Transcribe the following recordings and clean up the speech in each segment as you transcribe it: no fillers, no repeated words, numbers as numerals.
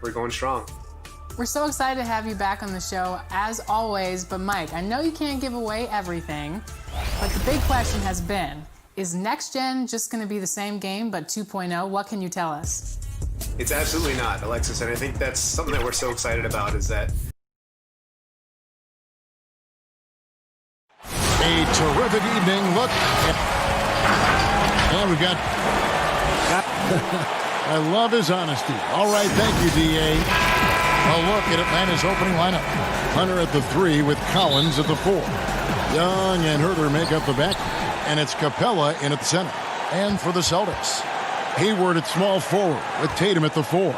We're going strong. We're so excited to have you back on the show, as always. But Mike, I know you can't give away everything, but the big question has been, is Next Gen just going to be the same game but 2.0? What can you tell us? It's absolutely not, Alexis, and I think that's something that we're so excited about is that a terrific evening. Look. And we've got... I love his honesty. All right, thank you, D.A. A look at Atlanta's opening lineup. Hunter at the 3 with Collins at the 4. Young and Herter make up the back. And it's Capella in at the center. And for the Celtics, Hayward at small forward with Tatum at the 4.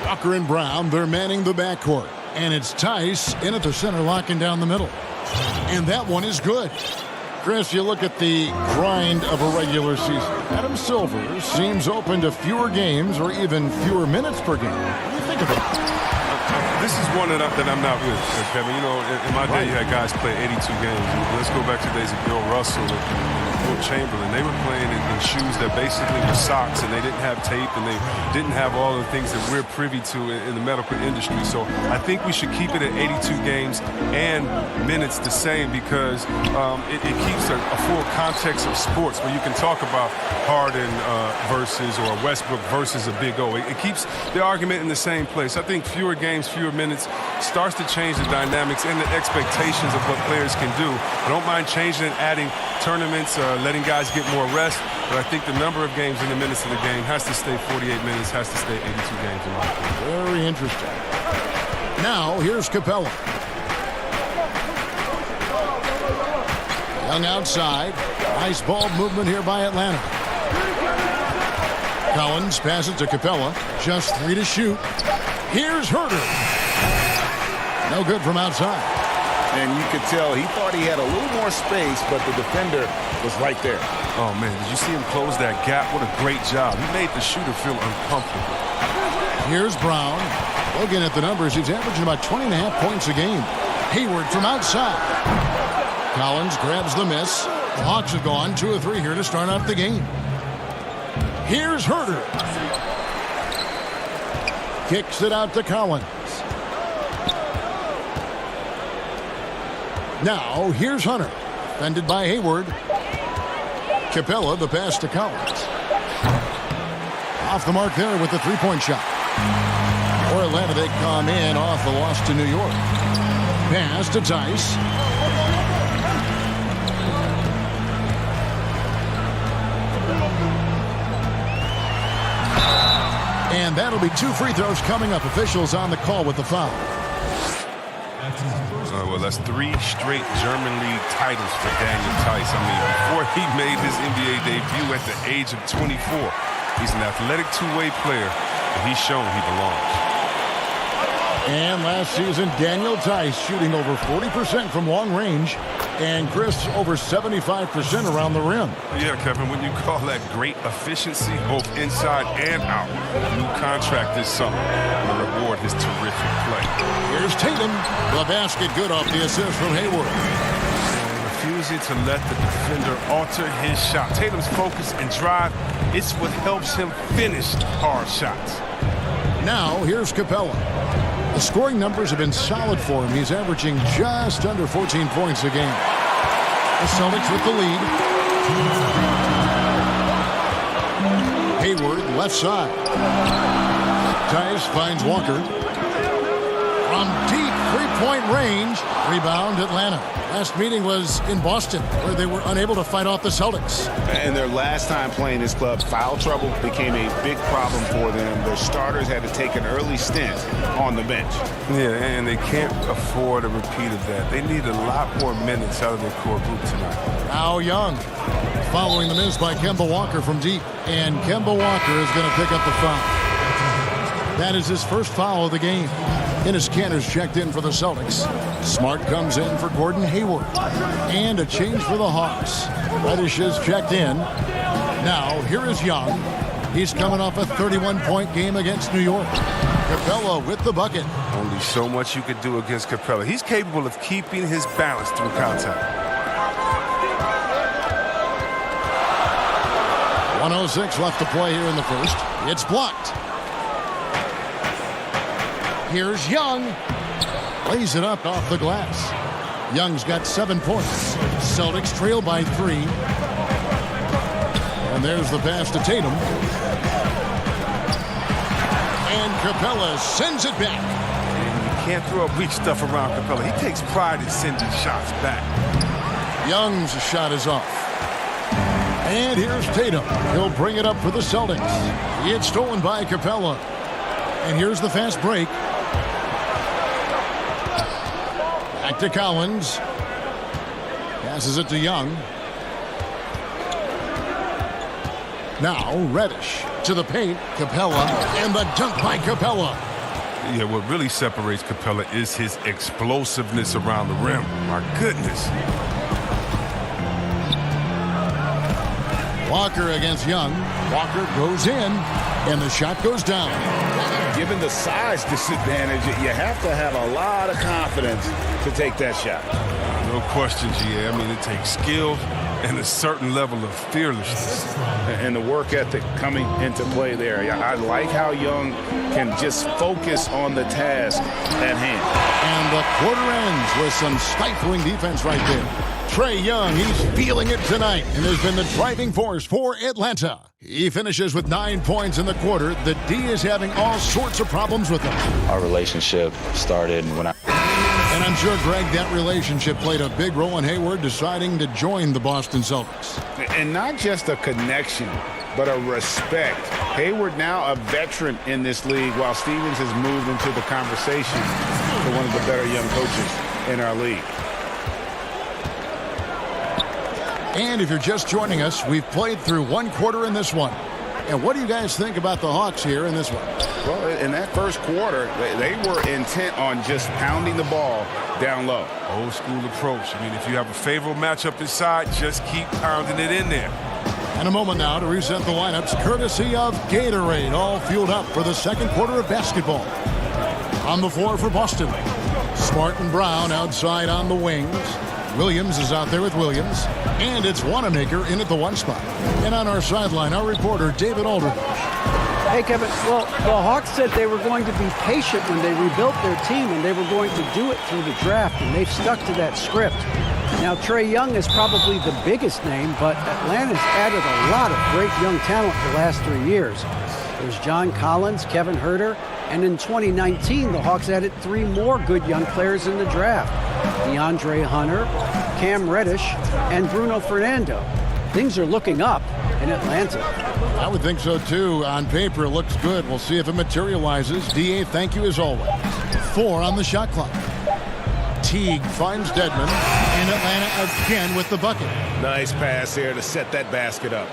Walker and Brown, they're manning the backcourt. And it's Tice in at the center, locking down the middle. And that one is good. Chris, you look at the grind of a regular season. Adam Silver seems open to fewer games or even fewer minutes per game. What do you think of it? This is one that I'm not with, Kevin. You know, in my day, you had guys play 82 games. Let's go back to the days of Bill Russell and Will Chamberlain. They were playing in shoes that basically were socks, and they didn't have tape, and they didn't have all the things that we're privy to in the medical industry. So I think we should keep it at 82 games and minutes the same because it keeps a full context of sports where you can talk about Harden versus or Westbrook versus a Big O. It keeps the argument in the same place. I think fewer games, fewer minutes starts to change the dynamics and the expectations of what players can do. I don't mind changing and adding tournaments, letting guys get more rest, but I think the number of games and the minutes of the game has to stay 48 minutes, has to stay 82 games in my opinion. Very interesting. Now, here's Capella. Young outside. Nice ball movement here by Atlanta. Collins passes to Capella. Just 3 to shoot. Here's Herter. No good from outside. And you could tell he thought he had a little more space, but the defender was right there. Oh, man, did you see him close that gap? What a great job. He made the shooter feel uncomfortable. Here's Brown. Looking at the numbers, he's averaging about 20.5 points a game. Hayward from outside. Collins grabs the miss. The Hawks have gone 2 of 3 here to start out the game. Here's Herter. Kicks it out to Collins. Now, here's Hunter. Defended by Hayward. Capella, the pass to Collins. Off the mark there with the three-point shot. For Atlanta, they come in off the loss to New York. Pass to Tice. And that'll be 2 free throws coming up. Officials on the call with the foul. Well, that's 3 straight German league titles for Daniel Tice. I mean, before he made his NBA debut at the age of 24, he's an athletic two-way player, and he's shown he belongs. And last season, Daniel Tice shooting over 40% from long range, and Chris over 75% around the rim. Yeah, Kevin, when you call that great efficiency, both inside and out, new contract this summer to reward his terrific play. Here's Tatum. The basket good off the assist from Hayward. And refusing to let the defender alter his shot. Tatum's focus and drive, it's what helps him finish hard shots. Now, here's Capella. The scoring numbers have been solid for him. He's averaging just under 14 points a game. The Celtics with the lead. Hayward, left side. Tice finds Walker. From deep three-point range. Rebound, Atlanta. Last meeting was in Boston, where they were unable to fight off the Celtics. And their last time playing this club, foul trouble became a big problem for them. Their starters had to take an early stint on the bench. Yeah, and they can't afford a repeat of that. They need a lot more minutes out of their core group tonight. Now Young, following the miss by Kemba Walker from deep. And Kemba Walker is going to pick up the foul. That is his first foul of the game. Enes Kanter's checked in for the Celtics. Smart comes in for Gordon Hayward. And a change for the Hawks. Reddish is checked in. Now, here is Young. He's coming off a 31-point game against New York. Capella with the bucket. Only so much you could do against Capella. He's capable of keeping his balance through contact. 1:06 left to play here in the first. It's blocked. Here's Young. Lays it up off the glass. Young's got 7 points. Celtics trail by 3. And there's the pass to Tatum. And Capella sends it back. And you can't throw weak stuff around Capella. He takes pride in sending shots back. Young's shot is off. And here's Tatum. He'll bring it up for the Celtics. It's stolen by Capella. And here's the fast break. Back to Collins. Passes it to Young. Now Reddish to the paint. Capella. And the dunk by Capella. Yeah, what really separates Capella is his explosiveness around the rim. My goodness. Walker against Young. Walker goes in, and the shot goes down. Given the size disadvantage, you have to have a lot of confidence to take that shot. No question, GA. I mean, it takes skill and a certain level of fearlessness. And the work ethic coming into play there. I like how Young can just focus on the task at hand. And the quarter ends with some stifling defense right there. Trae Young, he's feeling it tonight and has been the driving force for Atlanta. He finishes with 9 points in the quarter. The D is having all sorts of problems with him. Our relationship started when And I'm sure, Greg, that relationship played a big role in Hayward deciding to join the Boston Celtics. And not just a connection, but a respect. Hayward now a veteran in this league, while Stevens has moved into the conversation for one of the better young coaches in our league. And if you're just joining us, we've played through one quarter in this one. And what do you guys think about the Hawks here in this one? Well, in that first quarter, they were intent on just pounding the ball down low. Old school approach. I mean, if you have a favorable matchup inside, just keep pounding it in there. And a moment now to reset the lineups, courtesy of Gatorade, all fueled up for the second quarter of basketball. On the floor for Boston, Smart and Brown outside on the wings. Williams is out there with Williams. And it's Wanamaker in at the 1 spot. And on our sideline, our reporter, David Aldridge. Hey, Kevin. Well, the Hawks said they were going to be patient when they rebuilt their team, and they were going to do it through the draft, and they've stuck to that script. Now, Trae Young is probably the biggest name, but Atlanta's added a lot of great young talent the last 3 years. There's John Collins, Kevin Huerter, and in 2019, the Hawks added 3 more good young players in the draft. DeAndre Hunter, Cam Reddish, and Bruno Fernando. Things are looking up in Atlanta. I would think so, too. On paper, it looks good. We'll see if it materializes. DA, thank you as always. 4 on the shot clock. Teague finds Dedmon, and Atlanta again with the bucket. Nice pass here to set that basket up.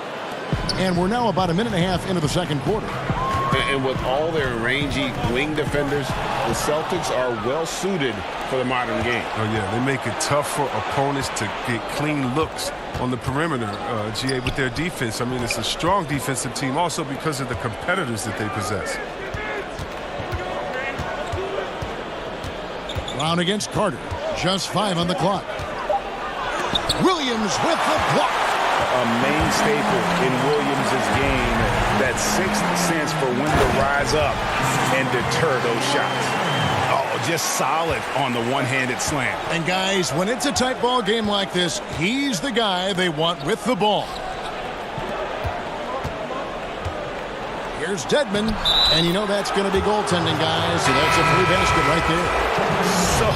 And we're now about a minute and a half into the second quarter. And with all their rangy wing defenders, the Celtics are well suited for the modern game. Oh, yeah, they make it tough for opponents to get clean looks on the perimeter, GA, with their defense. I mean, it's a strong defensive team also because of the competitors that they possess. Brown against Carter. Just 5 on the clock. Williams with the block. A main staple in Williams' game, that sixth sense for when to rise up and deter those shots. Oh, just solid on the one-handed slam. And guys, when it's a tight ball game like this, he's the guy they want with the ball. Here's Dedmon, and you know that's going to be goaltending, guys, so that's a free basket right there. So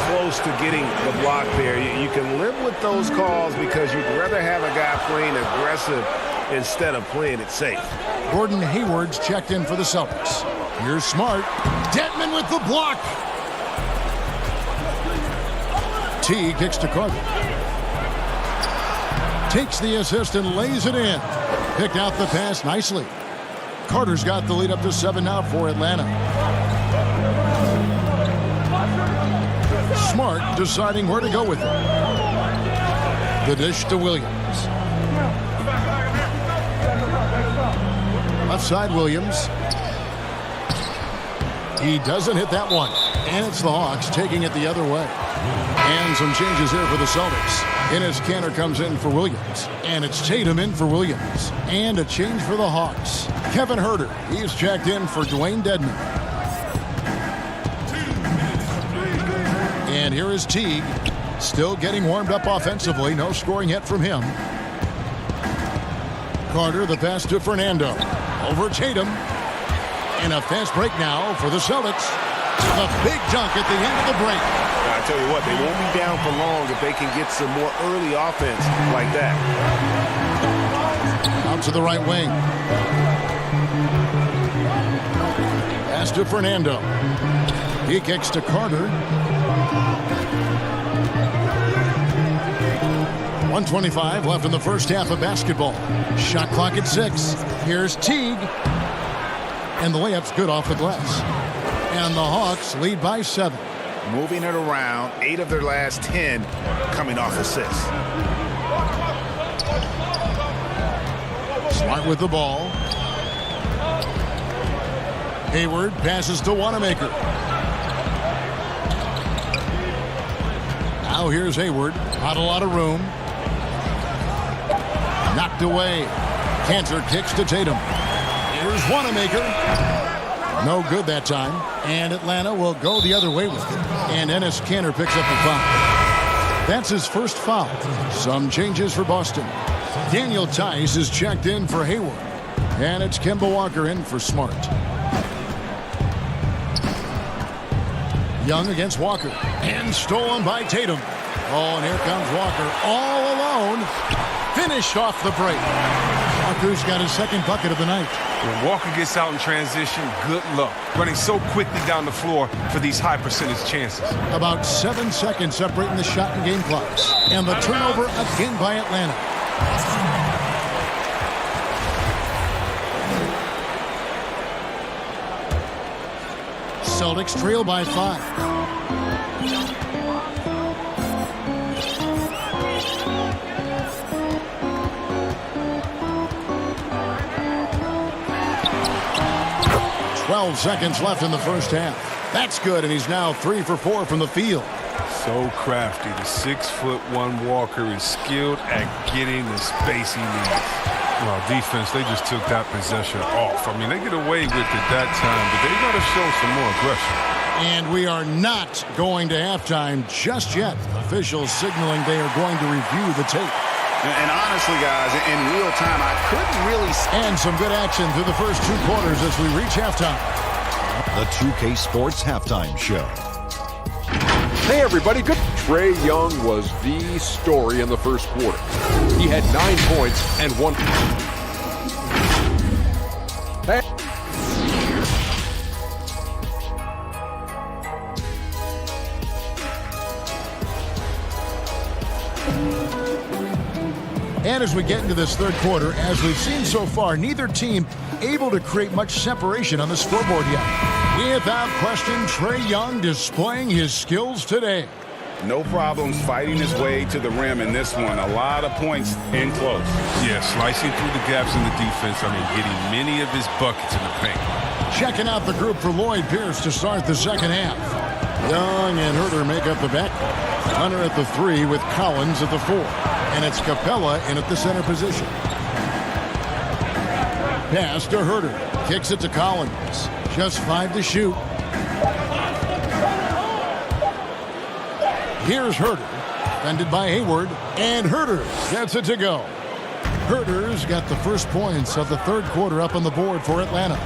close to getting the block there. You can live with those calls because you'd rather have a guy playing aggressive instead of playing it safe. Gordon Hayward's checked in for the Celtics. Here's Smart. Dedmon with the block. T kicks to Carter. Takes the assist and lays it in. Picked out the pass nicely. Carter's got the lead up to 7 now for Atlanta. Smart deciding where to go with it. The dish to Williams. Left side Williams. He doesn't hit that one. And it's the Hawks taking it the other way. And some changes here for the Celtics. Enes Kanter comes in for Williams. And it's Tatum in for Williams. And a change for the Hawks. Kevin Huerter, he's checked in for Dwayne Dedmon. And here is Teague, still getting warmed up offensively. No scoring yet from him. Carter, the pass to Fernando. Over Tatum. And a fast break now for the Celtics. A big dunk at the end of the break. I tell you what, they won't be down for long if they can get some more early offense like that. Out to the right wing. Pass to Fernando. He kicks to Carter. 1:25 left in the first half of basketball. Shot clock at 6. Here's Teague. And the layup's good off the glass. And the Hawks lead by 7. Moving it around, 8 of their last 10 coming off assists. Smart with the ball. Hayward passes to Wanamaker. Now here's Hayward. Not a lot of room. Knocked away. Cantor kicks to Tatum. Here's Wanamaker. No good that time. And Atlanta will go the other way with it. And Enes Kanter picks up the foul. That's his first foul. Some changes for Boston. Daniel Tice is checked in for Hayward. And it's Kemba Walker in for Smart. Young against Walker. And stolen by Tatum. Oh, and here comes Walker all alone. Finished off the break. Walker's got his second bucket of the night. When Walker gets out in transition, good luck. Running so quickly down the floor for these high percentage chances. About 7 seconds separating the shot and game clocks. And the turnover again by Atlanta. Celtics trail by 5. Seconds left in the first half. That's good, and he's now 3 for 4 from the field. So crafty. The 6'1" Walker is skilled at getting the space he needs. Well, defense, they just took that possession off. I mean, they get away with it that time, but they got to show some more aggression. And we are not going to halftime just yet. Officials signaling they are going to review the tape. And honestly, guys, in real time, I couldn't really... And some good action through the first 2 quarters as we reach halftime. The 2K Sports Halftime Show. Hey, everybody. Good. Trae Young was the story in the first quarter. He had 9 points and 1... And as we get into this third quarter, as we've seen so far, neither team able to create much separation on the scoreboard yet. Without question, Trae Young displaying his skills today. No problems fighting his way to the rim in this one. A lot of points in close. Yeah, slicing through the gaps in the defense. I mean, getting many of his buckets in the paint. Checking out the group for Lloyd Pierce to start the second half. Young and Herter make up the backcourt. Hunter at the 3 with Collins at the 4. And it's Capella in at the center position. Pass to Herter. Kicks it to Collins. Just 5 to shoot. Here's Herter. Defended by Hayward. And Herter gets it to go. Herter's got the first points of the third quarter up on the board for Atlanta.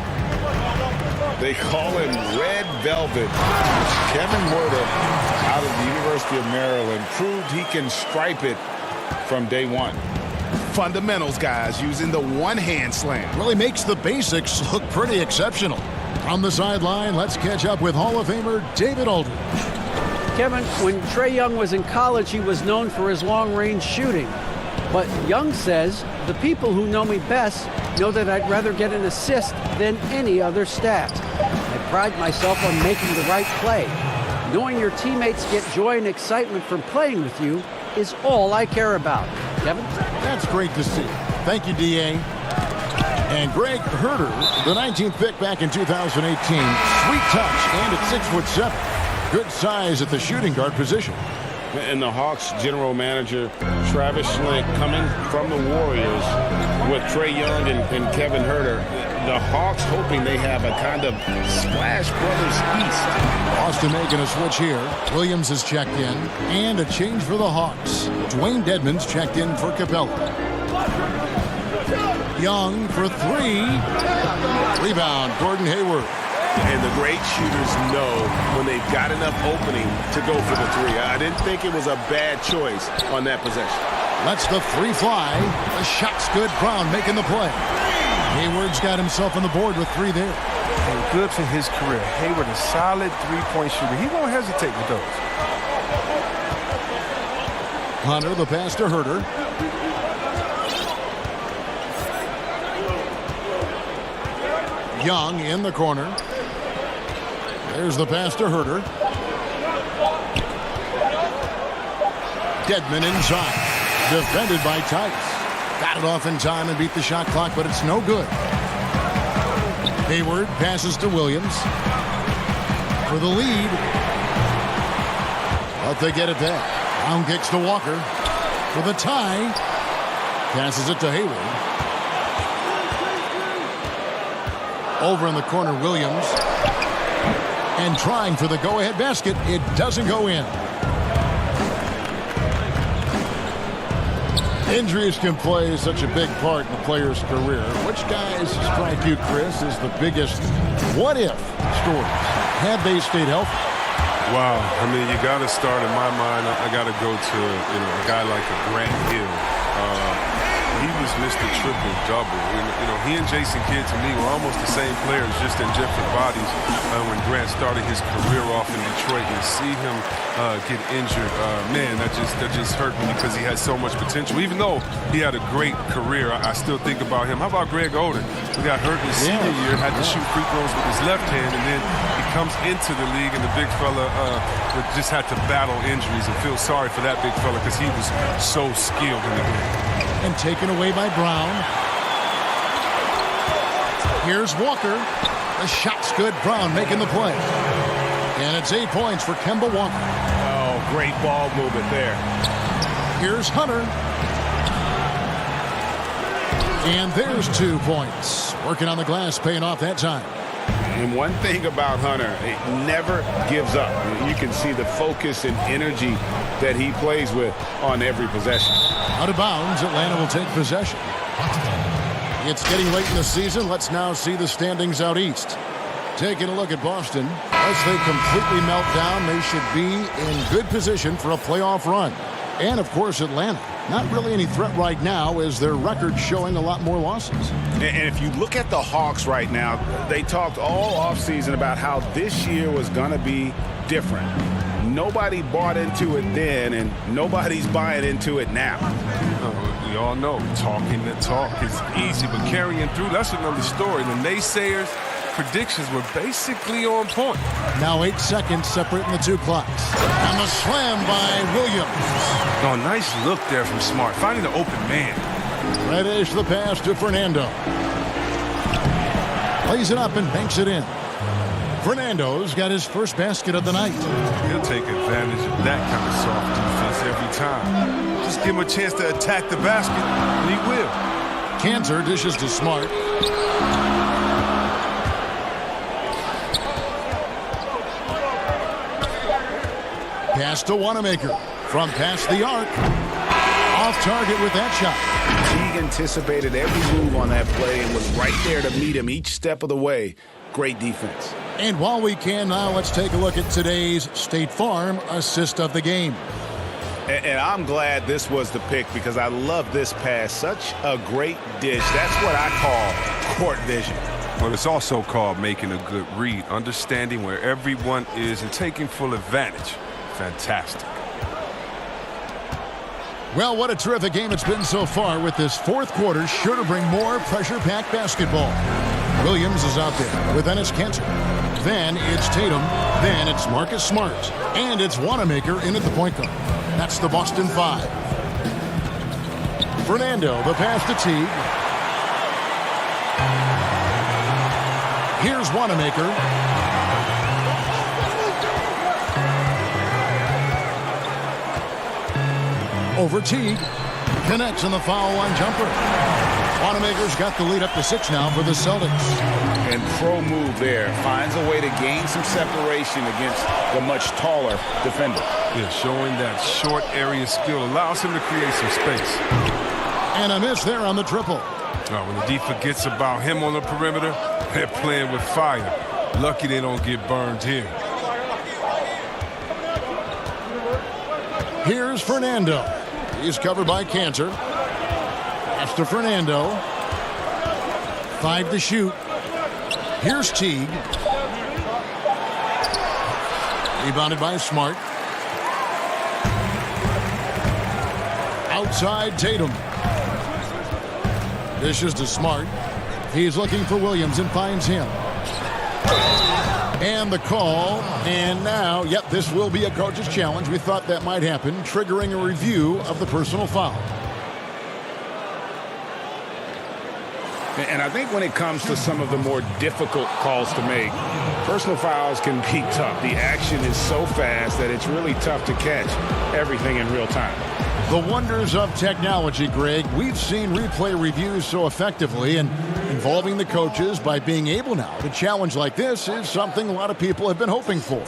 They call him Red Velvet. Kevin Huerter, out of the University of Maryland, proved he can stripe it from day one. Fundamentals, guys, using the one-hand slam. Really makes the basics look pretty exceptional. On the sideline, let's catch up with Hall of Famer David Aldridge. Kevin, when Trae Young was in college, he was known for his long-range shooting. But Young says, the people who know me best know that I'd rather get an assist than any other stat. I pride myself on making the right play. Knowing your teammates get joy and excitement from playing with you is all I care about. Kevin? That's great to see. Thank you, D.A. And Greg Herter, the 19th pick back in 2018. Sweet touch, and at 6'7". Good size at the shooting guard position. And the Hawks general manager, Travis Schlenk, coming from the Warriors with Trae Young and Kevin Herter. The Hawks hoping they have a kind of Splash Brothers East Boston making a switch here. Williams is checked in. And a change for the Hawks. Dwayne Dedmon's checked in for Capella. Young for three. Rebound, Gordon Hayward. And the great shooters know when they've got enough opening to go for the three. I didn't think it was a bad choice on that possession. Lets the three fly. The shot's good. Brown making the play. Hayward's got himself on the board with three there. And good for his career. Hayward, a solid three-point shooter. He won't hesitate with those. Hunter, the pass to Herter. Young in the corner. There's the pass to Herter. Dedmon inside. Defended by Tice. Got it off in time and beat the shot clock, but it's no good. Hayward passes to Williams for the lead. But they get it back. Brown kicks to Walker for the tie. Passes it to Hayward. Over in the corner, Williams. And trying for the go-ahead basket. It doesn't go in. Injuries can play such a big part in a player's career. Which guys strike you, Chris, is the biggest what-if stories? Had they stayed healthy? Wow. I mean, you got to start, in my mind, I got to go to a guy like a Grant Hill. He was Mr. Triple-Double. He and Jason Kidd, to me, were almost the same players, just in different bodies. When Grant started his career off in Detroit, and see him get injured, man, that just hurt me because he had so much potential. Even though he had a great career, I still think about him. How about Greg Oden? He got hurt in his senior year, had to shoot free throws with his left hand, and then he comes into the league, and the big fella just had to battle injuries, and feel sorry for that big fella because he was so skilled in the game. And taken away by Brown. Here's Walker. The shot's good. Brown making the play. And it's 8 points for Kemba Walker. Oh, great ball movement there. Here's Hunter. And there's 2 points. Working on the glass, paying off that time. And one thing about Hunter, he never gives up. You can see the focus and energy that he plays with on every possession. Out of bounds, Atlanta will take possession. It's getting late in the season. Let's now see the standings out east. Taking a look at Boston. As they completely melt down, they should be in good position for a playoff run. And, of course, Atlanta. Not really any threat right now as their record showing a lot more losses. And if you look at the Hawks right now, they talked all offseason about how this year was going to be different. Nobody bought into it then, and nobody's buying into it now. We all know talking the talk is easy, but carrying through, that's another story. The naysayers' predictions were basically on point. Now 8 seconds separating the 2 clocks. And the slam by Williams. Oh, nice look there from Smart, finding the open man. Reddish the pass to Fernando. Lays it up and banks it in. Fernando's got his first basket of the night. He'll take advantage of that kind of soft defense every time. Just give him a chance to attack the basket, and he will. Cantor dishes to Smart. Pass to Wanamaker. From past the arc. Off target with that shot. He anticipated every move on that play and was right there to meet him each step of the way. Great defense. And while we can now, let's take a look at today's State Farm assist of the game. And I'm glad this was the pick because I love this pass. Such a great dish. That's what I call court vision. Well, it's also called making a good read, understanding where everyone is and taking full advantage. Fantastic. Well, what a terrific game it's been so far, with this fourth quarter sure to bring more pressure-packed basketball. Williams is out there with Enes Kanter. Then it's Tatum. Then it's Marcus Smart. And it's Wanamaker in at the point guard. That's the Boston 5. Fernando, the pass to Teague. Here's Wanamaker. Over Teague. Connects on the foul line jumper. Wanamaker's got the lead up to 6 now for the Celtics. And pro move there. Finds a way to gain some separation against the much taller defender. Yeah, showing that short area skill allows him to create some space. And a miss there on the triple. Now, when the D forgets about him on the perimeter, they're playing with fire. Lucky they don't get burned here. Here's Fernando. He's covered by Cantor. That's to Fernando. 5 to shoot. Here's Teague. Rebounded by Smart. Outside Tatum. Dishes to Smart. He's looking for Williams and finds him. And the call. And now, yep, this will be a coach's challenge. We thought that might happen, triggering a review of the personal foul. And I think when it comes to some of the more difficult calls to make, personal fouls can be tough. The action is so fast that it's really tough to catch everything in real time. The wonders of technology, Greg. We've seen replay reviews so effectively, and involving the coaches by being able now to challenge like this is something a lot of people have been hoping for.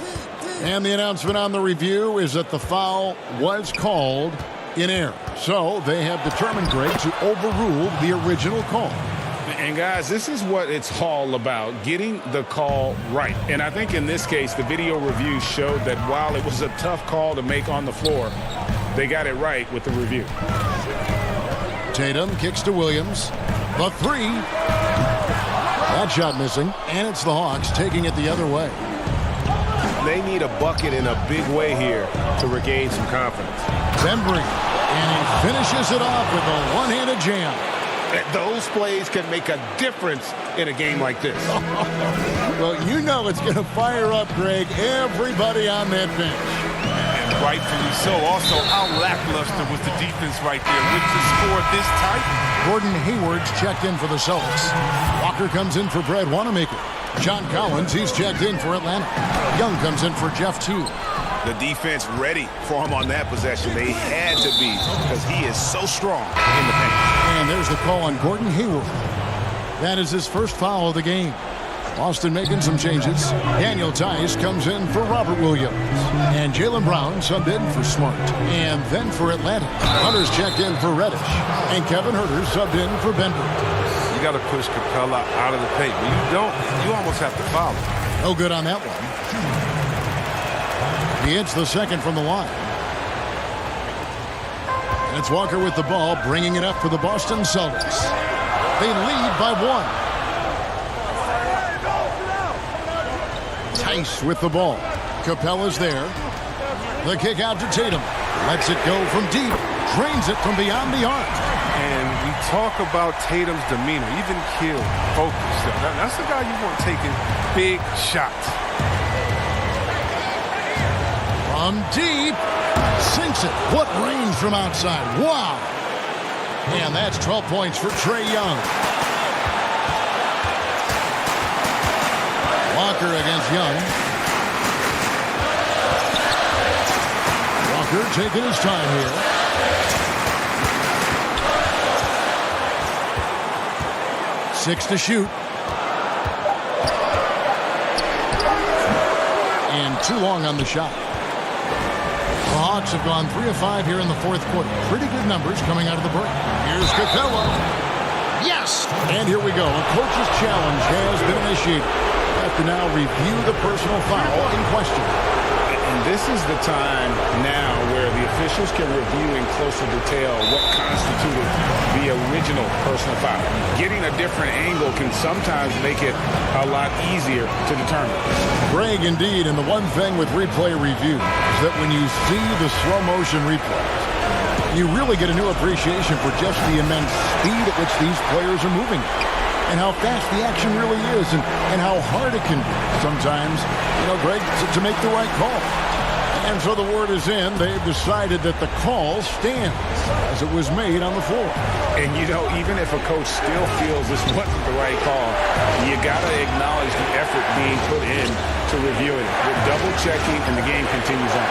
And the announcement on the review is that the foul was called in error. So they have determined, Greg, to overrule the original call. And guys, this is what it's all about, getting the call right. And I think in this case, the video review showed that while it was a tough call to make on the floor, they got it right with the review. Tatum kicks to Williams. The 3. That shot missing, and it's the Hawks taking it the other way. They need a bucket in a big way here to regain some confidence. Bembry, and he finishes it off with a one-handed jam. Those plays can make a difference in a game like this. Well, you know it's going to fire up, Greg, everybody on that bench. And rightfully so. Also, how lackluster was the defense right there with the score this tight? Gordon Hayward's checked in for the Celtics. Walker comes in for Brad Wanamaker. John Collins, he's checked in for Atlanta. Young comes in for Jeff Teague. The defense ready for him on that possession. They had to be because he is so strong in the paint. And there's the call on Gordon Hayward. That is his first foul of the game. Boston making some changes. Daniel Tice comes in for Robert Williams. And Jaylen Brown subbed in for Smart. And then for Atlanta, Hunter's checked in for Reddish. And Kevin Huerter subbed in for Bender. You got to push Capella out of the paint. When you don't, you almost have to foul him. No good on that one. He hits the second from the line. And it's Walker with the ball, bringing it up for the Boston Celtics. They lead by 1. Tice with the ball. Capella's there. The kick out to Tatum. Lets it go from deep. Drains it from beyond the arc. And we talk about Tatum's demeanor, even kill, focus. That's the guy you want taking big shots. From deep, sinks it. What range from outside. Wow. And that's 12 points for Trae Young. Walker against Young. Walker taking his time here. Six to shoot. And too long on the shot. The Hawks have gone 3 of 5 here in the fourth quarter. Pretty good numbers coming out of the break. Here's Capella. Yes! And here we go. A coach's challenge has been initiated. We have to now review the personal foul in question. And this is the time now where the officials can review in closer detail what constituted the original personal foul. Getting a different angle can sometimes make it a lot easier to determine. Greg, indeed, and the one thing with replay review is that when you see the slow motion replays, you really get a new appreciation for just the immense speed at which these players are moving and how fast the action really is and how hard it can be sometimes, Greg, to make the right call. And so the word is in. They've decided that the call stands as it was made on the floor. And, even if a coach still feels this wasn't the right call, you got to acknowledge the effort being put in to reviewing it. With double checking, and the game continues on.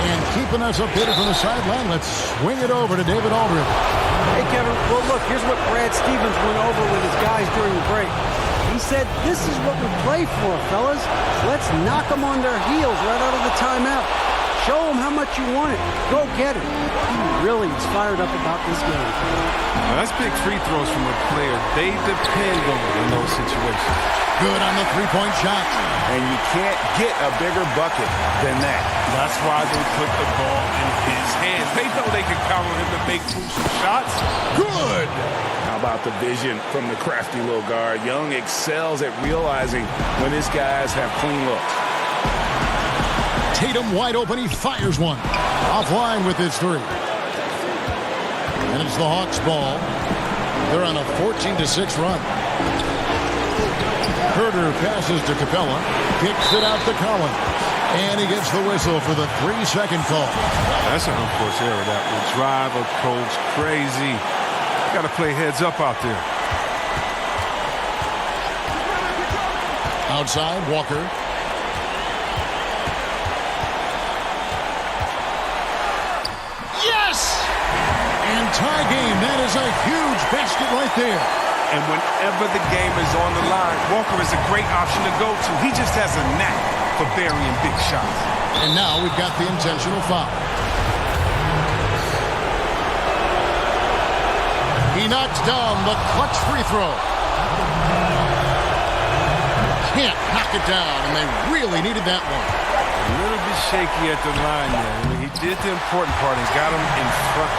And keeping us updated from the sideline, let's swing it over to David Aldridge. Hey, Kevin. Well, look, here's what Brad Stevens went over with his guys during the break. He said, this is what we play for, fellas. Let's knock them on their heels right out of the timeout. Show them how much you want it. Go get it. He really is fired up about this game. Well, that's big free throws from a player they depend on in those situations. Good on the three-point shot. And you can't get a bigger bucket than that. That's why they put the ball in his hands. They know they can count on him to make crucial shots. Good. How about the vision from the crafty little guard? Young excels at realizing when his guys have clean looks. Tatum wide open. He fires one. Offline with his three. And it's the Hawks' ball. They're on a 14-6 run. Herter passes to Capella. Kicks it out to Collins. And he gets the whistle for the 3-second call. That's an unforced error. That will drive a coach crazy. Got to play heads up out there. Outside, Walker. Yes! And tie game. That is a huge basket right there. And whenever the game is on the line, Walker is a great option to go to. He just has a knack for burying big shots. And now we've got the intentional foul. He knocks down the clutch free throw. Can't knock it down, and they really needed that one. A little bit shaky at the line there. I mean, he did the important part and got him in front.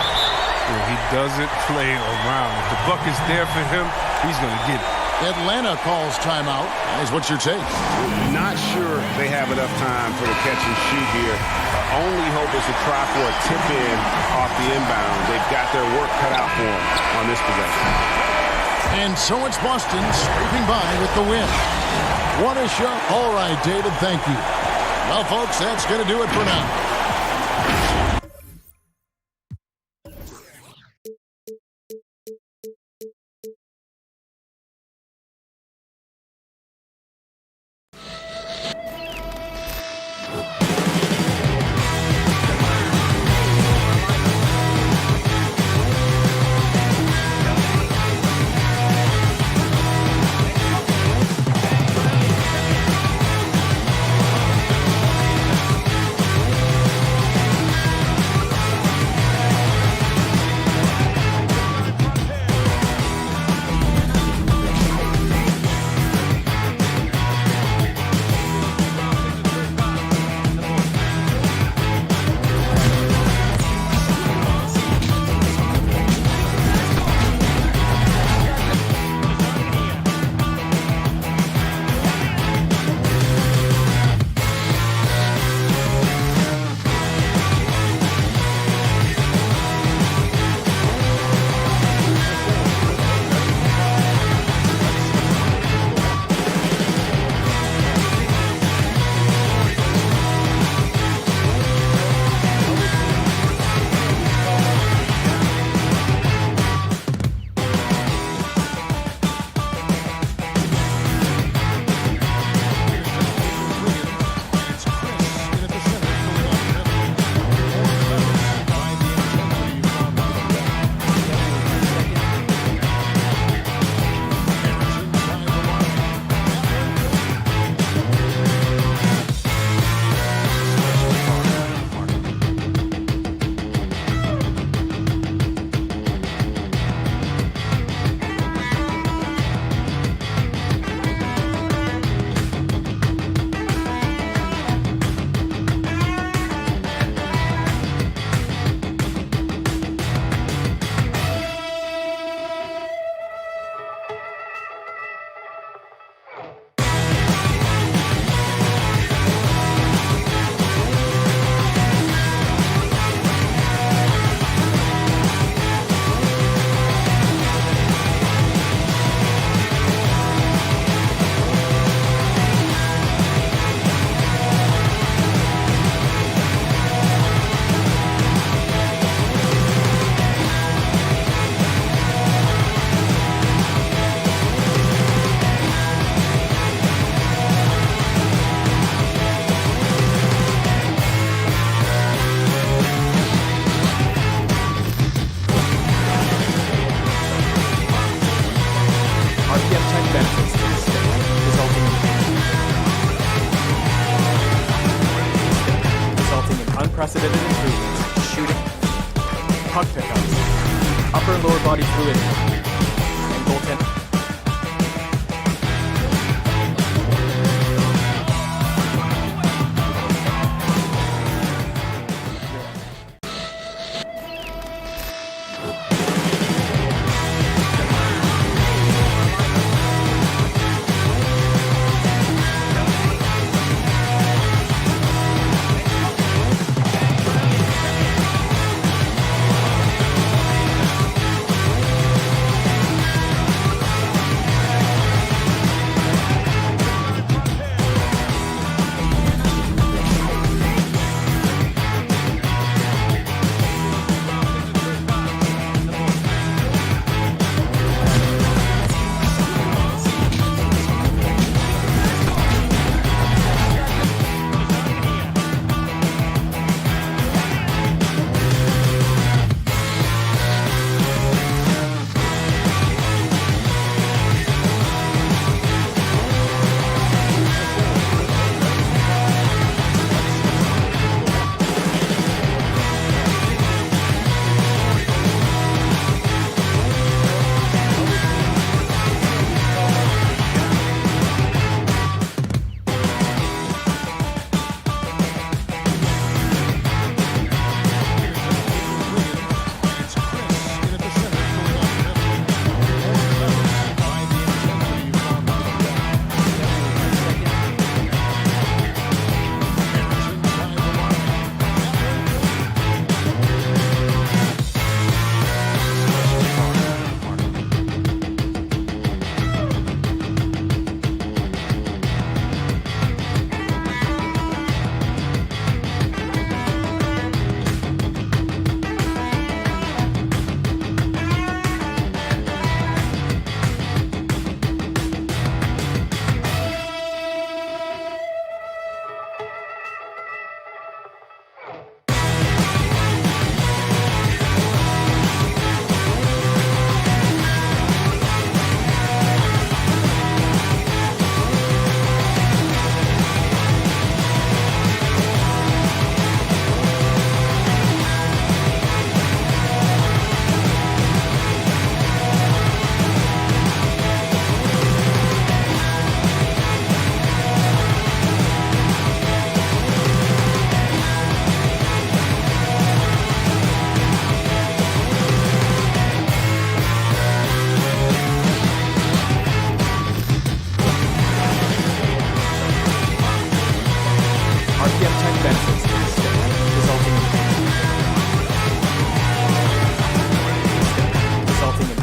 He doesn't play around. If the bucket's there for him, he's going to get it. Atlanta calls timeout. Is what's your take? Not sure they have enough time for the catch and shoot here. Only hope is to try for a tip in off the inbound. They've got their work cut out for them on this possession. And so it's Boston scraping by with the win. What a shot. All right, David, thank you. Well, folks, that's going to do it for now. unprecedented improvements, shooting, puck pickups, upper and lower body fluidity, and goaltending.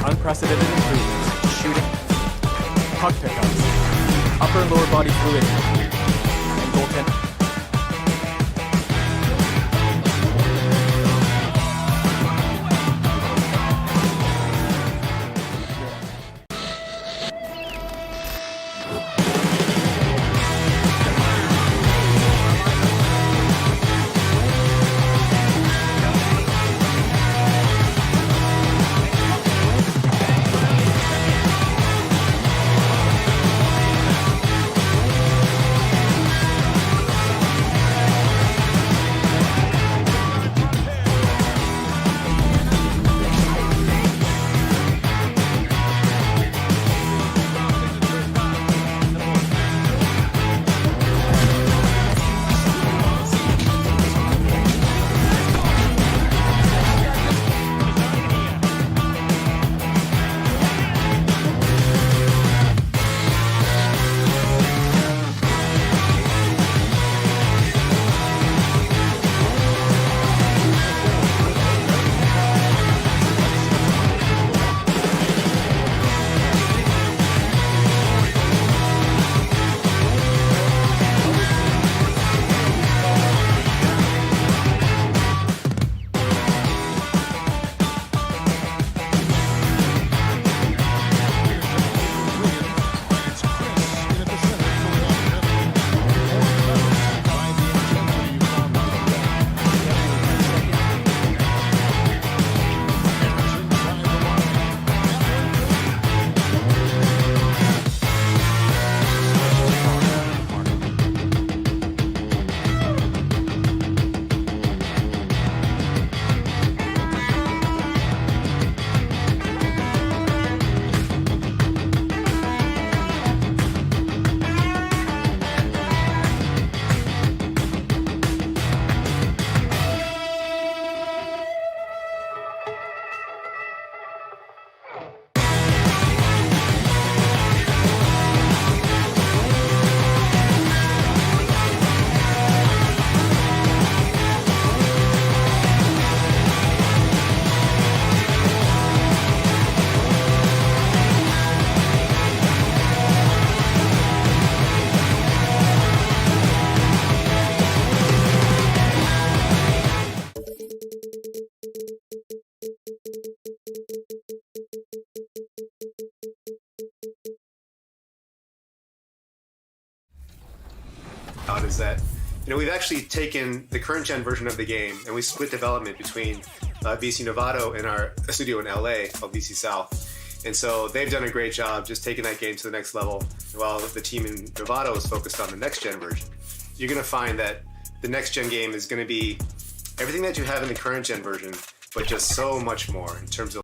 Unprecedented improvements, shooting, puck pickups, upper and lower body fluidity, and goaltending. is that, we've actually taken the current gen version of the game and we split development between VC Novato and our studio in LA called VC South. And so they've done a great job just taking that game to the next level while the team in Novato is focused on the next gen version. You're going to find that the next gen game is going to be everything that you have in the current gen version, but just so much more in terms of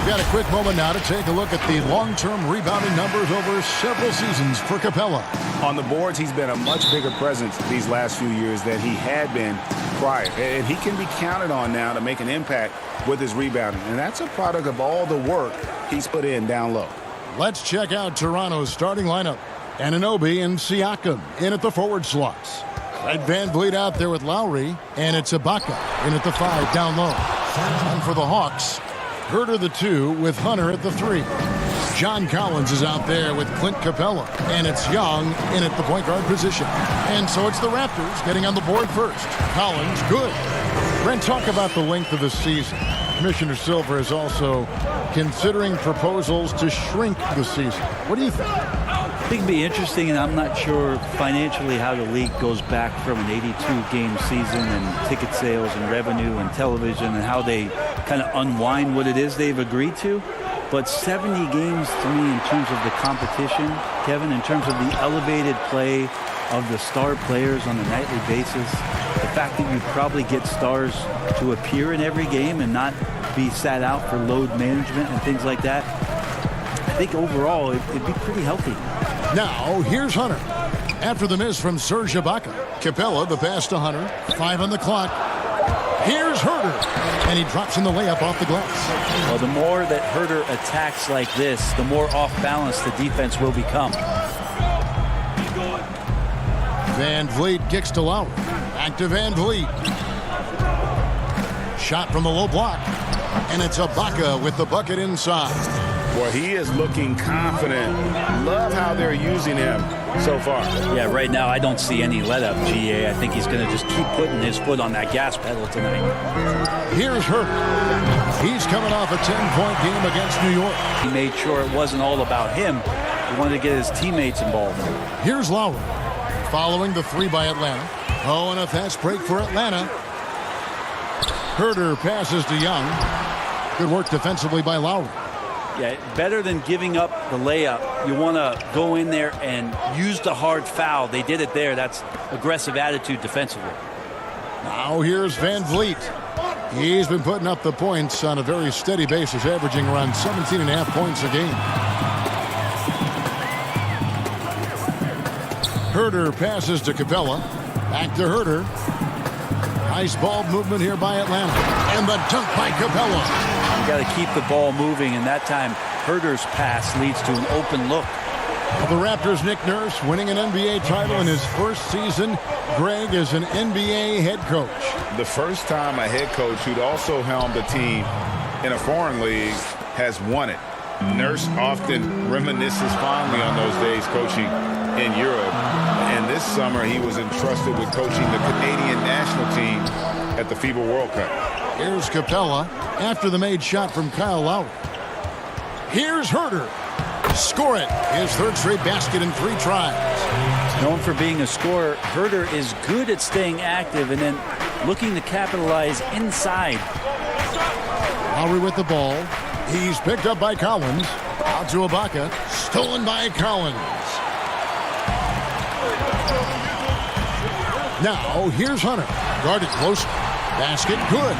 We've got a quick moment now to take a look at the long-term rebounding numbers over several seasons for Capella. On the boards, he's been a much bigger presence these last few years than he had been prior. And he can be counted on now to make an impact with his rebounding. And that's a product of all the work he's put in down low. Let's check out Toronto's starting lineup. Anunoby and Siakam in at the forward slots. Fred VanVleet out there with Lowry, and it's Ibaka in at the 5 down low. And for the Hawks, Herter the 2 with Hunter at the 3. John Collins is out there with Clint Capella, and it's Young in at the point guard position. And so it's the Raptors getting on the board first. Collins, good. Brent, talk about the length of the season. Commissioner Silver is also considering proposals to shrink the season. What do you think? I think it'd be interesting, and I'm not sure financially how the league goes back from an 82-game season and ticket sales and revenue and television and how they kind of unwind what it is they've agreed to. But 70 games to me in terms of the competition, Kevin, in terms of the elevated play of the star players on a nightly basis, the fact that you probably get stars to appear in every game and not be sat out for load management and things like that, I think overall it'd be pretty healthy. Now, here's Hunter. After the miss from Serge Ibaka, Capella, the pass to Hunter. 5 on the clock. Here's Herter. And he drops in the layup off the glass. Well, the more that Herter attacks like this, the more off balance the defense will become. VanVleet kicks to Lowry. Back to VanVleet. Shot from the low block. And it's Ibaka with the bucket inside. Well, he is looking confident. Love how they're using him so far. Yeah, right now I don't see any let up, GA. I think he's going to just keep putting his foot on that gas pedal tonight. Here's Herter. He's coming off a 10-point game against New York. He made sure it wasn't all about him. He wanted to get his teammates involved. Here's Lowry. Following the 3 by Atlanta. Oh, and a fast break for Atlanta. Herter passes to Young. Good work defensively by Lowry. Yeah, better than giving up the layup. You want to go in there and use the hard foul. They did it there. That's aggressive attitude defensively. Now here's VanVleet. He's been putting up the points on a very steady basis, averaging around 17.5 points a game. Herter passes to Capella. Back to Herter. Nice ball movement here by Atlanta. And the dunk by Capella. You got to keep the ball moving, and that time Herter's pass leads to an open look. The Raptors' Nick Nurse winning an NBA title in his first season. Greg is an NBA head coach. The first time a head coach who'd also helmed a team in a foreign league has won it. Nurse often reminisces fondly on those days coaching in Europe. And this summer he was entrusted with coaching the Canadian national team at the FIBA World Cup. Here's Capella after the made shot from Kyle Lowry. Here's Herter. Score it. His third straight basket in 3 tries. Known for being a scorer, Herter is good at staying active and then looking to capitalize inside. Lowry with the ball. He's picked up by Collins. Out to Ibaka. Stolen by Collins. Now, here's Hunter. Guarded close. Basket good.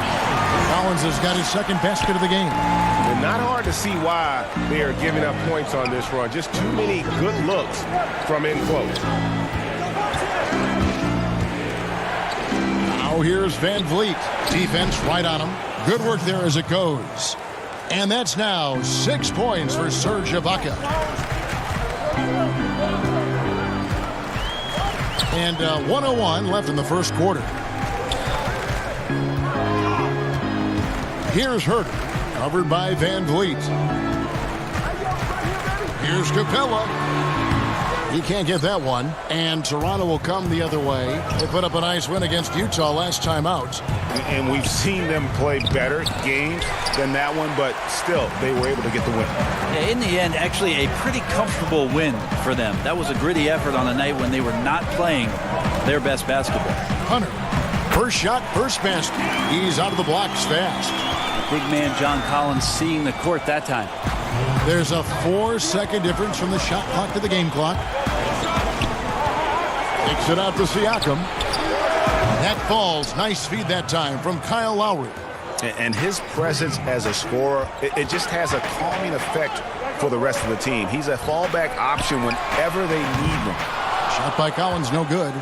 Collins has got his second basket of the game. And not hard to see why they are giving up points on this run. Just too many good looks from in close. Now here's VanVleet. Defense right on him. Good work there as it goes. And that's now 6 points for Serge Ibaka. And 1:01 left in the first quarter. Here's Herter, covered by VanVleet. Here's Capella. He can't get that one. And Toronto will come the other way. They put up a nice win against Utah last time out. And we've seen them play better games than that one, but still, they were able to get the win. Yeah, in the end, actually a pretty comfortable win for them. That was a gritty effort on a night when they were not playing their best basketball. Hunter, first shot, first basket. He's out of the blocks fast. Big man John Collins seeing the court that time. There's a 4-second difference from the shot clock to the game clock. Takes it out to Siakam. That falls. Nice feed that time from Kyle Lowry. And his presence as a scorer, it just has a calming effect for the rest of the team. He's a fallback option whenever they need him. Shot by Collins, no good.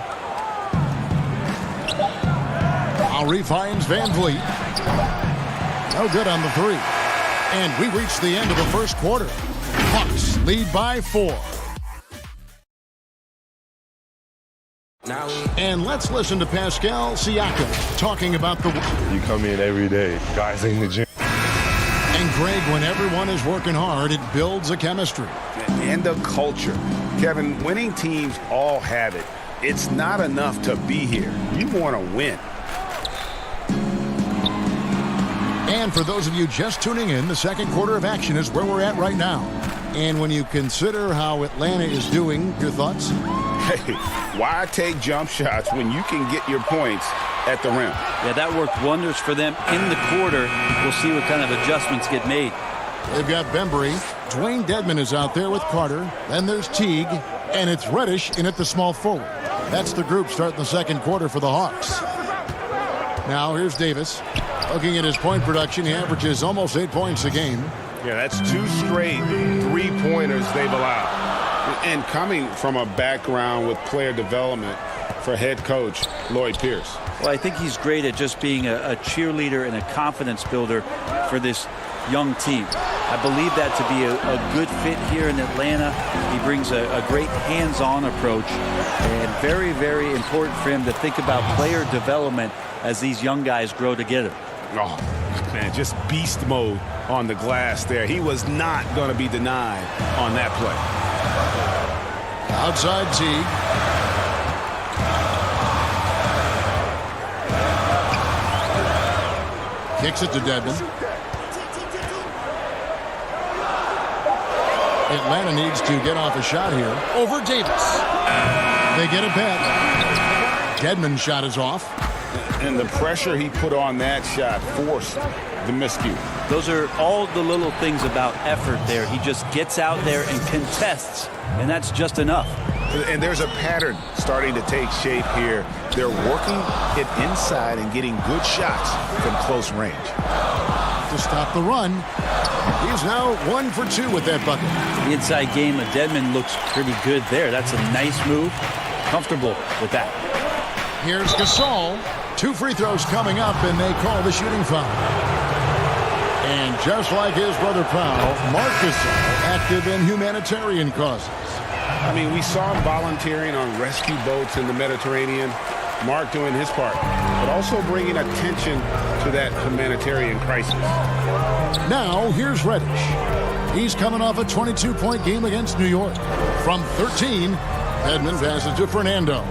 Lowry finds Van Vliet. No good on the three. And we reach the end of the first quarter. Hawks lead by 4. And let's listen to Pascal Siakam talking about the... You come in every day, guys in the gym. And Greg, when everyone is working hard, it builds a chemistry. And a culture. Kevin, winning teams all have it. It's not enough to be here. You want to win. And for those of you just tuning in, the second quarter of action is where we're at right now. And when you consider how Atlanta is doing, your thoughts? Hey, why take jump shots when you can get your points at the rim? Yeah, that worked wonders for them in the quarter. We'll see what kind of adjustments get made. They've got Bembry. Dwayne Dedmon is out there with Carter. Then there's Teague. And it's Reddish in at the small forward. That's the group starting the second quarter for the Hawks. Now here's Davis. Looking at his point production, he averages almost 8 points a game. Yeah, that's 2 straight three-pointers they've allowed. And coming from a background with player development for head coach Lloyd Pierce. Well, I think he's great at just being a cheerleader and a confidence builder for this young team. I believe that to be a good fit here in Atlanta. He brings a great hands-on approach, and very, very important for him to think about player development as these young guys grow together. Oh, man, just beast mode on the glass there. He was not going to be denied on that play. Outside Teague. Kicks it to Dedmon. Atlanta needs to get off a shot here. Over Davis. They get it back. Dedmon's shot is off. And the pressure he put on that shot forced the miscue. Those are all the little things about effort there. He just gets out there and contests, and that's just enough. And there's a pattern starting to take shape here. They're working it inside and getting good shots from close range. To stop the run. He's now 1 for 2 with that bucket. The inside game of Dedmon looks pretty good there. That's a nice move. Comfortable with that. Here's Gasol. 2 free throws coming up, and they call the shooting foul. And just like his brother Powell, Marc Gasol active in humanitarian causes. I mean, we saw him volunteering on rescue boats in the Mediterranean. Marc doing his part, but also bringing attention to that humanitarian crisis. Now, here's Reddish. He's coming off a 22-point game against New York. From 13, Dedmon passes to Fernando.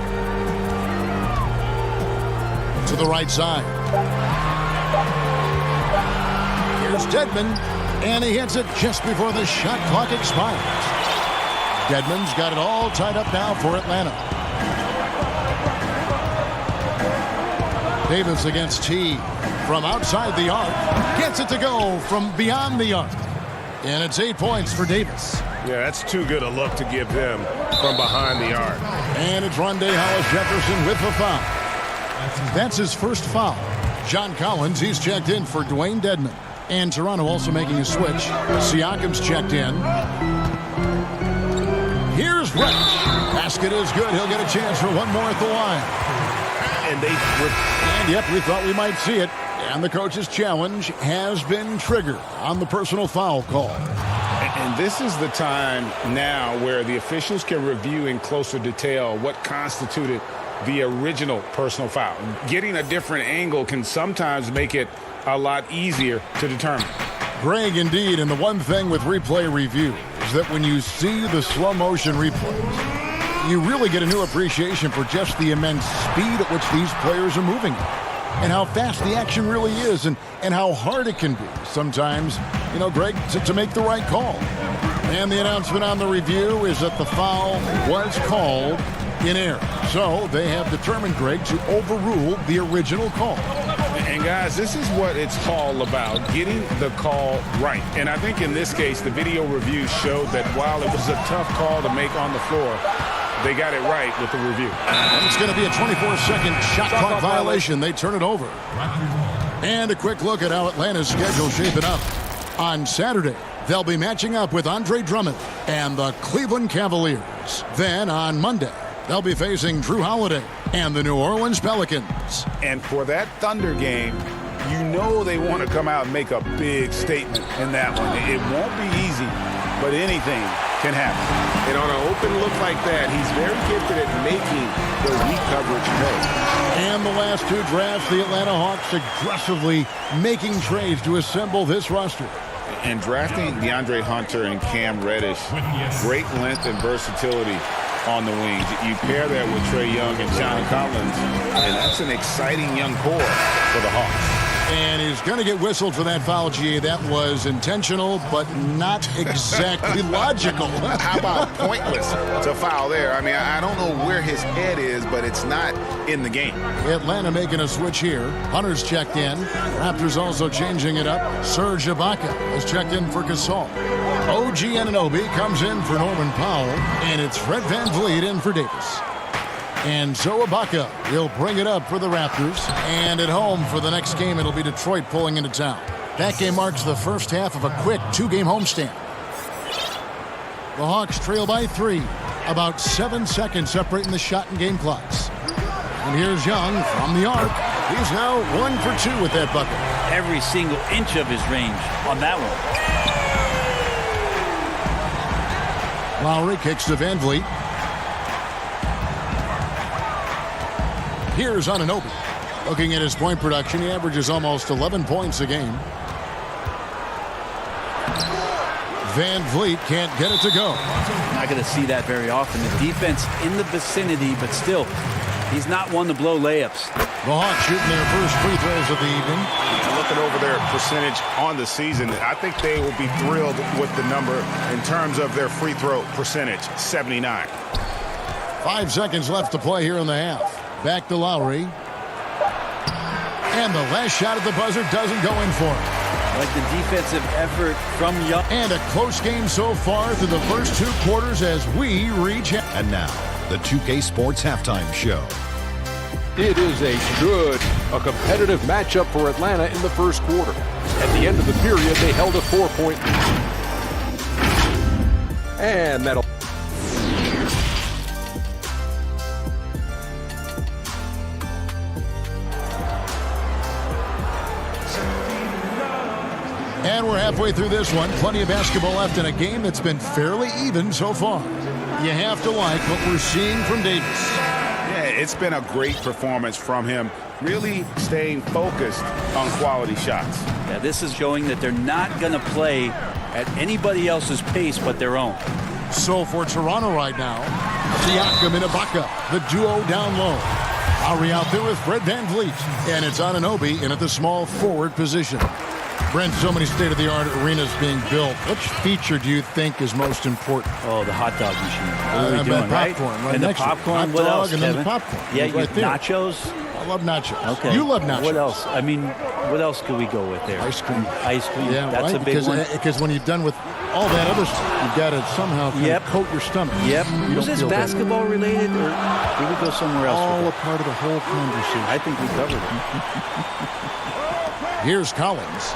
To the right side. Here's Dedmon, and he hits it just before the shot clock expires. Dedmon's got it all tied up now for Atlanta. Davis against T from outside the arc. Gets it to go from beyond the arc. And it's 8 points for Davis. Yeah, that's too good a look to give them from behind the arc. And it's Rondae Hollis-Jefferson with the foul. That's his first foul. John Collins, he's checked in for Dwayne Dedmon. And Toronto also making a switch. Siakam's checked in. Here's Reddish. Basket is good. He'll get a chance for one more at the line. And yep, we thought we might see it. And the coach's challenge has been triggered on the personal foul call. And this is the time now where the officials can review in closer detail what constituted the original personal foul. Getting a different angle can sometimes make it a lot easier to determine. Greg, indeed, and the one thing with replay review is that when you see the slow motion replays, you really get a new appreciation for just the immense speed at which these players are moving and how fast the action really is and how hard it can be sometimes, Greg, to make the right call. And the announcement on the review is that the foul was called in error. So they have determined, Greg, to overrule the original call. And guys, this is what it's all about, getting the call right. And I think in this case, the video review showed that while it was a tough call to make on the floor, they got it right with the review. And it's going to be a 24-second shot clock violation. They turn it over. And a quick look at how Atlanta's schedule shaping up. On Saturday, they'll be matching up with Andre Drummond and the Cleveland Cavaliers. Then on Monday, they'll be facing Drew Holiday and the New Orleans Pelicans. And for that Thunder game, they want to come out and make a big statement in that one. It won't be easy, but anything can happen. And on an open look like that, he's very gifted at making the weak coverage pay. And the last two drafts, the Atlanta Hawks aggressively making trades to assemble this roster. And drafting DeAndre Hunter and Cam Reddish, great length and versatility on the wings. You pair that with Trae Young and John Collins, and that's an exciting young core for the Hawks. And he's going to get whistled for that foul, GA. That was intentional, but not exactly logical. How about pointless to foul there? I mean, I don't know where his head is, but it's not in the game. Atlanta making a switch here. Hunter's checked in. Raptors also changing it up. Serge Ibaka has checked in for Gasol. OG Anunoby comes in for Norman Powell, and it's Fred VanVleet in for Davis. And so Ibaka will bring it up for the Raptors. And at home for the next game, it'll be Detroit pulling into town. That game marks the first half of a quick two-game homestand. The Hawks trail by 3. About 7 seconds separating the shot and game clocks. And here's Young from the arc. He's now 1 for 2 with that bucket. Every single inch of his range on that one. Lowry kicks to VanVleet. Here's Anunoby. Looking at his point production, he averages almost 11 points a game. VanVleet can't get it to go. Not going to see that very often. The defense in the vicinity, but still, he's not one to blow layups. The Hawks shooting their first free throws of the evening. Looking over their percentage on the season, I think they will be thrilled with the number in terms of their free throw percentage, 79. 5 seconds left to play here in the half. Back to Lowry. And the last shot at the buzzer doesn't go in for him. Like the defensive effort from Young. And a close game so far through the first 2 quarters as we reach. And now, the 2K Sports Halftime Show. It is a competitive matchup for Atlanta in the first quarter. At the end of the period, they held a 4-point lead. And that'll... And we're halfway through this one. Plenty of basketball left in a game that's been fairly even so far. You have to like what we're seeing from Davis. Yeah, it's been a great performance from him. Really staying focused on quality shots. Yeah, this is showing that they're not going to play at anybody else's pace but their own. So for Toronto right now, Siakam and Ibaka, the duo down low. Lowry out there with Fred VanVleet. And it's Anunoby in at the small forward position. Brent, so many state-of-the-art arenas being built. Which feature do you think is most important? Oh, the hot dog machine. What are we doing, popcorn, right? And the popcorn, what else, and Kevin? then the popcorn. Yeah, right there. Nachos. I love nachos. Okay. You love nachos. What else? I mean, what else could we go with there? Ice cream. Ice cream. Yeah, that's right? a big one. Because when you're done with all that other stuff, you've got to somehow kind of coat your stomach. Yep. You Was this basketball related, or did we go somewhere else? All a part of the whole conversation. I think we covered it. Here's Collins.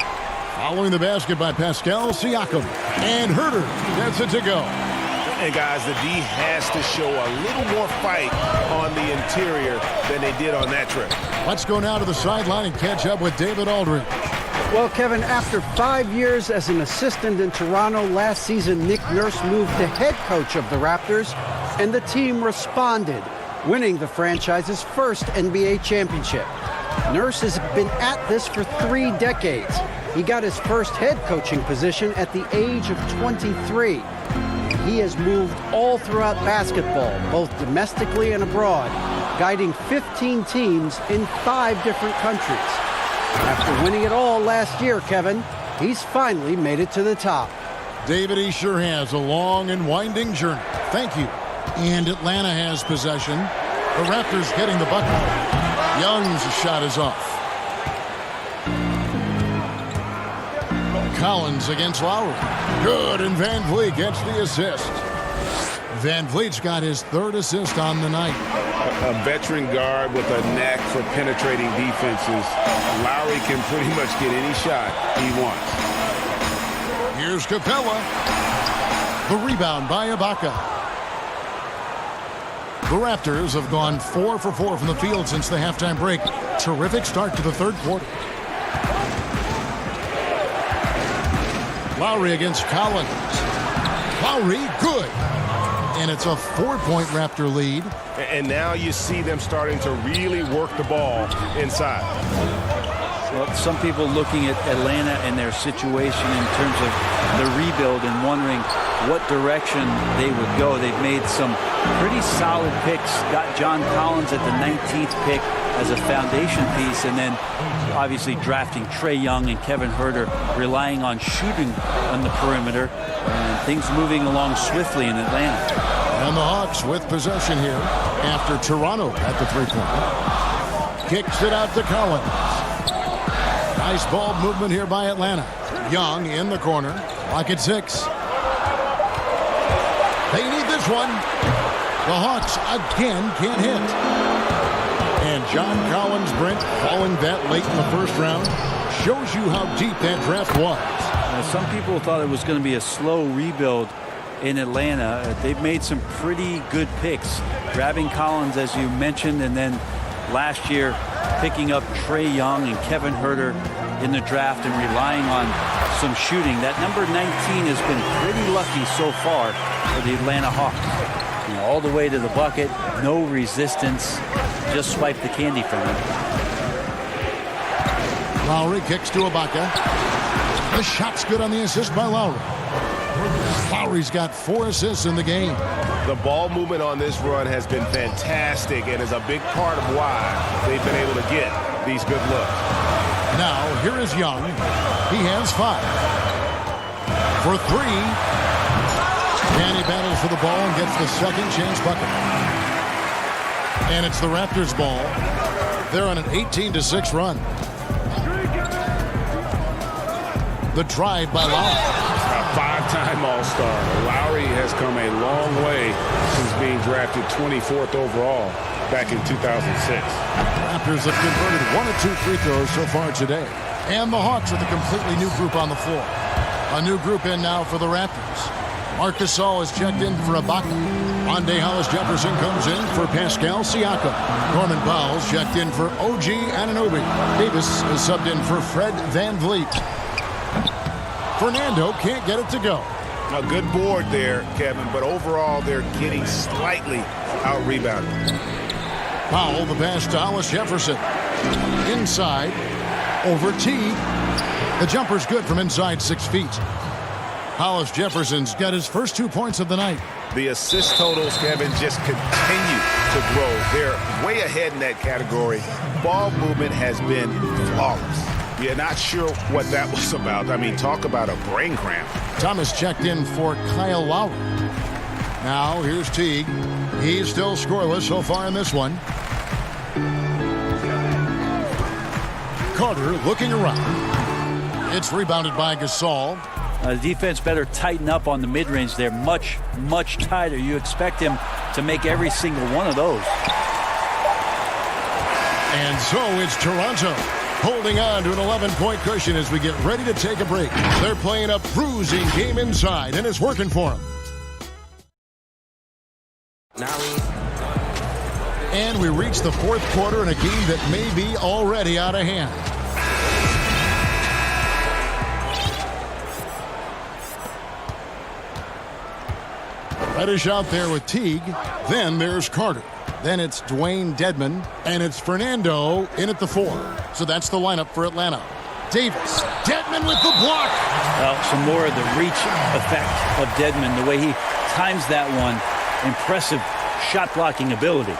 Following the basket by Pascal Siakam. And Herter gets it to go. And guys, the D has to show a little more fight on the interior than they did on that trip. Let's go now to the sideline and catch up with David Aldridge. Well, Kevin, after 5 years as an assistant in Toronto, last season Nick Nurse moved to head coach of the Raptors, and the team responded, winning the franchise's first NBA championship. Nurse has been at this for 3 decades. He got his first head coaching position at the age of 23. he has moved all throughout basketball, both domestically and abroad, guiding 15 teams in 5 different countries. After winning it all last year, Kevin, he's finally made it to the top. David, he sure has a long and winding journey. Thank you. And Atlanta has possession. The Raptors getting the bucket. Young's shot is off. Collins against Lowry. Good, and Van Vliet gets the assist. Van Vliet's got his 3rd assist on the night. A veteran guard with a knack for penetrating defenses. Lowry can pretty much get any shot he wants. Here's Capella. The rebound by Ibaka. The Raptors have gone 4 for 4 from the field since the halftime break. Terrific start to the 3rd quarter. Lowry against Collins. Lowry, good. And it's a 4-point Raptor lead. And now you see them starting to really work the ball inside. Well, some people looking at Atlanta and their situation in terms of the rebuild and wondering what direction they would go. They've made some pretty solid picks. Got John Collins at the 19th pick as a foundation piece, and then obviously drafting Trae Young and Kevin Huerter, relying on shooting on the perimeter, and things moving along swiftly in Atlanta. And the Hawks with possession here after Toronto at the 3-point. Kicks it out to Collins. Nice ball movement here by Atlanta. Young in the corner. Clock at 6. They need this one. The Hawks again can't hit. And John Collins, Brent, falling that late in the first round shows you how deep that draft was. Some people thought it was going to be a slow rebuild in Atlanta. They've made some pretty good picks. Grabbing Collins, as you mentioned, and then last year picking up Trae Young and Kevin Huerter in the draft and relying on some shooting. That number 19 has been pretty lucky so far for the Atlanta Hawks. You know, all the way to the bucket, no resistance, just swipe the candy from him. Lowry kicks to Ibaka. The shot's good on the assist by Lowry. Lowry's got 4 assists in the game. The ball movement on this run has been fantastic and is a big part of why they've been able to get these good looks. Now, here is Young. He has 5. For 3. And he battles for the ball and gets the second chance bucket. And it's the Raptors' ball. They're on an 18-6 run. The drive by Lowry. A 5-time All-Star. Lowry has come a long way since being drafted 24th overall back in 2006. Raptors have converted 1 of 2 free throws so far today. And the Hawks with a completely new group on the floor. A new group in now for the Raptors. Marc Gasol is checked in for Ibaka. Monte Hollis-Jefferson comes in for Pascal Siakam. Norman Powell's checked in for OG Anunoby. Davis is subbed in for Fred VanVleet. Fernando can't get it to go. A good board there, Kevin, but overall they're getting slightly out-rebounded. Powell, the pass to Hollis-Jefferson. Inside, over Teague. The jumper's good from inside 6 feet. Hollis-Jefferson's got his first 2 points of the night. The assist totals, Kevin, just continue to grow. They're way ahead in that category. Ball movement has been flawless. You're not sure what that was about. I mean, talk about a brain cramp. Thomas checked in for Kyle Lowry. Now, here's Teague. He's still scoreless so far in this one. Carter looking around. It's rebounded by Gasol. The defense better tighten up on the mid-range. They're much, much tighter. You expect him to make every single one of those. And so it's Toronto holding on to an 11-point cushion as we get ready to take a break. They're playing a bruising game inside, and it's working for them. And we reach the 4th quarter in a game that may be already out of hand. Reddish out there with Teague. Then there's Carter. Then it's Dwayne Dedmon. And it's Fernando in at the 4. So that's the lineup for Atlanta. Davis. Dedmon with the block. Well, some more of the reach effect of Dedmon. The way he times that one. Impressive shot blocking ability.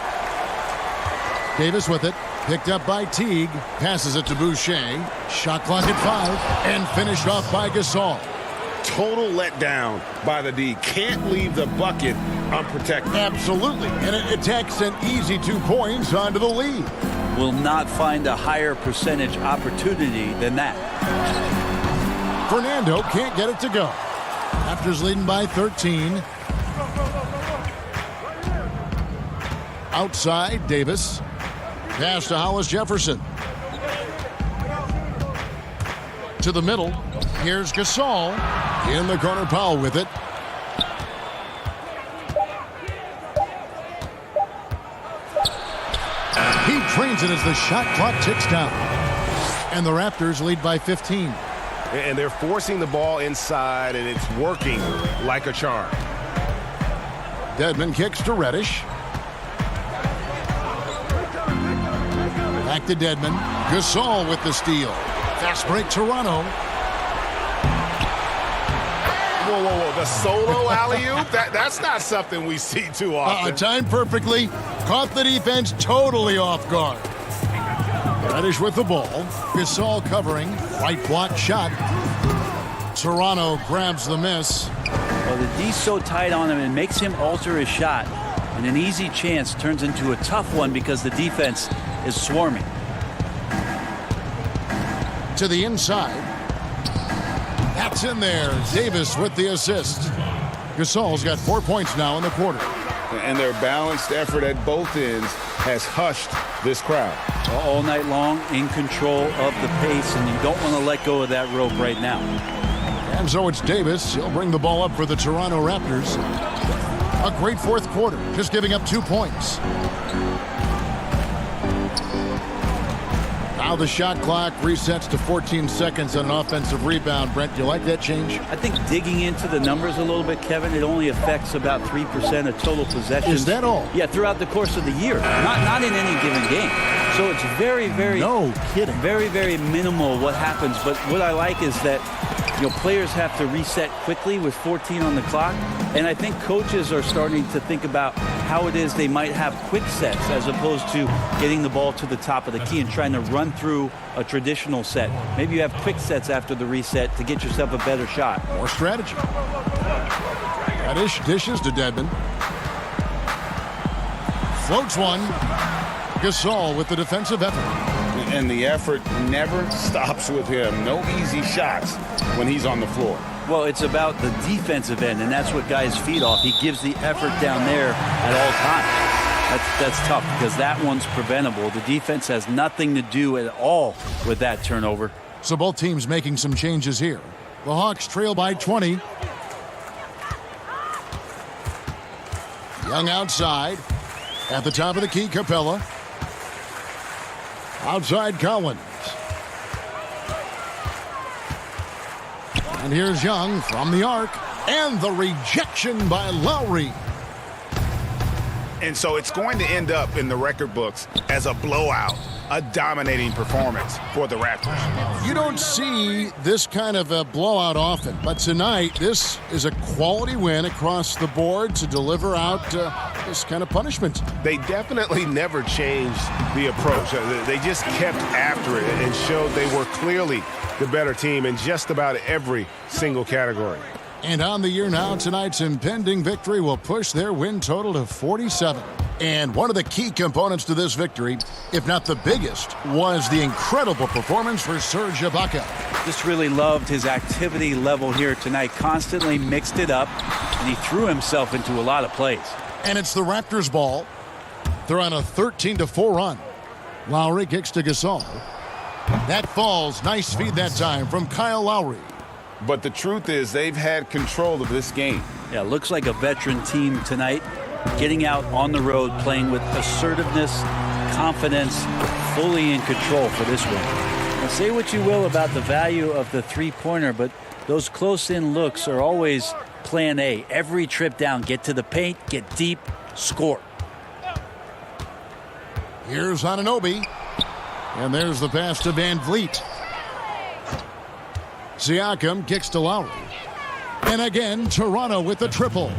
Davis with it. Picked up by Teague. Passes it to Boucher. Shot clock at 5. And finished off by Gasol. Total letdown by the D. Can't leave the bucket unprotected. Absolutely. And it takes an easy 2 points onto the lead. Will not find a higher percentage opportunity than that. Fernando can't get it to go. Raptors leading by 13. Outside, Davis. Pass to Hollis Jefferson. To the middle. Here's Gasol. In the corner, Powell with it. He trains it as the shot clock ticks down. And the Raptors lead by 15. And they're forcing the ball inside, and it's working like a charm. Dedmon kicks to Reddish. Back to Dedmon. Gasol with the steal. Fast break, Toronto. Whoa, whoa, whoa. The solo alley-oop? That's not something we see too often. Timed perfectly. Caught the defense totally off guard. Reddish with the ball. Gasol covering. Right block shot. Toronto grabs the miss. Well, the D's so tight on him, it makes him alter his shot. And an easy chance turns into a tough one because the defense is swarming. To the inside. That's in there. Davis with the assist. Gasol's got 4 points now in the quarter. And their balanced effort at both ends has hushed this crowd. All night long, in control of the pace, and you don't want to let go of that rope right now. And so it's Davis. He'll bring the ball up for the Toronto Raptors. A great fourth quarter, just giving up 2 points. Now the shot clock resets to 14 seconds on an offensive rebound. Brent, do you like that change? I think digging into the numbers a little bit, Kevin, it only affects about 3% of total possessions. Is that all? Yeah, throughout the course of the year. Not in any given game. So it's very, very... No kidding. Very, very minimal what happens. But what I like is that, players have to reset quickly with 14 on the clock. And I think coaches are starting to think about how it is they might have quick sets as opposed to getting the ball to the top of the key and trying to run through a traditional set. Maybe you have quick sets after the reset to get yourself a better shot. More strategy. Reddish dishes to Dedmon. Floats one. Gasol with the defensive effort. And the effort never stops with him. No easy shots when he's on the floor. Well, it's about the defensive end, and that's what guys feed off. He gives the effort down there at all times. That's tough because that one's preventable. The defense has nothing to do at all with that turnover. So both teams making some changes here. The Hawks trail by 20. Young outside. At the top of the key, Capella. Outside Collins. And here's Young from the arc. And the rejection by Lowry. And so it's going to end up in the record books as a blowout, a dominating performance for the Raptors. You don't see this kind of a blowout often, but tonight this is a quality win across the board to deliver out this kind of punishment. They definitely never changed the approach. They just kept after it and showed they were clearly the better team in just about every single category. And on the year now, tonight's impending victory will push their win total to 47. And one of the key components to this victory, if not the biggest, was the incredible performance for Serge Ibaka. Just really loved his activity level here tonight. Constantly mixed it up, and he threw himself into a lot of plays. And it's the Raptors' ball. They're on a 13-4 run. Lowry kicks to Gasol. That falls. Nice feed that time from Kyle Lowry. But the truth is they've had control of this game. Yeah, looks like a veteran team tonight. Getting out on the road, playing with assertiveness, confidence, fully in control for this win. Now, say what you will about the value of the three-pointer, but those close-in looks are always plan A. Every trip down, get to the paint, get deep, score. Here's Anunoby. And there's the pass to Van Vliet. Siakam kicks to Lowry. And again, Toronto with the triple.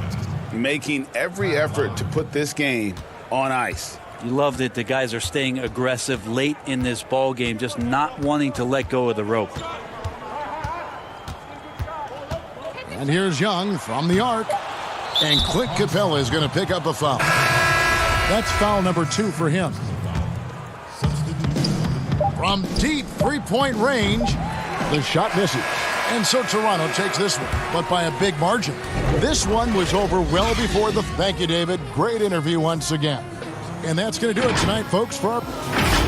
making every effort to put this game on ice. You love that the guys are staying aggressive late in this ball game, just not wanting to let go of the rope. And here's Young from the arc. And Clint Capella is going to pick up a foul. That's foul number 2 for him. From deep three-point range, the shot misses. And so Toronto takes this one, but by a big margin. This one was over well before the... Thank you, David. Great interview once again. And that's going to do it tonight, folks, for our...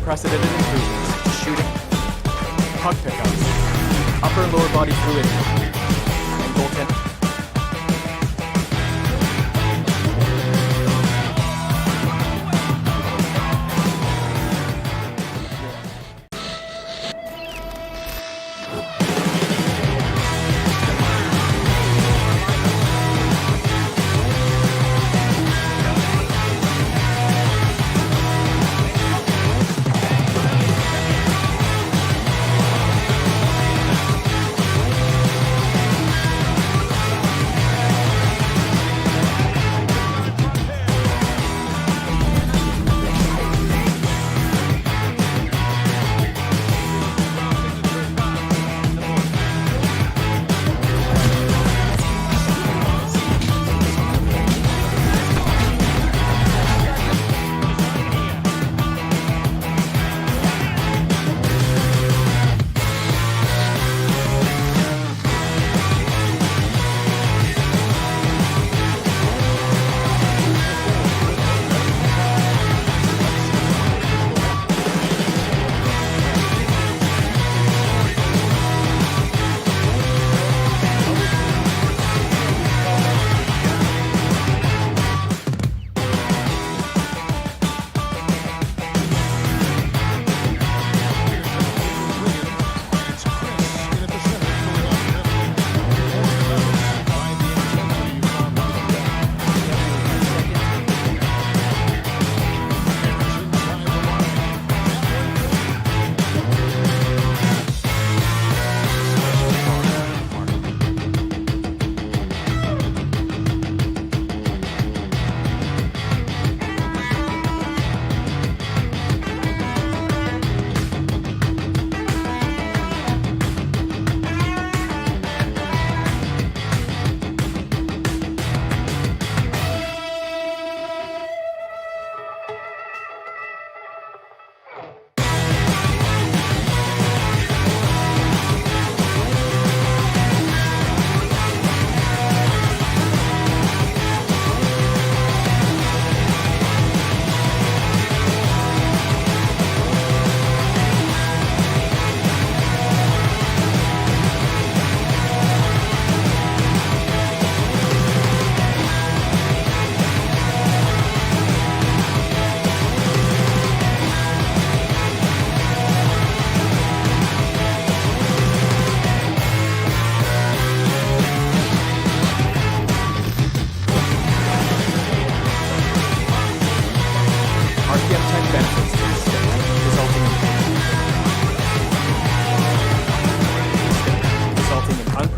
unprecedented improvements to shooting, puck pickups, upper and lower body fluidity, and goaltending.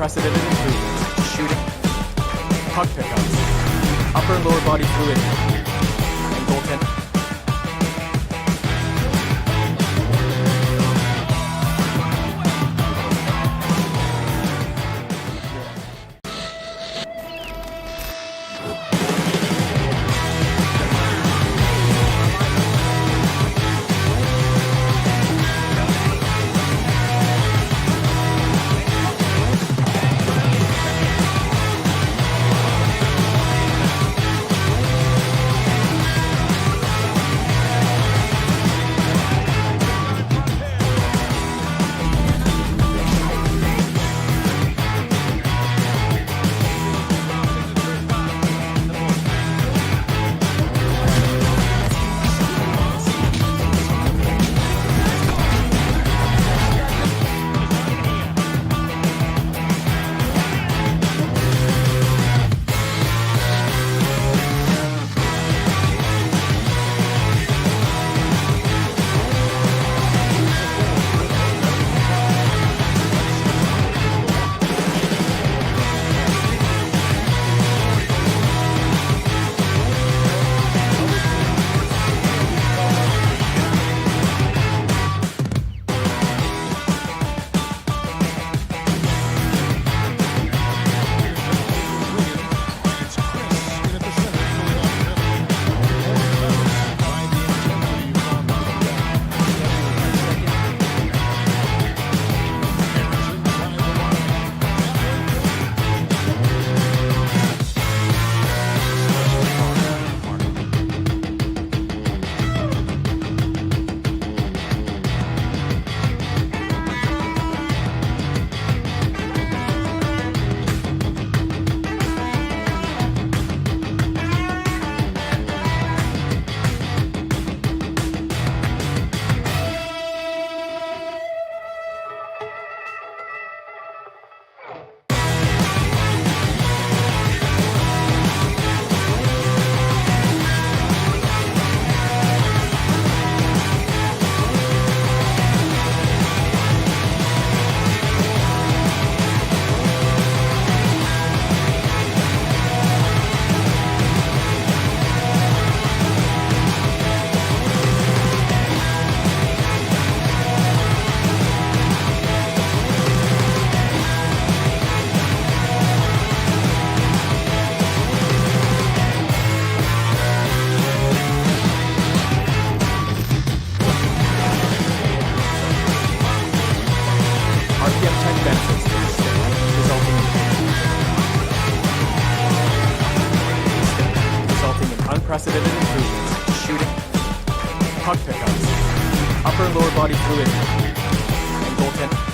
unprecedented improvements, shooting, puck pickups, upper and lower body fluidity, and goaltending. Unprecedented improvements, shooting, puck pickups, upper and lower body fluidity, and goaltending.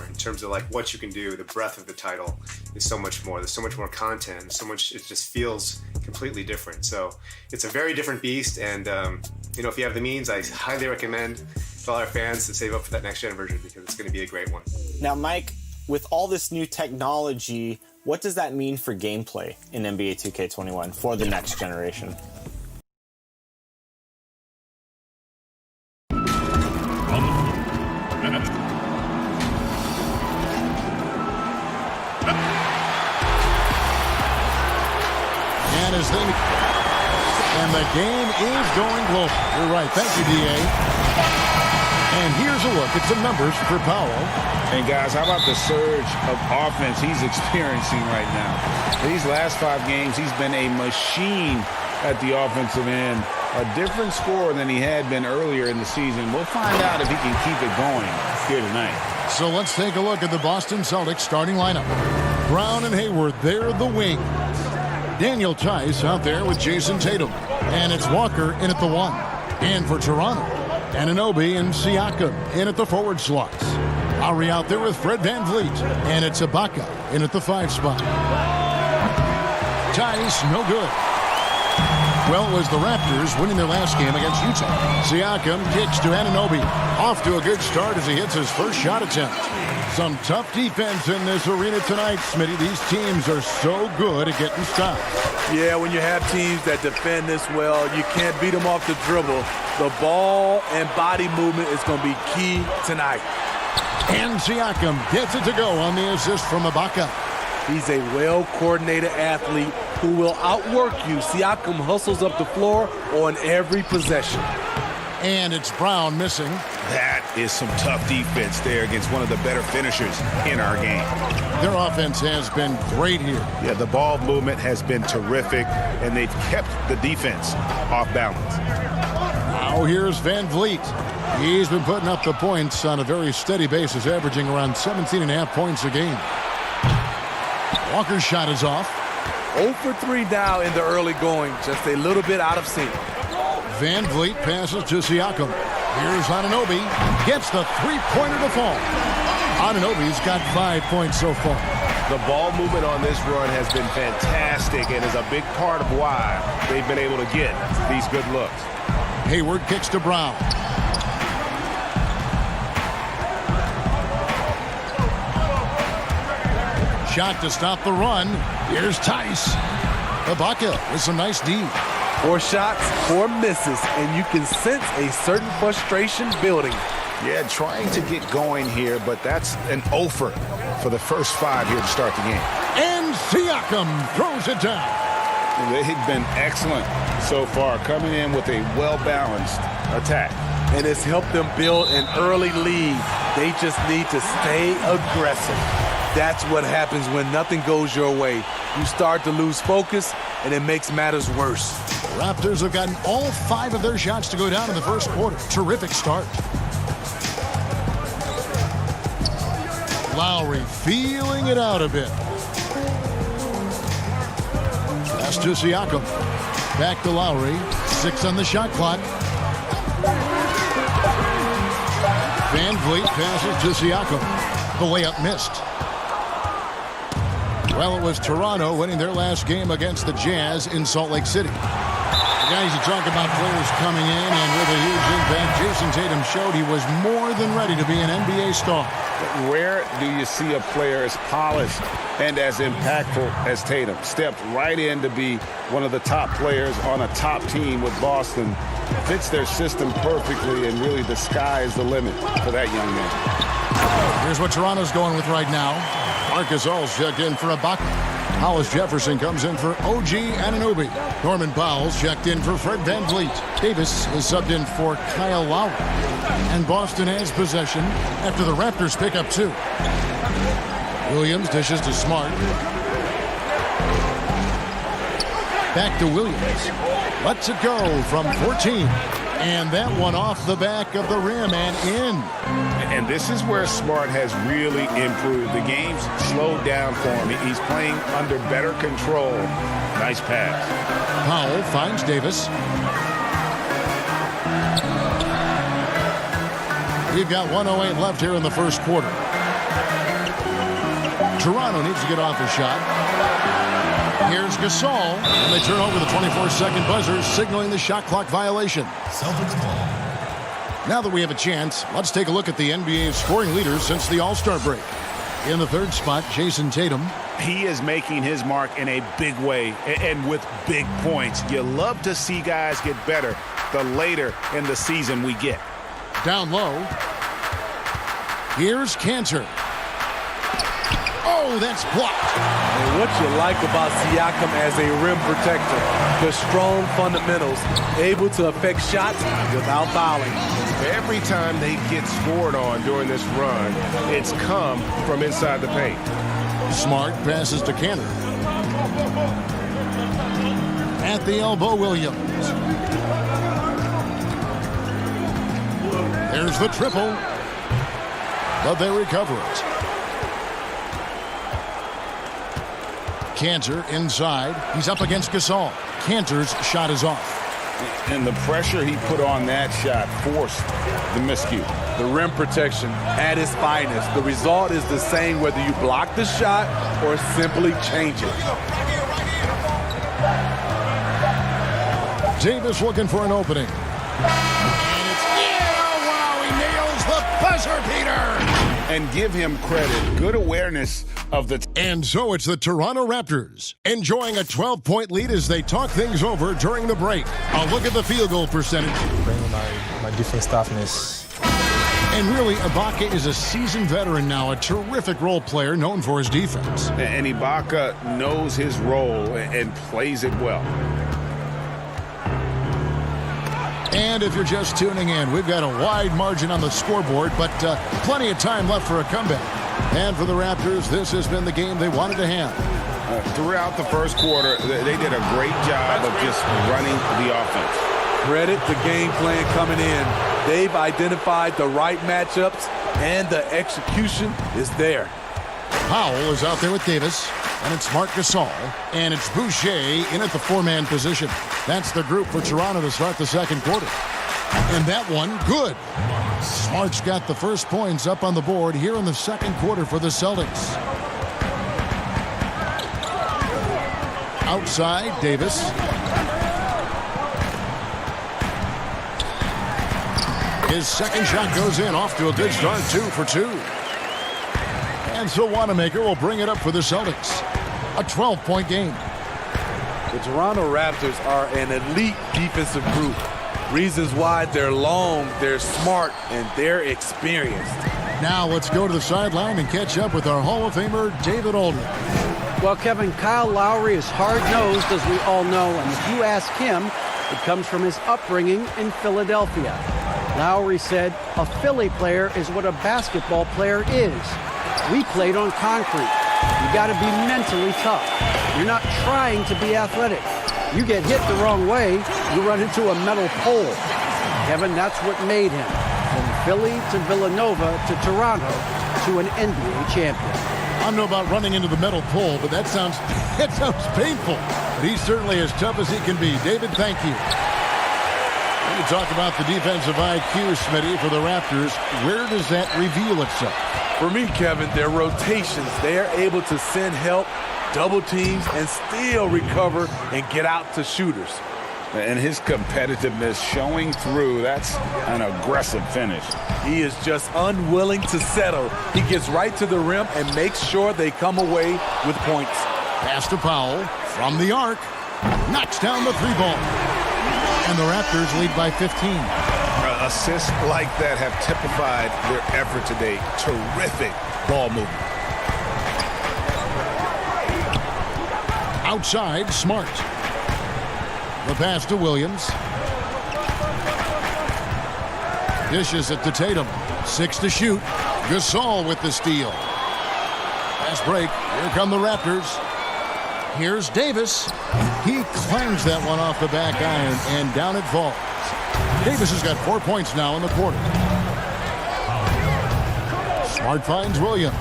In terms of like what you can do, the breadth of the title is so much more. There's so much more content, so much. It just feels completely different. So it's a very different beast. And if you have the means, I highly recommend to all our fans to save up for that next gen version because it's going to be a great one. Now, Mike, with all this new technology, what does that mean for gameplay in NBA 2K21 for the next generation? And the game is going global. You're right. Thank you, DA. And here's a look at some numbers for Powell. And guys, how about the surge of offense he's experiencing right now? These last 5 games, he's been a machine at the offensive end. A different score than he had been earlier in the season. We'll find out if he can keep it going here tonight. So let's take a look at the Boston Celtics starting lineup. Brown and Hayward, they're the wing. Daniel Tice out there with Jason Tatum. And it's Walker in at the 1. And for Toronto, Anunoby and Siakam in at the forward slots. Lowry out there with Fred VanVleet. And it's Ibaka in at the 5 spot. Tice, no good. Well, it was the Raptors winning their last game against Utah. Siakam kicks to Anunoby. Off to a good start as he hits his first shot attempt. Some tough defense in this arena tonight, Smitty. These teams are so good at getting stops. Yeah, when you have teams that defend this well, you can't beat them off the dribble. The ball and body movement is going to be key tonight. And Siakam gets it to go on the assist from Ibaka. He's a well-coordinated athlete who will outwork you. Siakam hustles up the floor on every possession. And it's Brown missing. That is some tough defense there against one of the better finishers in our game. Their offense has been great here. Yeah, the ball movement has been terrific, and they've kept the defense off balance. Now here's VanVleet. He's been putting up the points on a very steady basis, averaging around 17.5 points a game. Walker's shot is off. 0 for 3 now in the early going, just a little bit out of sync. VanVleet passes to Siakam. Here's Anunoby. Gets the three-pointer to fall. Anunoby's got 5 points so far. The ball movement on this run has been fantastic and is a big part of why they've been able to get these good looks. Hayward kicks to Brown. Shot to stop the run. Here's Tice. Ibaka with some nice D. 4 shots, 4 misses, and you can sense a certain frustration building. Yeah, trying to get going here, but that's an offer for the first 5 here to start the game. And Siakam throws it down. They've been excellent so far, coming in with a well-balanced attack. And it's helped them build an early lead. They just need to stay aggressive. That's what happens when nothing goes your way. You start to lose focus, and it makes matters worse. Raptors have gotten all 5 of their shots to go down in the first quarter. Terrific start. Lowry feeling it out a bit. Pass to Siakam. Back to Lowry. 6 on the shot clock. VanVleet passes to Siakam. The layup missed. Well, it was Toronto winning their last game against the Jazz in Salt Lake City. Guys, you talk about players coming in and with a huge impact. Jason Tatum showed he was more than ready to be an NBA star. But where do you see a player as polished and as impactful as Tatum? Stepped right in to be one of the top players on a top team with Boston. Fits their system perfectly, and really the sky is the limit for that young man. Here's what Toronto's going with right now. Marcus All's checked in for Ibaka. Hollis Jefferson comes in for OG Anunoby. Norman Powell's checked in for Fred VanVleet. Davis is subbed in for Kyle Lowry. And Boston has possession after the Raptors pick up 2. Williams dishes to Smart. Back to Williams. Lets it go from 14. And that one off the back of the rim and in. And this is where Smart has really improved. The game's slowed down for him. He's playing under better control. Nice pass. Powell finds Davis. We've got 1:08 left here in the first quarter. Toronto needs to get off a shot. Here's Gasol, and they turn over the 24-second buzzer, signaling the shot clock violation. Celtics ball. Now that we have a chance, let's take a look at the NBA's scoring leaders since the All-Star break. In the 3rd spot, Jason Tatum. He is making his mark in a big way and with big points. You love to see guys get better the later in the season we get. Down low. Here's Cantor. Oh, that's blocked. And what you like about Siakam as a rim protector, the strong fundamentals, able to affect shots without fouling. Every time they get scored on during this run, it's come from inside the paint. Smart passes to Cantor. At the elbow, Williams. There's the triple. But they recover it. Cantor inside. He's up against Gasol. Cantor's shot is off. And the pressure he put on that shot forced the miscue. The rim protection at its finest. The result is the same whether you block the shot or simply change it. Davis looking for an opening. And it's, yeah, wow, he nails the buzzer beater. And give him credit. Good awareness of the... And so it's the Toronto Raptors enjoying a 12-point lead as they talk things over during the break. A look at the field goal percentage. Bringing my defense toughness. And really, Ibaka is a seasoned veteran now, a terrific role player known for his defense. And Ibaka knows his role and plays it well. And if you're just tuning in, we've got a wide margin on the scoreboard, but plenty of time left for a comeback. And for the Raptors, this has been the game they wanted to have. Throughout the first quarter, they did a great job of just running the offense. Credit the game plan coming in. They've identified the right matchups, and the execution is there. Powell is out there with Davis, and it's Marc Gasol, and it's Boucher in at the four-man position. That's the group for Toronto to start the second quarter. And that one, good. Smart's got the first points up on the board here in the second quarter for the Celtics. Outside, Davis. His second shot goes in, off to a good start, 2 for 2. And so Wanamaker will bring it up for the Celtics. A 12-point game. The Toronto Raptors are an elite defensive group. Reasons why they're long, they're smart, and they're experienced. Now let's go to the sideline and catch up with our Hall of Famer, David Aldridge. Well, Kevin, Kyle Lowry is hard-nosed, as we all know, and if you ask him, it comes from his upbringing in Philadelphia. Lowry said, "A Philly player is what a basketball player is. We played on concrete. You got to be mentally tough. You're not trying to be athletic. You get hit the wrong way, you run into a metal pole." Kevin, that's what made him. From Philly to Villanova to Toronto to an NBA champion. I don't know about running into the metal pole, but that sounds painful. But he's certainly as tough as he can be. David, thank you. When you talk about the defensive IQ, Smitty, for the Raptors, where does that reveal itself? For me, Kevin, their rotations, they are able to send help, double teams, and still recover and get out to shooters. And his competitiveness showing through, that's an aggressive finish. He is just unwilling to settle. He gets right to the rim and makes sure they come away with points. Pass to Powell from the arc. Knocks down the three ball. And the Raptors lead by 15. Assists like that have typified their effort today. Terrific ball movement. Outside, Smart. The pass to Williams. Dishes it to Tatum. 6 to shoot. Gasol with the steal. Fast break. Here come the Raptors. Here's Davis. He clangs that one off the back iron, and down it falls. Davis has got 4 points now in the quarter. Smart finds Williams.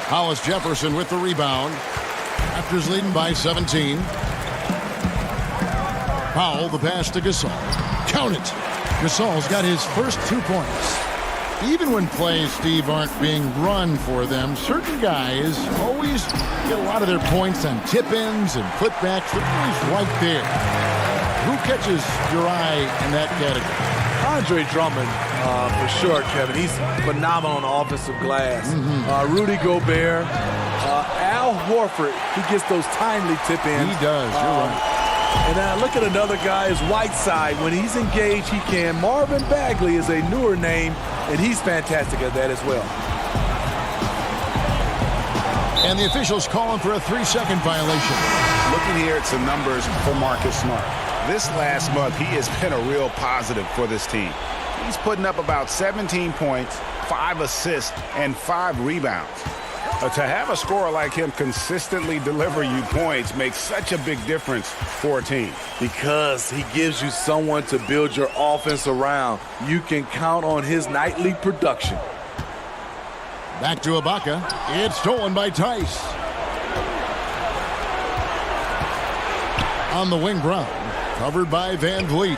Hollis Jefferson with the rebound. Raptors leading by 17. Powell, the pass to Gasol. Count it. Gasol's got his first 2 points. Even when plays, Steve, aren't being run for them, certain guys always get a lot of their points on tip-ins and putbacks. They're always right there. Who catches your eye in that category? Andre Drummond, for sure, Kevin. He's phenomenal on the offensive glass. Rudy Gobert. Al Horford, he gets those timely tip-ins. He does, you're right. And look at another guy is Whiteside. When he's engaged, he can. Marvin Bagley is a newer name, and he's fantastic at that as well. And the officials calling for a 3-second violation. Looking here at some numbers for Marcus Smart. This last month, he has been a real positive for this team. He's putting up about 17 points, 5 assists, and 5 rebounds. To have a scorer like him consistently deliver you points makes such a big difference for a team. Because he gives you someone to build your offense around. You can count on his nightly production. Back to Ibaka. It's stolen by Tice. On the wing, Brown. Covered by Van Vliet.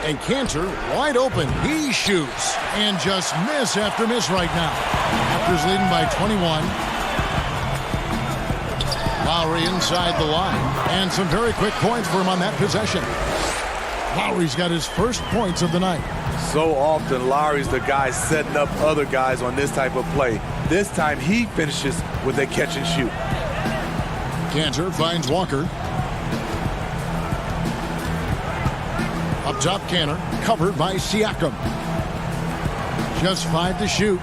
And Cantor wide open. He shoots and just miss after miss right now. Raptors leading by 21. Lowry inside the line. And some very quick points for him on that possession. Lowry's got his first points of the night. So often, Lowry's the guy setting up other guys on this type of play. This time, he finishes with a catch and shoot. Cantor finds Walker. Up top, Cantor, covered by Siakam. Just 5 to shoot.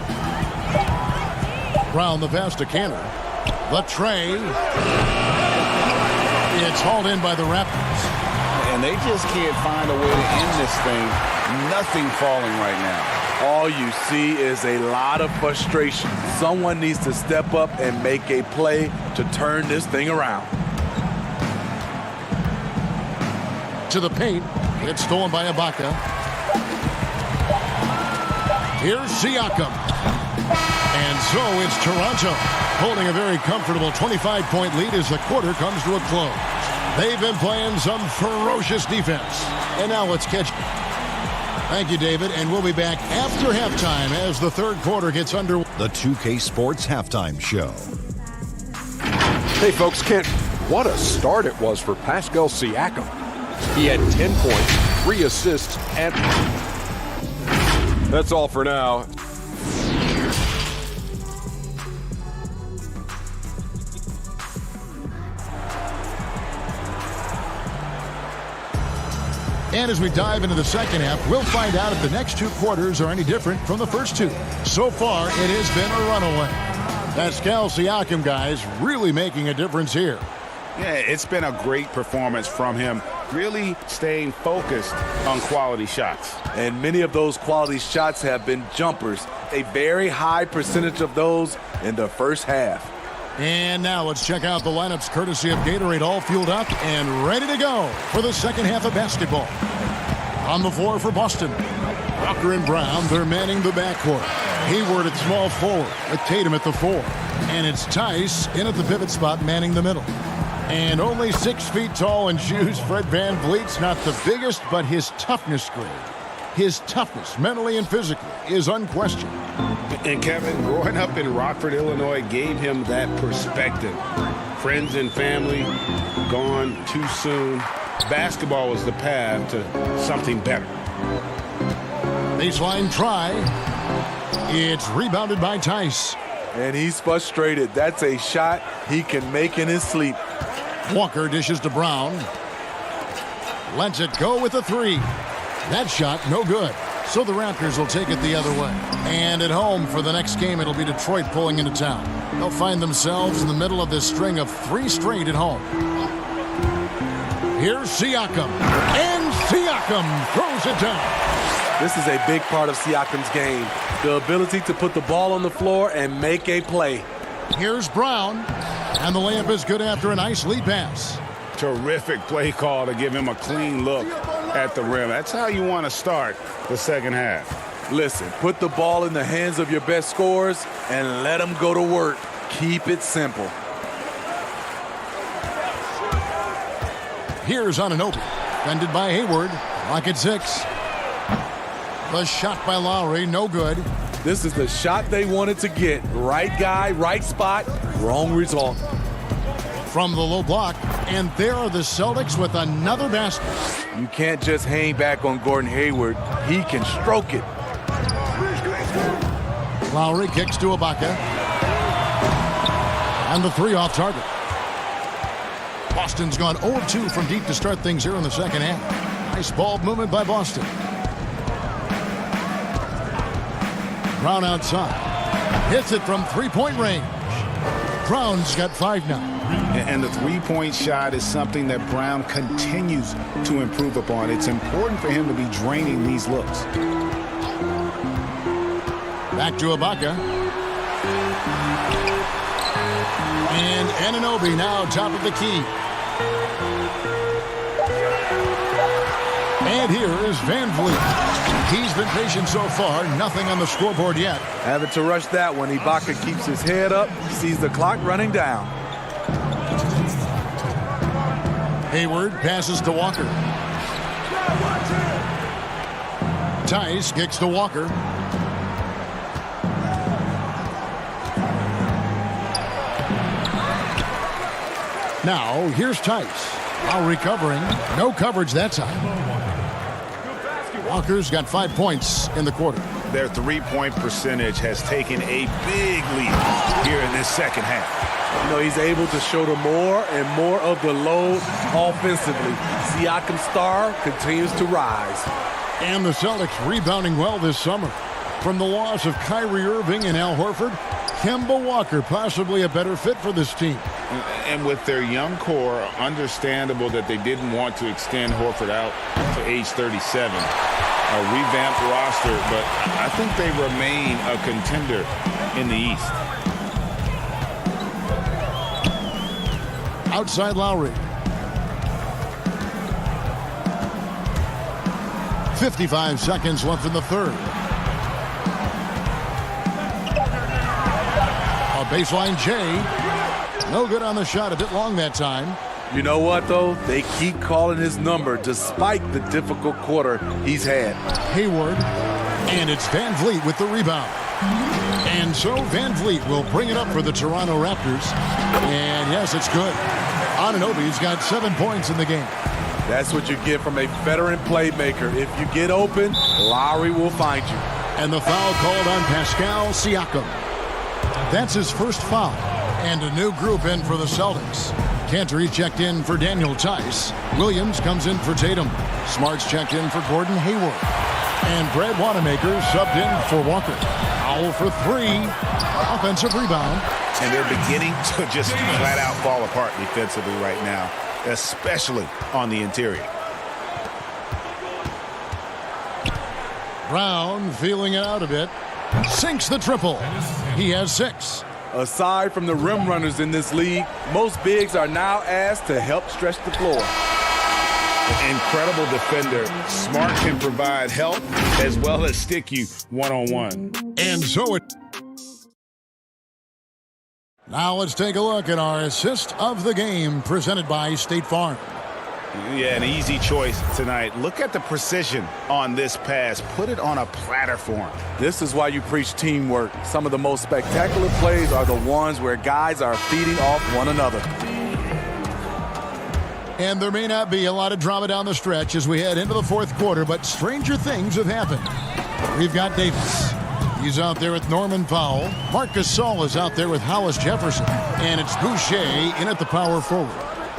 Brown the pass to Cantor. The tray. It's hauled in by the Raptors. And they just can't find a way to end this thing. Nothing falling right now. All you see is a lot of frustration. Someone needs to step up and make a play to turn this thing around. To the paint. It's stolen by Ibaka. Here's Siakam. And so it's Toronto holding a very comfortable 25-point lead as the quarter comes to a close. They've been playing some ferocious defense. And now let's catch. Thank you, David. And we'll be back after halftime as the third quarter gets under. The 2K Sports Halftime Show. Hey, folks, Kent, what a start it was for Pascal Siakam. He had 10 points, 3 assists, and that's all for now. And as we dive into the second half, we'll find out if the next 2 quarters are any different from the first 2. So far, it has been a runaway. Pascal Siakam, guys, really making a difference here. Yeah, it's been a great performance from him, really staying focused on quality shots. And many of those quality shots have been jumpers. A very high percentage of those in the first half. And now let's check out the lineups courtesy of Gatorade, all fueled up and ready to go for the second half of basketball. On the floor for Boston, Walker and Brown, they're manning the backcourt. Hayward at small forward with Tatum at the 4. And it's Tice in at the pivot spot manning the middle. And only 6 feet tall in shoes, Fred Van Vliet's not the biggest, but his toughness grade, his toughness, mentally and physically, is unquestioned. And Kevin, growing up in Rockford, Illinois, gave him that perspective. Friends and family gone too soon. Basketball was the path to something better. Baseline try. It's rebounded by Tice. And he's frustrated. That's a shot he can make in his sleep. Walker dishes to Brown. Lets it go with a 3. That shot, no good. So the Raptors will take it the other way. And at home for the next game, it'll be Detroit pulling into town. They'll find themselves in the middle of this string of 3 straight at home. Here's Siakam. And Siakam throws it down. This is a big part of Siakam's game. The ability to put the ball on the floor and make a play. Here's Brown. And the layup is good after a nice lead pass. Terrific play call to give him a clean look at the rim. That's how you want to start the second half. Listen, put the ball in the hands of your best scorers and let them go to work. Keep it simple. Here's Anunoby. Defended by Hayward. Lock at 6. The shot by Lowry, no good. This is the shot they wanted to get. Right guy, right spot, wrong result. From the low block, and there are the Celtics with another basket. You can't just hang back on Gordon Hayward. He can stroke it. Lowry kicks to Ibaka. And the 3 off target. Boston's gone 0-2 from deep to start things here in the second half. Nice ball movement by Boston. Brown outside. Hits it from 3-point range. Brown's got 5 now. And the three-point shot is something that Brown continues to improve upon. It's important for him to be draining these looks. Back to Ibaka. And Anunoby now top of the key. And here is Van Vliet. He's been patient so far. Nothing on the scoreboard yet. Having to rush that one. Ibaka keeps his head up, sees the clock running down. Hayward passes to Walker. Tice kicks to Walker. Now, here's Tice. While recovering. No coverage that time. Walker's got 5 points in the quarter. Their three-point percentage has taken a big lead here in this second half. You know, he's able to show the more and more of the load offensively. Siakam's star continues to rise. And the Celtics rebounding well this summer. From the loss of Kyrie Irving and Al Horford, Kemba Walker possibly a better fit for this team. And with their young core, understandable that they didn't want to extend Horford out to age 37. A revamped roster, but I think they remain a contender in the East. Outside Lowry. 55 seconds left in the third. A baseline J. No good on the shot. A bit long that time. You know what, though? They keep calling his number despite the difficult quarter he's had. Hayward. And it's Van Vliet with the rebound. And so Van Vliet will bring it up for the Toronto Raptors. And yes, it's good. Anunoby's got 7 points in the game. That's what you get from a veteran playmaker. If you get open, Lowry will find you. And the foul called on Pascal Siakam. That's his first foul. And a new group in for the Celtics. Cantor checked in for Daniel Tice. Williams comes in for Tatum. Smart's checked in for Gordon Hayward. And Brad Wanamaker subbed in for Walker. Foul for 3. Offensive rebound. And they're beginning to just flat out fall apart defensively right now, especially on the interior. Brown feeling it out a bit. Sinks the triple. He has 6. Aside from the rim runners in this league, most bigs are now asked to help stretch the floor. Incredible defender. Smart can provide help as well as stick you one-on-one. And so it... Now let's take a look at our assist of the game presented by State Farm. Yeah, an easy choice tonight. Look at the precision on this pass. Put it on a platter for him. This is why you preach teamwork. Some of the most spectacular plays are the ones where guys are feeding off one another. And there may not be a lot of drama down the stretch as we head into the fourth quarter, but stranger things have happened. We've got Davis. He's out there with Norman Powell. Marc Gasol is out there with Hollis Jefferson. And it's Boucher in at the power forward.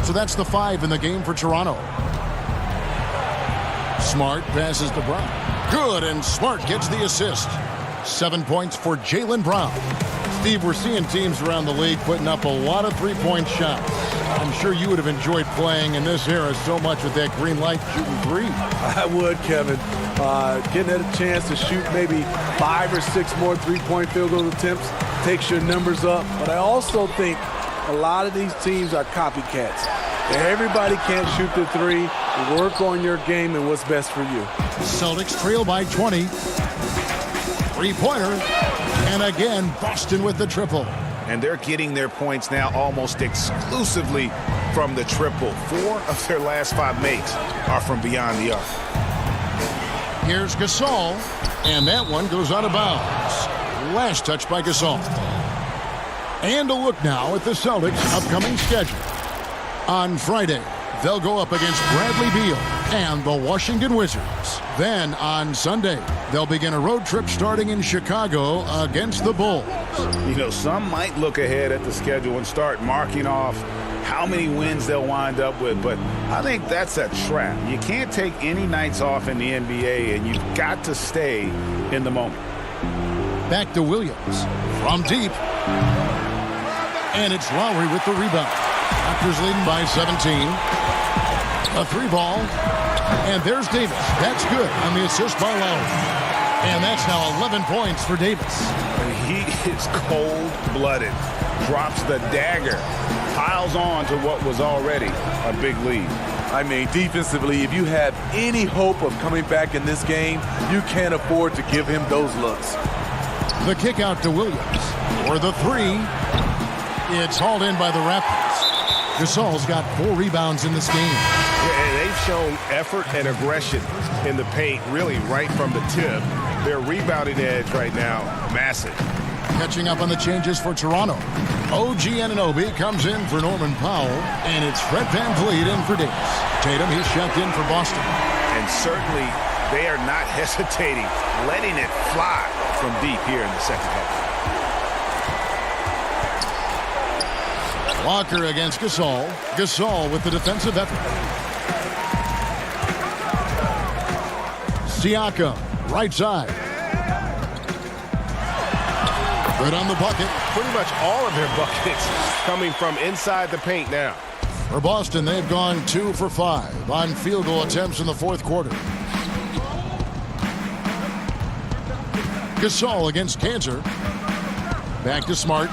So that's the 5 in the game for Toronto. Smart passes to Brown. Good, and Smart gets the assist. 7 points for Jaylen Brown. Steve, we're seeing teams around the league putting up a lot of three-point shots. I'm sure you would have enjoyed playing in this era so much with that green light shooting 3. I would, Kevin. Getting a chance to shoot maybe 5 or 6 more three-point field goal attempts takes your numbers up. But I also think a lot of these teams are copycats. Everybody can't shoot the 3. Work on your game and what's best for you. Celtics trail by 20. Three-pointer. And again, Boston with the triple. And they're getting their points now almost exclusively from the triple. 4 of their last 5 makes are from beyond the arc. Here's Gasol. And that one goes out of bounds. Last touch by Gasol. And a look now at the Celtics' upcoming schedule. On Friday, they'll go up against Bradley Beal and the Washington Wizards. Then on Sunday, they'll begin a road trip starting in Chicago against the Bulls. You know, some might look ahead at the schedule and start marking off how many wins they'll wind up with, but I think that's a trap. You can't take any nights off in the NBA, and you've got to stay in the moment. Back to Williams from deep. And it's Lowry with the rebound. Raptors leading by 17. A 3-ball. And there's Davis. That's good on the assist by Lowry. And that's now 11 points for Davis. He is cold-blooded. Drops the dagger. Piles on to what was already a big lead. I mean, defensively, if you have any hope of coming back in this game, you can't afford to give him those looks. The kick out to Williams. For the 3. It's hauled in by the Raptors. Gasol's got 4 rebounds in this game. Yeah, and they've shown effort and aggression in the paint, really right from the tip. Their rebounding edge right now, massive. Catching up on the changes for Toronto. OG Anunoby comes in for Norman Powell, and it's Fred VanVleet in for Davis. Tatum, he's checked in for Boston. And certainly they are not hesitating, letting it fly from deep here in the second half. Walker against Gasol. Gasol with the defensive effort. Siakam, right side. Good on the bucket. Pretty much all of their buckets coming from inside the paint now. For Boston, they've gone 2 for 5 on field goal attempts in the fourth quarter. Gasol against Kanter. Back to Smart.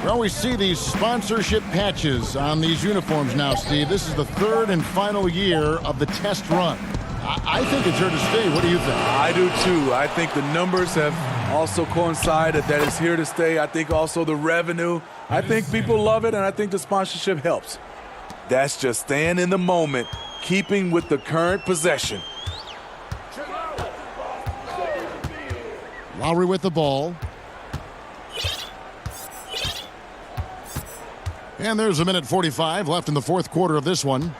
Well, we see these sponsorship patches on these uniforms now, Steve. This is the 3rd and final year of the test run. I think it's here to stay. What do you think? I do, too. I think the numbers have also coincided that it's here to stay. I think also the revenue. I think people love it, and I think the sponsorship helps. That's just staying in the moment, keeping with the current possession. Lowry with the ball. And there's a minute 45 left in the fourth quarter of this one.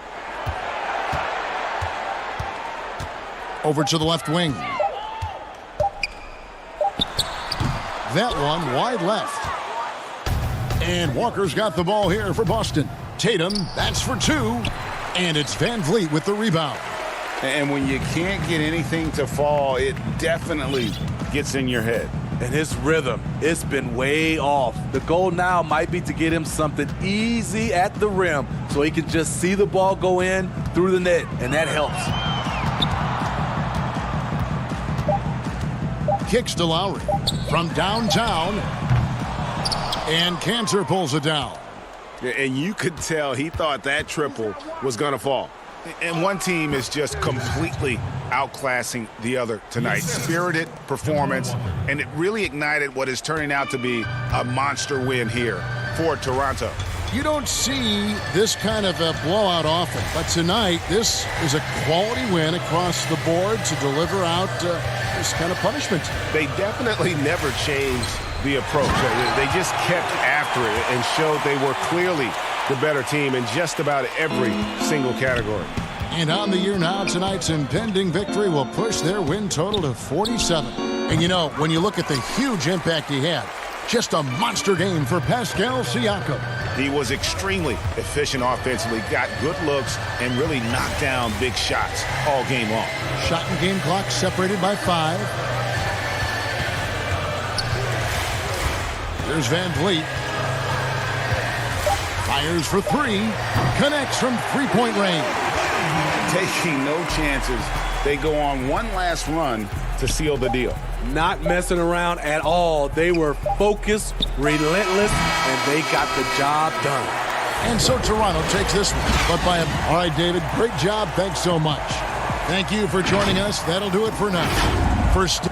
Over to the left wing. That one wide left. And Walker's got the ball here for Boston. Tatum, that's for 2. And it's VanVleet with the rebound. And when you can't get anything to fall, it definitely gets in your head. And his rhythm, it's been way off. The goal now might be to get him something easy at the rim so he can just see the ball go in through the net, and that helps. Kicks to Lowry from downtown, and Kanter pulls it down. And you could tell he thought that triple was going to fall. And one team is just completely outclassing the other tonight. Spirited performance, and it really ignited what is turning out to be a monster win here for Toronto. You don't see this kind of a blowout often, but tonight this is a quality win across the board to deliver out this kind of punishment. They definitely never changed the approach. They just kept after it and showed they were clearly the better team in just about every single category. And on the year now, tonight's impending victory will push their win total to 47. And you know, when you look at the huge impact he had, just a monster game for Pascal Siakam. He was extremely efficient offensively, got good looks, and really knocked down big shots all game long. Shot and game clock separated by 5. There's VanVleet. Fires for 3. Connects from three-point range. Taking no chances. They go on one last run to seal the deal. Not messing around at all. They were focused, relentless, and they got the job done. And so Toronto takes this one. But by all right, David, great job. Thanks so much. Thank you for joining us. That'll do it for now. First.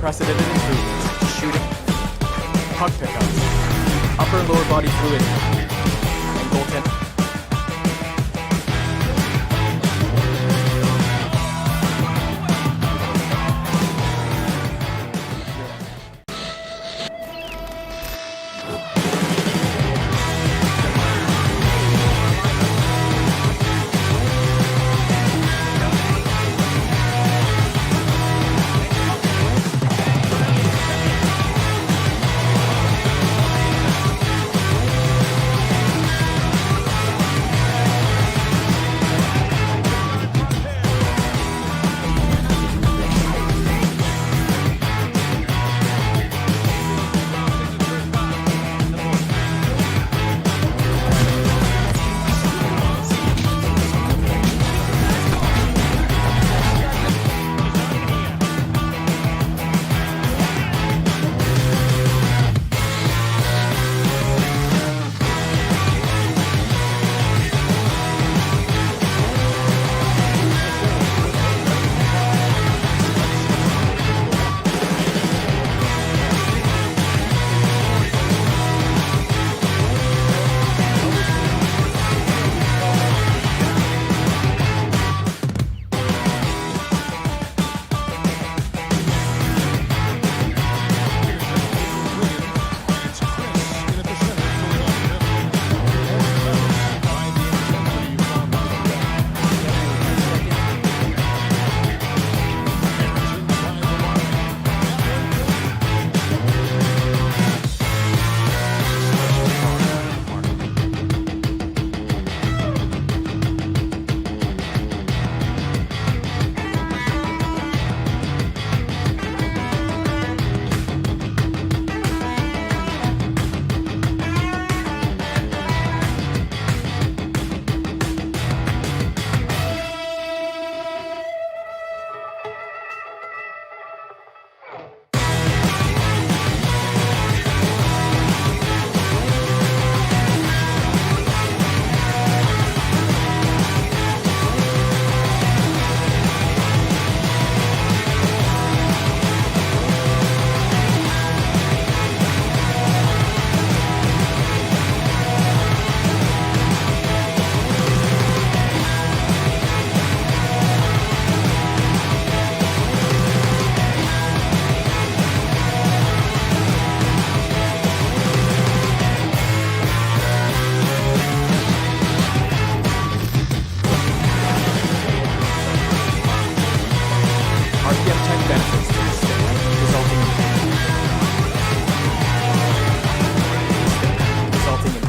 unprecedented improvements to shooting, puck pickups, upper and lower body fluidity, and goaltending.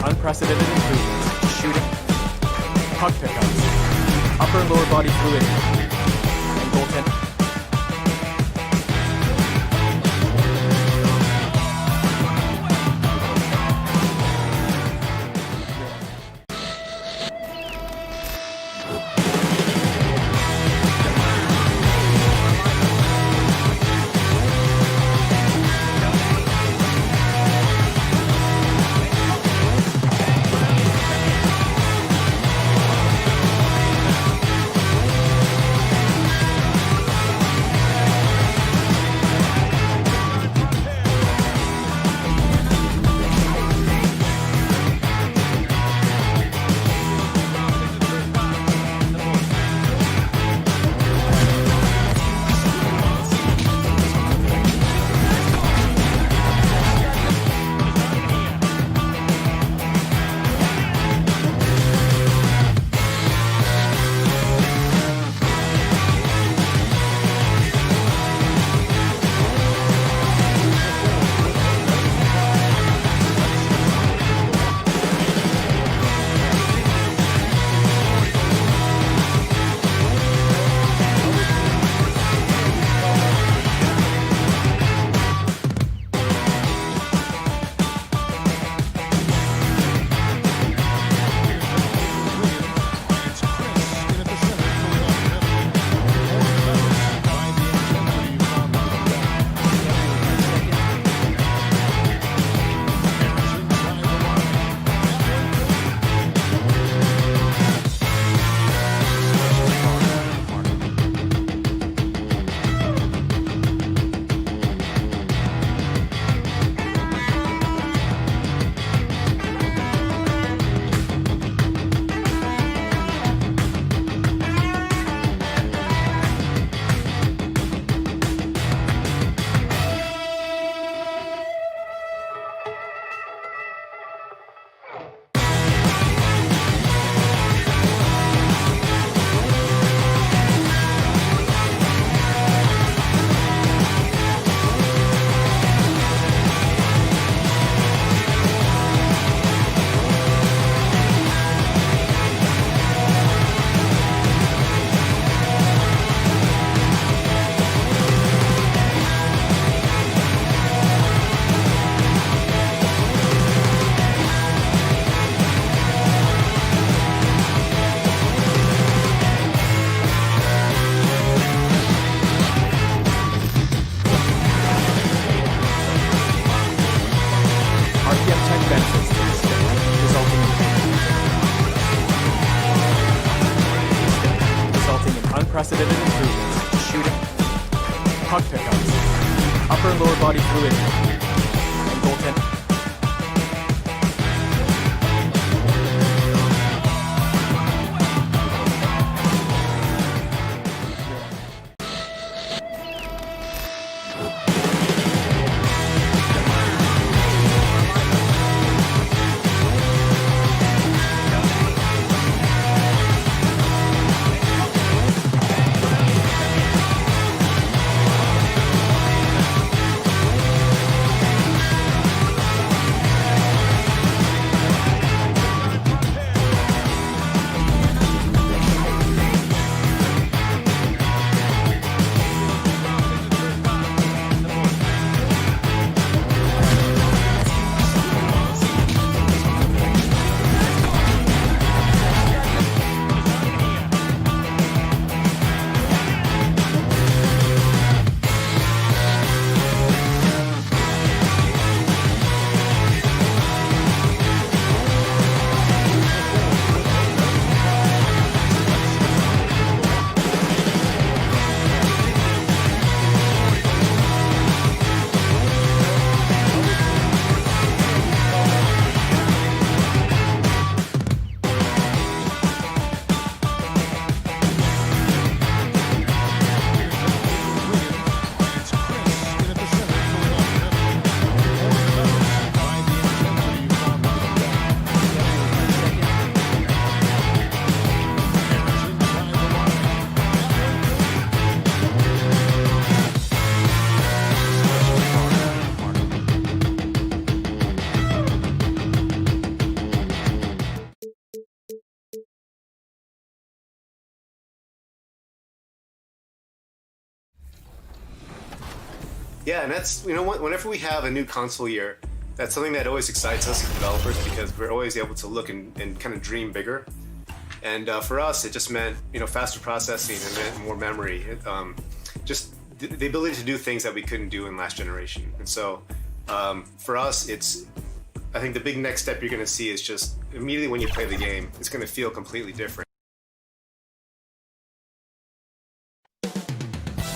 Unprecedented improvements to shooting, puck pickups, upper and lower body fluidity, and goaltending. puck pickups, upper and lower body fluidity, and goaltending. Yeah, and that's, whenever we have a new console year, that's something that always excites us as developers because we're always able to look and kind of dream bigger. And for us, it just meant, faster processing and meant more memory. Just the ability to do things that we couldn't do in last generation. And so for us, I think the big next step you're going to see is just immediately when you play the game, it's going to feel completely different.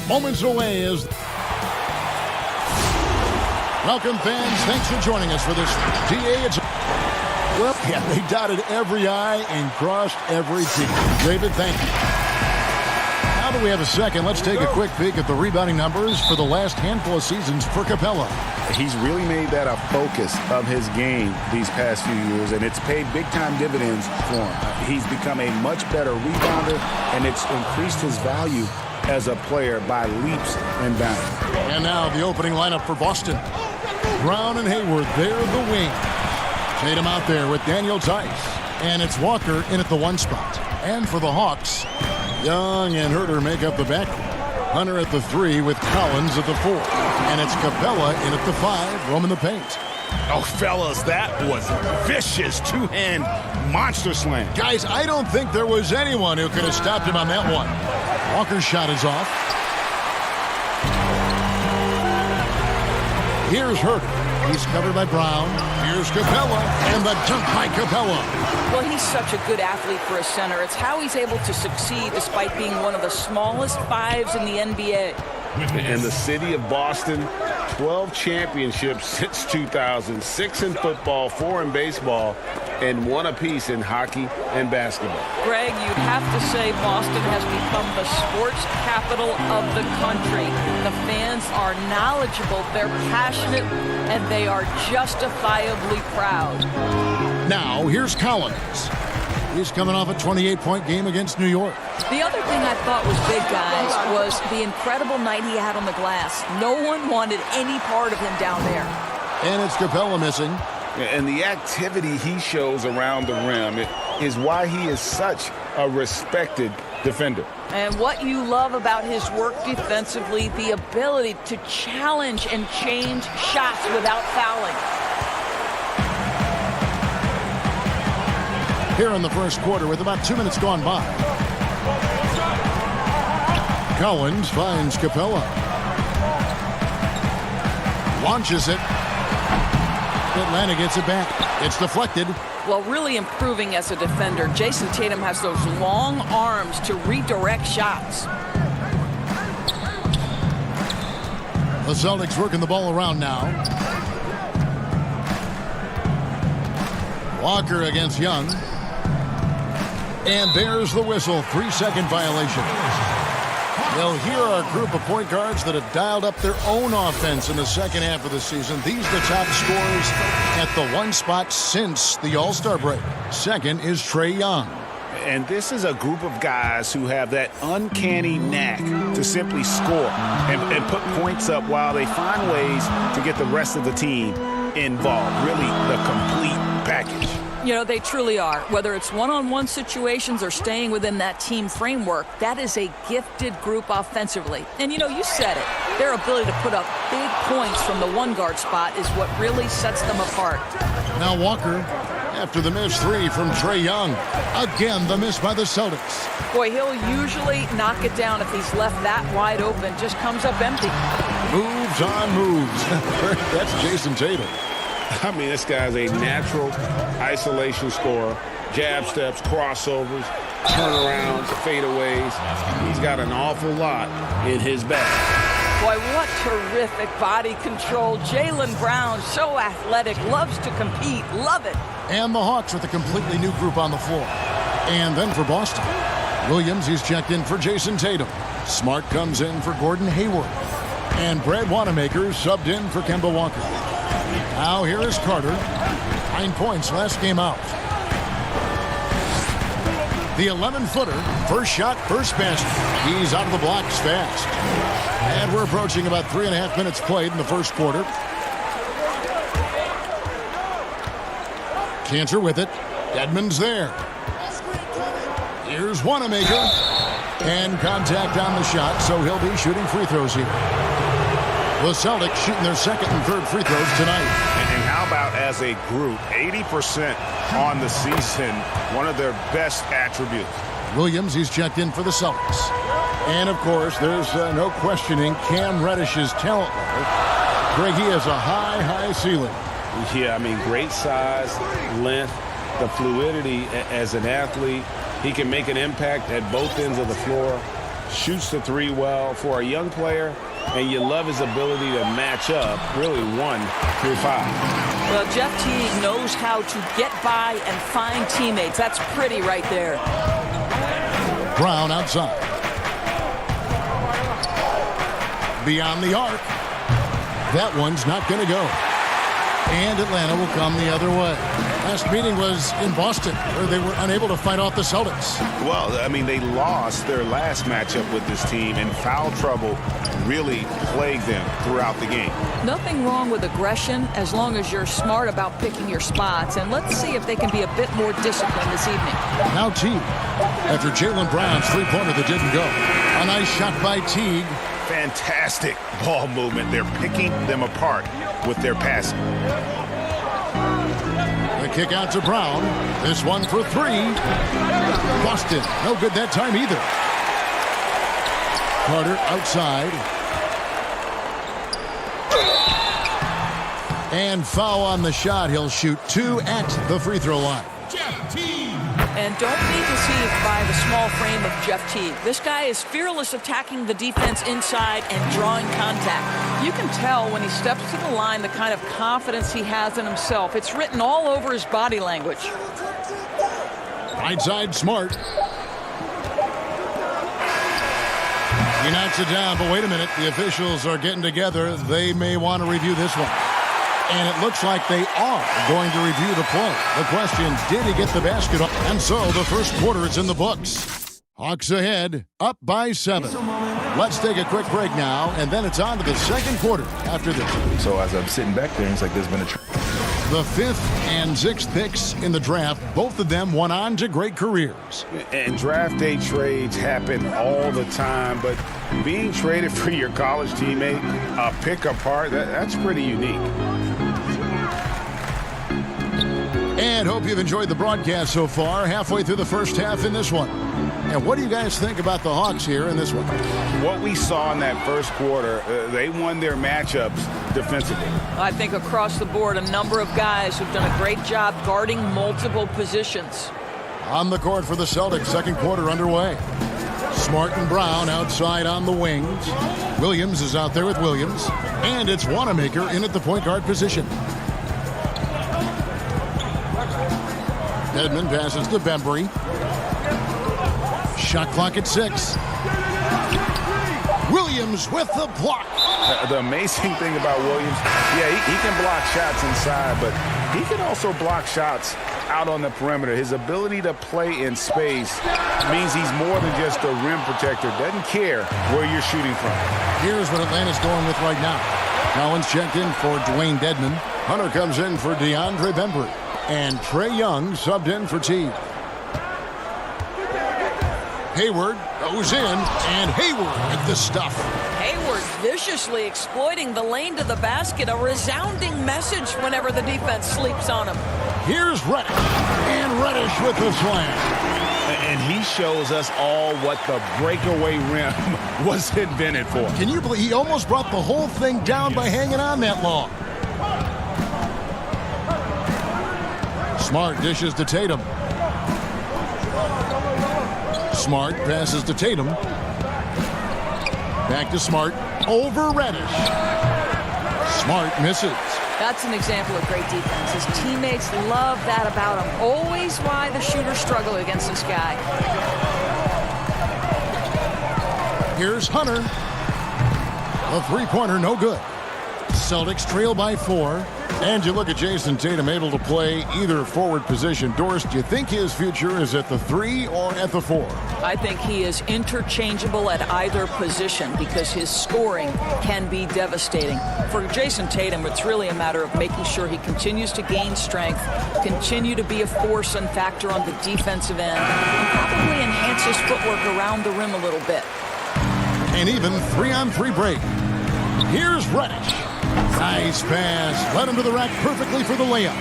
Moments away is... Welcome, fans. Thanks for joining us for this DA. Well, yeah, they dotted every I and crossed every T. David, thank you. Now that we have a second, let's take a quick peek at the rebounding numbers for the last handful of seasons for Capella. He's really made that a focus of his game these past few years, and it's paid big-time dividends for him. He's become a much better rebounder, and it's increased his value as a player by leaps and bounds. And now the opening lineup for Boston. Brown and Hayward, they're the wing. Tatum out there with Daniel Tice. And it's Walker in at the 1 spot. And for the Hawks, Young and Herter make up the backcourt. Hunter at the 3 with Collins at the 4. And it's Capella in at the 5, roaming the paint. Oh, fellas, that was vicious two-hand monster slam. Guys, I don't think there was anyone who could have stopped him on that one. Walker's shot is off. Here's Herter. He's covered by Brown. Here's Capella. And the dunk by Capella. Well, he's such a good athlete for a center. It's how he's able to succeed despite being one of the smallest 5s in the NBA. And the city of Boston, 12 championships since 2000, 6 in football, 4 in baseball, and 1 apiece in hockey and basketball. Greg, you'd have to say Boston has become the sports capital of the country. The fans are knowledgeable, they're passionate, and they are justifiably proud. Now, here's Collins. He's coming off a 28-point game against New York. The other thing I thought was big, guys, was the incredible night he had on the glass. No one wanted any part of him down there. And it's Capella missing. And the activity he shows around the rim is why he is such a respected defender. And what you love about his work defensively, the ability to challenge and change shots without fouling. Here in the first quarter with about 2 minutes gone by. Collins finds Capella. Launches it. Atlanta gets it back. It's deflected. Well, really improving as a defender. Jason Tatum has those long arms to redirect shots. The Celtics working the ball around now. Walker against Young. And there's the whistle. 3-second violation. Well, here are a group of point guards that have dialed up their own offense in the second half of the season. These are the top scorers at the one spot since the All-Star break. Second is Trae Young. And this is a group of guys who have that uncanny knack to simply score and put points up while they find ways to get the rest of the team involved. Really the complete package. You know, they truly are. Whether it's one-on-one situations or staying within that team framework, that is a gifted group offensively. And, you know, you said it. Their ability to put up big points from the one-guard spot is what really sets them apart. Now Walker, after the missed three from Trae Young. Again, the miss by the Celtics. Boy, he'll usually knock it down if he's left that wide open. Just comes up empty. Moves on moves. That's Jason Tatum. I mean, this guy's a natural isolation scorer. Jab steps, crossovers, turnarounds, fadeaways. He's got an awful lot in his bag. Boy, what terrific body control. Jaylen Brown, so athletic, loves to compete. Love it. And the Hawks with a completely new group on the floor. And then for Boston, Williams, he's checked in for Jason Tatum. Smart comes in for Gordon Hayward. And Brad Wanamaker subbed in for Kemba Walker. Now here is Carter. 9 points last game out. The 11-footer, first shot, first basket. He's out of the blocks fast. And we're approaching about 3.5 minutes played in the first quarter. Cantor with it. Edmonds there. Here's Wanamaker. And contact on the shot, so he'll be shooting free throws here. The Celtics shooting their second and third free throws tonight. And how about as a group, 80% on the season, one of their best attributes. Williams, he's checked in for the Celtics. And, of course, there's no questioning Cam Reddish's talent level. Greg, he has a high ceiling. Yeah, I mean, great size, length, the fluidity as an athlete. He can make an impact at both ends of the floor, shoots the three well. For a young player, and you love his ability to match up, really 1 through 5. Well, Jeff Teague knows how to get by and find teammates. That's pretty right there. Brown outside. Beyond the arc. That one's not going to go. And Atlanta will come the other way. Last meeting was in Boston, where they were unable to fight off the Celtics. Well, I mean, they lost their last matchup with this team, and foul trouble really plagued them throughout the game. Nothing wrong with aggression as long as you're smart about picking your spots. And let's see if they can be a bit more disciplined this evening. Now Teague, after Jaylen Brown's three-pointer that didn't go. A nice shot by Teague. Fantastic ball movement. They're picking them apart with their passing. The kick out to Brown. This one for three. Boston, no good that time either. Carter outside. And foul on the shot. He'll shoot 2 at the free throw line. Jeff Teague. And don't be deceived by the small frame of Jeff Teague. This guy is fearless attacking the defense inside and drawing contact. You can tell when he steps to the line the kind of confidence he has in himself. It's written all over his body language. Right side, Smart. He knocks it down, but wait a minute. The officials are getting together. They may want to review this one. And it looks like they are going to review the play. The question, did he get the basket off? And so the first quarter is in the books. Hawks ahead, up by 7. Let's take a quick break now, and then it's on to the second quarter after this. So as I'm sitting back there, it's like there's been a... The 5th and 6th picks in the draft, both of them went on to great careers. And draft day trades happen all the time, but being traded for your college teammate, a pick apart, that's pretty unique. And hope you've enjoyed the broadcast so far, halfway through the first half in this one. And what do you guys think about the Hawks here in this one? What we saw in that first quarter, they won their matchups defensively. I think across the board, a number of guys who've done a great job guarding multiple positions. On the court for the Celtics, second quarter underway. Smart and Brown outside on the wings. Williams is out there with Williams. And it's Wanamaker in at the point guard position. Dedmon passes to Bembry. Shot clock at 6. Williams with the block. The amazing thing about Williams, yeah, he can block shots inside, but he can also block shots out on the perimeter. His ability to play in space means he's more than just a rim protector. Doesn't care where you're shooting from. Here's what Atlanta's going with right now. Collins checked in for Dwayne Dedmon. Hunter comes in for DeAndre Bembry. And Trae Young subbed in for Teague. Hayward goes in, and Hayward with the stuff. Hayward viciously exploiting the lane to the basket. A resounding message whenever the defense sleeps on him. Here's Reddish, and Reddish with the slam. And he shows us all what the breakaway rim was invented for. Can you believe he almost brought the whole thing down by hanging on that long? Smart dishes to Tatum. Smart passes to Tatum. Back to Smart. Over Reddish. Smart misses. That's an example of great defense. His teammates love that about him. Always why the shooters struggle against this guy. Here's Hunter. A three-pointer, no good. Celtics trail by 4. And you look at Jason Tatum able to play either forward position. Doris, do you think his future is at the 3 or at the 4? I think he is interchangeable at either position because his scoring can be devastating. For Jason Tatum, it's really a matter of making sure he continues to gain strength, continue to be a force and factor on the defensive end, and probably enhance his footwork around the rim a little bit. And even 3-on-3 break. Here's Reddish. Nice pass. Led him to the rack perfectly for the layup.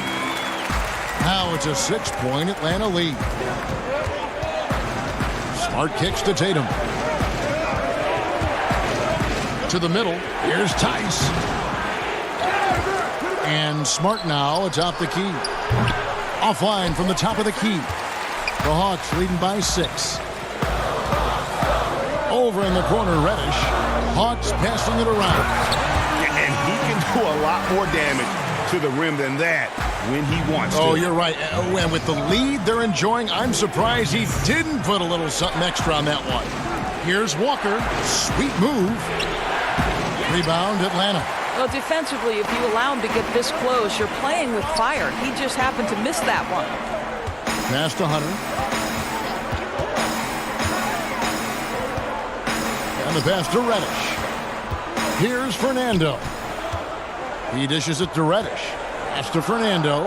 Now it's a 6-point Atlanta lead. Smart kicks to Tatum. To the middle. Here's Tice. And Smart now atop the key. Offline from the top of the key. The Hawks leading by 6. Over in the corner, Reddish. Hawks passing it around. And he can do a lot more damage to the rim than that when he wants to. Oh, you're right. And with the lead they're enjoying, I'm surprised he didn't put a little something extra on that one. Here's Walker. Sweet move. Rebound, Atlanta. Well, defensively, if you allow him to get this close, you're playing with fire. He just happened to miss that one. Pass to Hunter. And the pass to Reddish. Here's Fernando. He dishes it to Reddish. Pass to Fernando.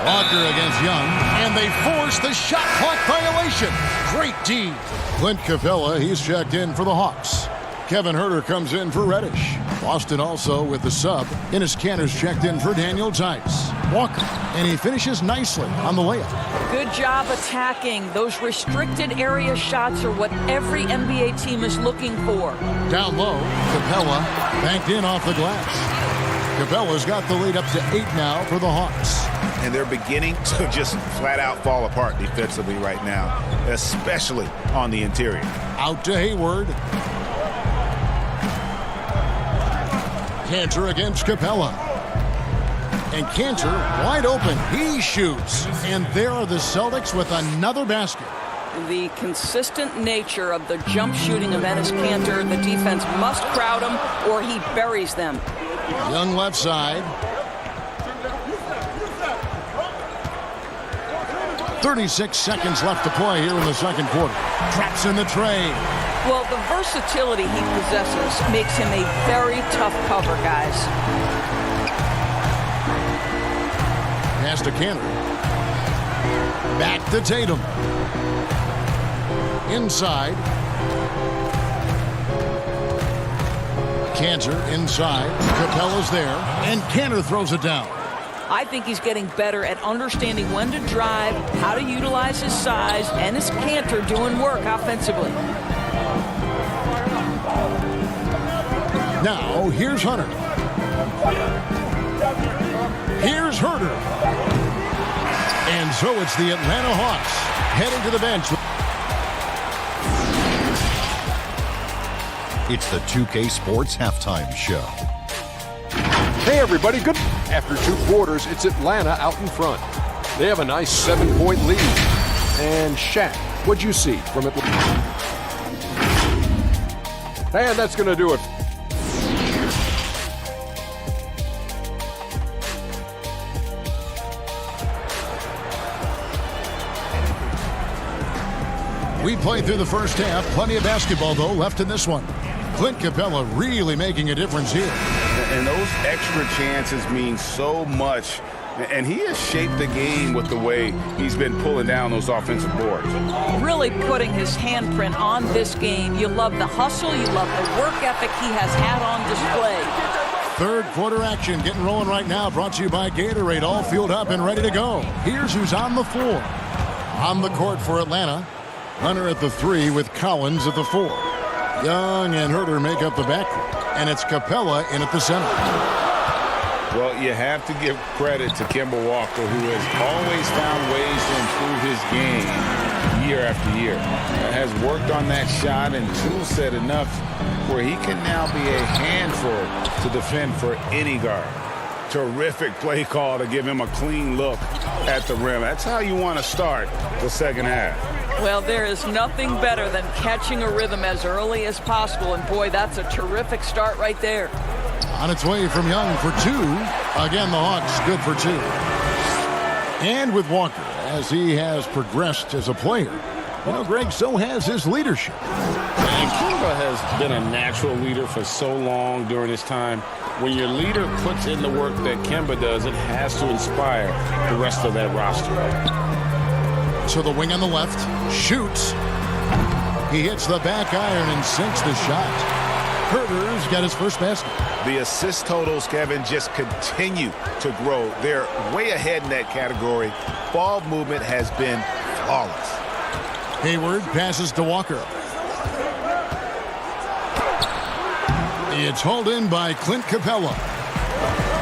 Walker against Young. And they force the shot clock violation. Great D. Clint Capella, he's checked in for the Hawks. Kevin Huerter comes in for Reddish. Boston also with the sub. Enes Kanter's checked in for Daniel Tice. Walker. And he finishes nicely on the layup. Good job attacking. Those restricted area shots are what every NBA team is looking for. Down low, Capella banked in off the glass. Capella's got the lead up to 8 now for the Hawks. And they're beginning to just flat out fall apart defensively right now, especially on the interior. Out to Hayward. Kanter against Capella. And Kanter wide open. He shoots. And there are the Celtics with another basket. The consistent nature of the jump shooting of Enes Kanter, the defense must crowd him or he buries them. Young left side. 36 seconds left to play here in the second quarter. Traps in the tray. Well, the versatility he possesses makes him a very tough cover, guys. Pass to Kanter. Back to Tatum. Inside. Kanter inside. Capella's there. And Kanter throws it down. I think he's getting better at understanding when to drive, how to utilize his size, and his Kanter doing work offensively. Now, here's Hunter. Here's Huerter. And so it's the Atlanta Hawks heading to the bench. It's the 2K Sports Halftime Show. Hey everybody, good. After 2 quarters, it's Atlanta out in front. They have a nice 7-point lead. And Shaq, what'd you see from Atlanta? And that's going to do it. We played through the first half. Plenty of basketball, though, left in this one. Clint Capella really making a difference here. And those extra chances mean so much. And he has shaped the game with the way he's been pulling down those offensive boards. Really putting his handprint on this game. You love the hustle. You love the work ethic he has had on display. Third quarter action getting rolling right now. Brought to you by Gatorade. All fueled up and ready to go. Here's who's on the floor. On the court for Atlanta. Hunter at the 3 with Collins at the 4. Young and Herter make up the backcourt. And it's Capella in at the center. Well, you have to give credit to Kemba Walker, who has always found ways to improve his game year after year. Has worked on that shot and tool set enough where he can now be a handful to defend for any guard. Terrific play call to give him a clean look at the rim. That's how you want to start the second half. Well, there is nothing better than catching a rhythm as early as possible. And boy, that's a terrific start right there. On its way from Young for 2. Again, the Hawks good for 2. And with Walker, as he has progressed as a player, you know, Greg, so has his leadership. And Kemba has been a natural leader for so long during his time. When your leader puts in the work that Kemba does, it has to inspire the rest of that roster. So the wing on the left shoots. He hits the back iron and sinks the shot. Herter's got his first basket. The assist totals, Kevin, just continue to grow. They're way ahead in that category. Ball movement has been flawless. Hayward passes to Walker. It's hauled in by Clint Capella.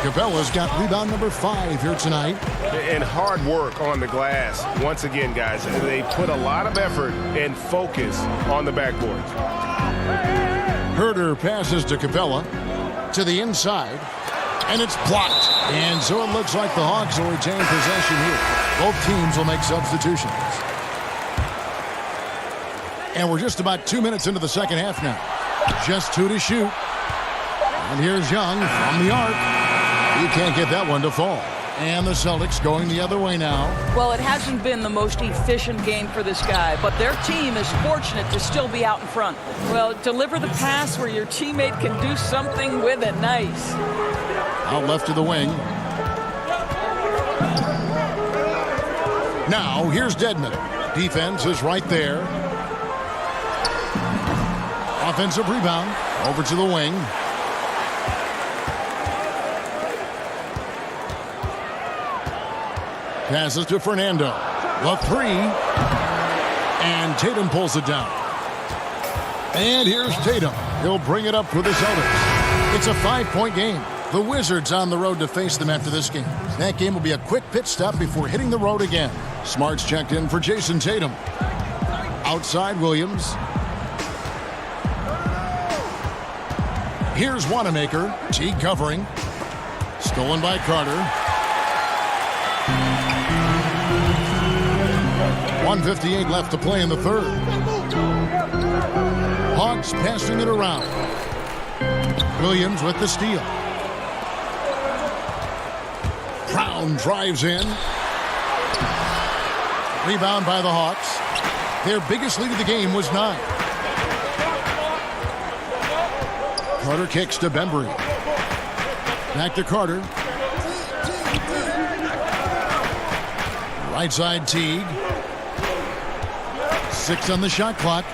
Capella's got rebound number 5 here tonight. And hard work on the glass. Once again, guys, they put a lot of effort and focus on the backboard. Herter passes to Capella to the inside, and it's blocked. And so it looks like the Hawks will retain possession here. Both teams will make substitutions. And we're just about 2 minutes into the second half now. Just 2 to shoot. And here's Young from the arc. You can't get that one to fall. And the Celtics going the other way now. Well, it hasn't been the most efficient game for this guy, but their team is fortunate to still be out in front. Well, deliver the pass where your teammate can do something with it. Nice. Out left to the wing. Now, here's Dedmon. Defense is right there. Offensive rebound. Over to the wing. Passes to Fernando. The 3. And Tatum pulls it down. And here's Tatum. He'll bring it up for the Celtics. It's a 5-point game. The Wizards on the road to face them after this game. That game will be a quick pit stop before hitting the road again. Smart's checked in for Jason Tatum. Outside Williams. Here's Wanamaker. Teague covering. Stolen by Carter. 1:58 left to play in the third. Hawks passing it around. Williams with the steal. Brown drives in. Rebound by the Hawks. Their biggest lead of the game was 9. Carter kicks to Bembry. Back to Carter. Right side Teague. 6 on the shot clock.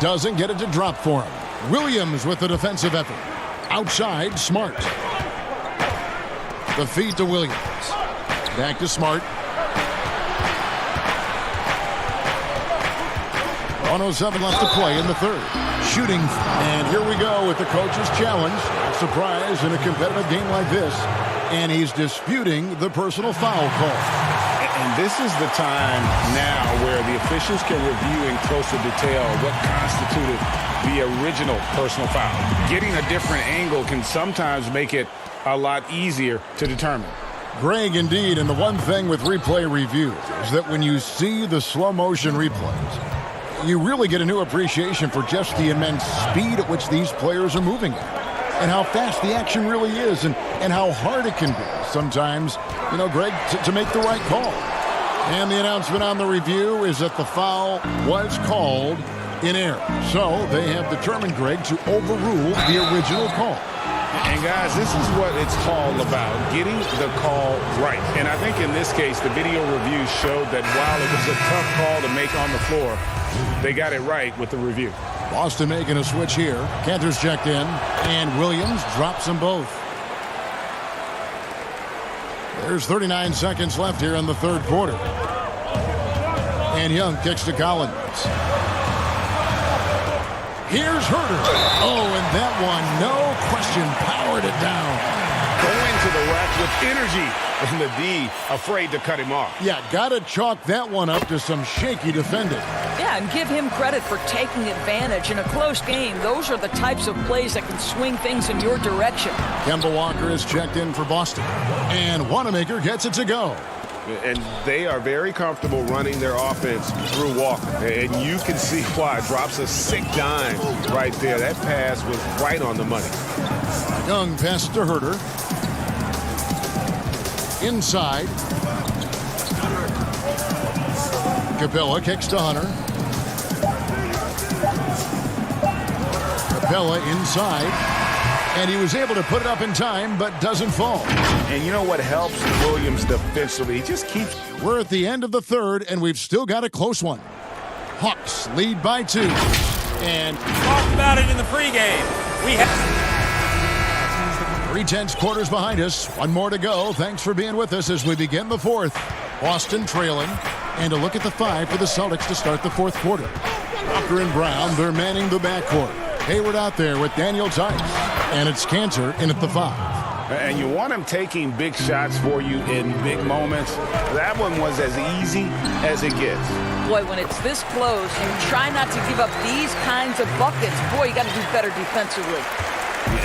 Doesn't get it to drop for him. Williams with the defensive effort. Outside, Smart. The feed to Williams. Back to Smart. 1:07 left to play in the third. Shooting. And here we go with the coach's challenge. Surprise in a competitive game like this. and he's disputing the personal foul call. And this is the time now where the officials can review in closer detail what constituted the original personal foul. Getting a different angle can sometimes make it a lot easier to determine. Greg, indeed, and the one thing with replay review is that when you see the slow motion replays, you really get a new appreciation for just the immense speed at which these players are moving at, and how fast the action really is, and how hard it can be sometimes, Greg, to make the right call. And the announcement on the review is that the foul was called in error. So they have determined, Greg, to overrule the original call. And guys, this is what it's all about, getting the call right. And I think in this case, the video review showed that while it was a tough call to make on the floor, they got it right with the review. Boston making a switch here. Kanter's checked in, and Williams drops them both. There's 39 seconds left here in the third quarter. And Young kicks to Collins. Here's Herter. Oh, and that one, no question, powered it down. Going to the rack with energy, and the D afraid to cut him off. Yeah, got to chalk that one up to some shaky defending. Yeah, and give him credit for taking advantage in a close game. Those are the types of plays that can swing things in your direction. Kemba Walker is checked in for Boston, and Wanamaker gets it to go. And they are very comfortable running their offense through Walker. And you can see why. Drops a sick dime right there. That pass was right on the money. Young pass to Herter. Inside. Capella kicks to Hunter. Capella inside. And he was able to put it up in time, but doesn't fall. And you know what helps Williams defensively? He just keeps... We're at the end of the third, and we've still got a close one. Hawks lead by 2. And... Talked about it in the pregame. We have... 3/10 quarters behind us. One more to go. Thanks for being with us as we begin the fourth. Boston trailing. And a look at the 5 for the Celtics to start the fourth quarter. Walker and Brown, they're manning the backcourt. Hayward out there with Daniel Tice. And it's Kanter in at the 5. And you want him taking big shots for you in big moments. That one was as easy as it gets. Boy, when it's this close, you try not to give up these kinds of buckets. Boy, you got to do better defensively.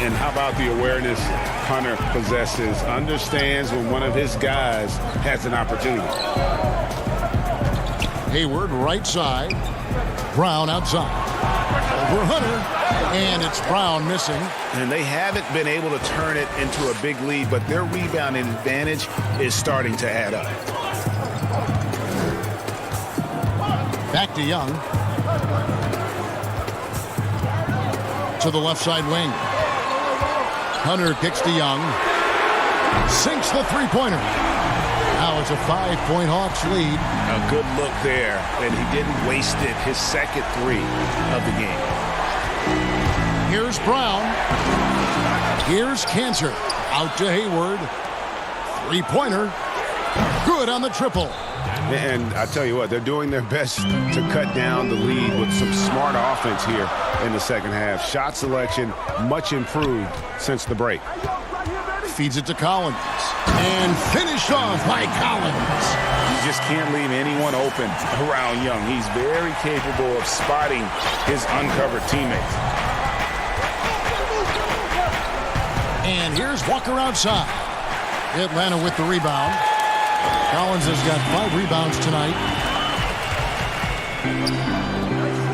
And how about the awareness Hunter possesses? Understands when one of his guys has an opportunity. Hayward right side. Brown outside. Over Hunter. And it's Brown missing. And they haven't been able to turn it into a big lead, but their rebounding advantage is starting to add up. Back to Young. To the left side wing. Hunter kicks to Young. Sinks the three-pointer. Now it's a 5-point Hawks lead. A good look there, and he didn't waste it. His second 3 of the game. Here's Brown. Here's Kanter. Out to Hayward. Three-pointer. Good on the triple. And I tell you what, they're doing their best to cut down the lead with some smart offense here in the second half. Shot selection much improved since the break. Feeds it to Collins. And finished off by Collins. You just can't leave anyone open around Young. He's very capable of spotting his uncovered teammates. And here's Walker outside. Atlanta with the rebound. Collins has got 5 rebounds tonight.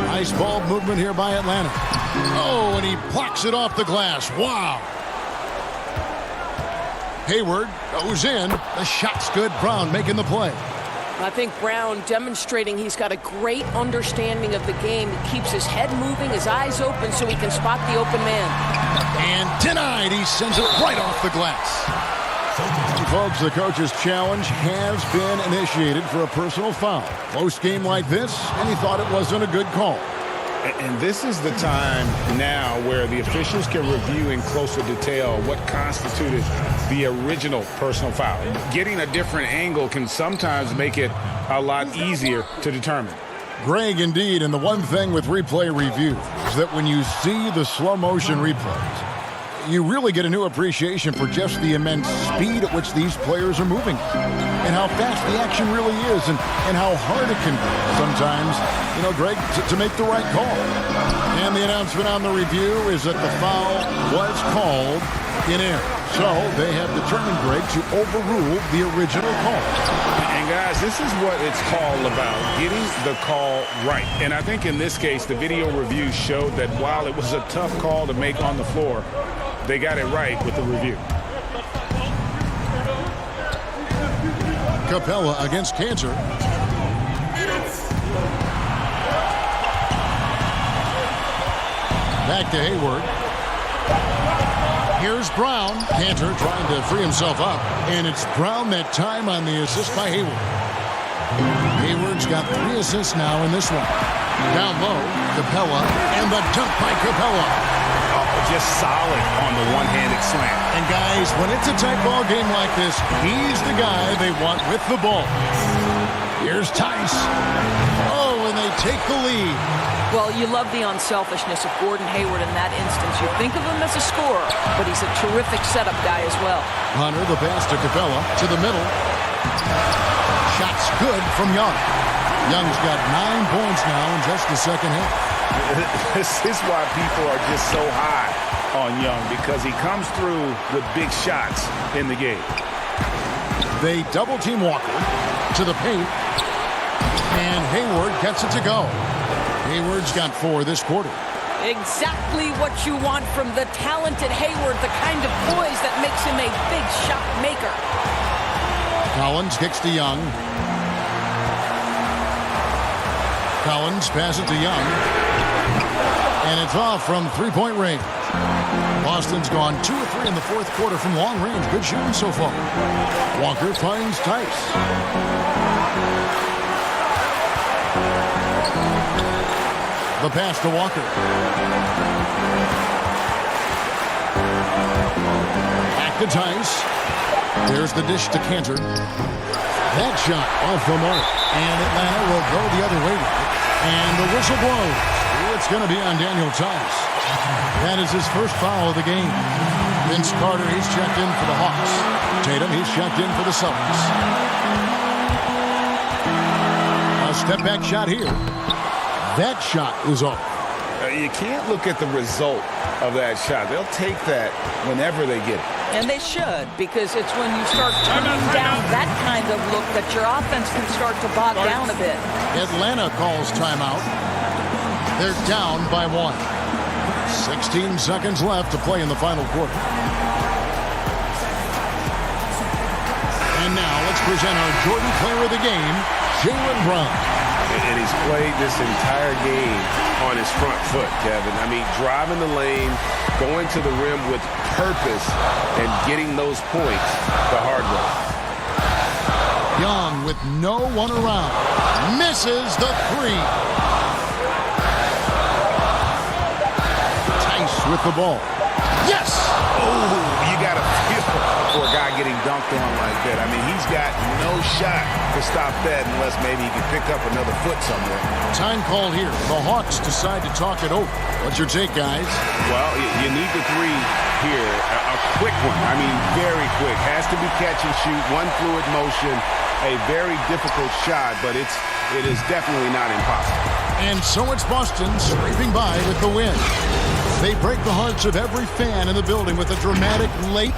Nice ball movement here by Atlanta. Oh, and he plucks it off the glass. Wow. Hayward goes in. The shot's good. Brown making the play. I think Brown demonstrating he's got a great understanding of the game. He keeps his head moving, his eyes open so he can spot the open man. And denied. He sends it right off the glass. Folks, the coach's challenge has been initiated for a personal foul. Close game like this, and he thought it wasn't a good call. And this is the time now where the officials can review in closer detail what constituted the original personal foul. Getting a different angle can sometimes make it a lot easier to determine. Greg, indeed, and the one thing with replay review is that when you see the slow motion replays, you really get a new appreciation for just the immense speed at which these players are moving and how fast the action really is and how hard it can be sometimes, Greg, to make the right call. And the announcement on the review is that the foul was called in air. So they have determined, Greg, to overrule the original call. And guys, this is what it's all about, getting the call right. And I think in this case, the video review showed that while it was a tough call to make on the floor, they got it right with the review. Capella against Cantor. Back to Hayward. Here's Brown. Cantor trying to free himself up. And it's Brown that time on the assist by Hayward. Hayward's got 3 assists now in this one. Down low, Capella, and the dunk by Capella. Oh, just solid on the one-handed slam. And guys, when it's a tight ball game like this, he's the guy they want with the ball. Here's Tice. Oh, and they take the lead. Well, you love the unselfishness of Gordon Hayward in that instance. You think of him as a scorer, but he's a terrific setup guy as well. Hunter, the pass to Capella, to the middle. Shots good from Young. Young's got 9 points now in just the second half. This is why people are just so high on Young, because he comes through with big shots in the game. They double-team Walker to the paint, and Hayward gets it to go. Hayward's got 4 this quarter. Exactly what you want from the talented Hayward, the kind of poise that makes him a big shot maker. Collins kicks to Young. Collins passes to Young. And it's off from three-point range. Boston's gone 2 of 3 in the fourth quarter from long range. Good shooting so far. Walker finds Tice. The pass to Walker. Back to Tice. There's the dish to Cantor. That shot off the mark. And Atlanta will go the other way with it. And the whistle blows. It's going to be on Daniel Tice. That is his first foul of the game. Vince Carter, he's checked in for the Hawks. Tatum, he's checked in for the Celtics. A step-back shot here. That shot is off. You can't look at the result of that shot. They'll take that whenever they get it. And they should, because it's when you start turning down that kind of look that your offense can start to bog down a bit. Atlanta calls timeout. They're down by 1. 16 seconds left to play in the final quarter. And now let's present our Jordan Player of the Game, Jaylen Brown. And he's played this entire game on his front foot, Kevin. I mean, driving the lane, going to the rim with purpose, and getting those points the hard way. Young with no one around. Misses the 3. Tice with the ball. Yes! Oh, you got to feel for a guy getting dunked on like that. I mean, he's got no shot to stop that unless maybe he can pick up another foot somewhere. Time called here. The Hawks decide to talk it over. What's your take, guys? Well, you need the 3 here. A quick one. I mean, very quick. Has to be catch and shoot. One fluid motion. A very difficult shot, but it is definitely not impossible. And so it's Boston scraping by with the win. They break the hearts of every fan in the building with a dramatic late.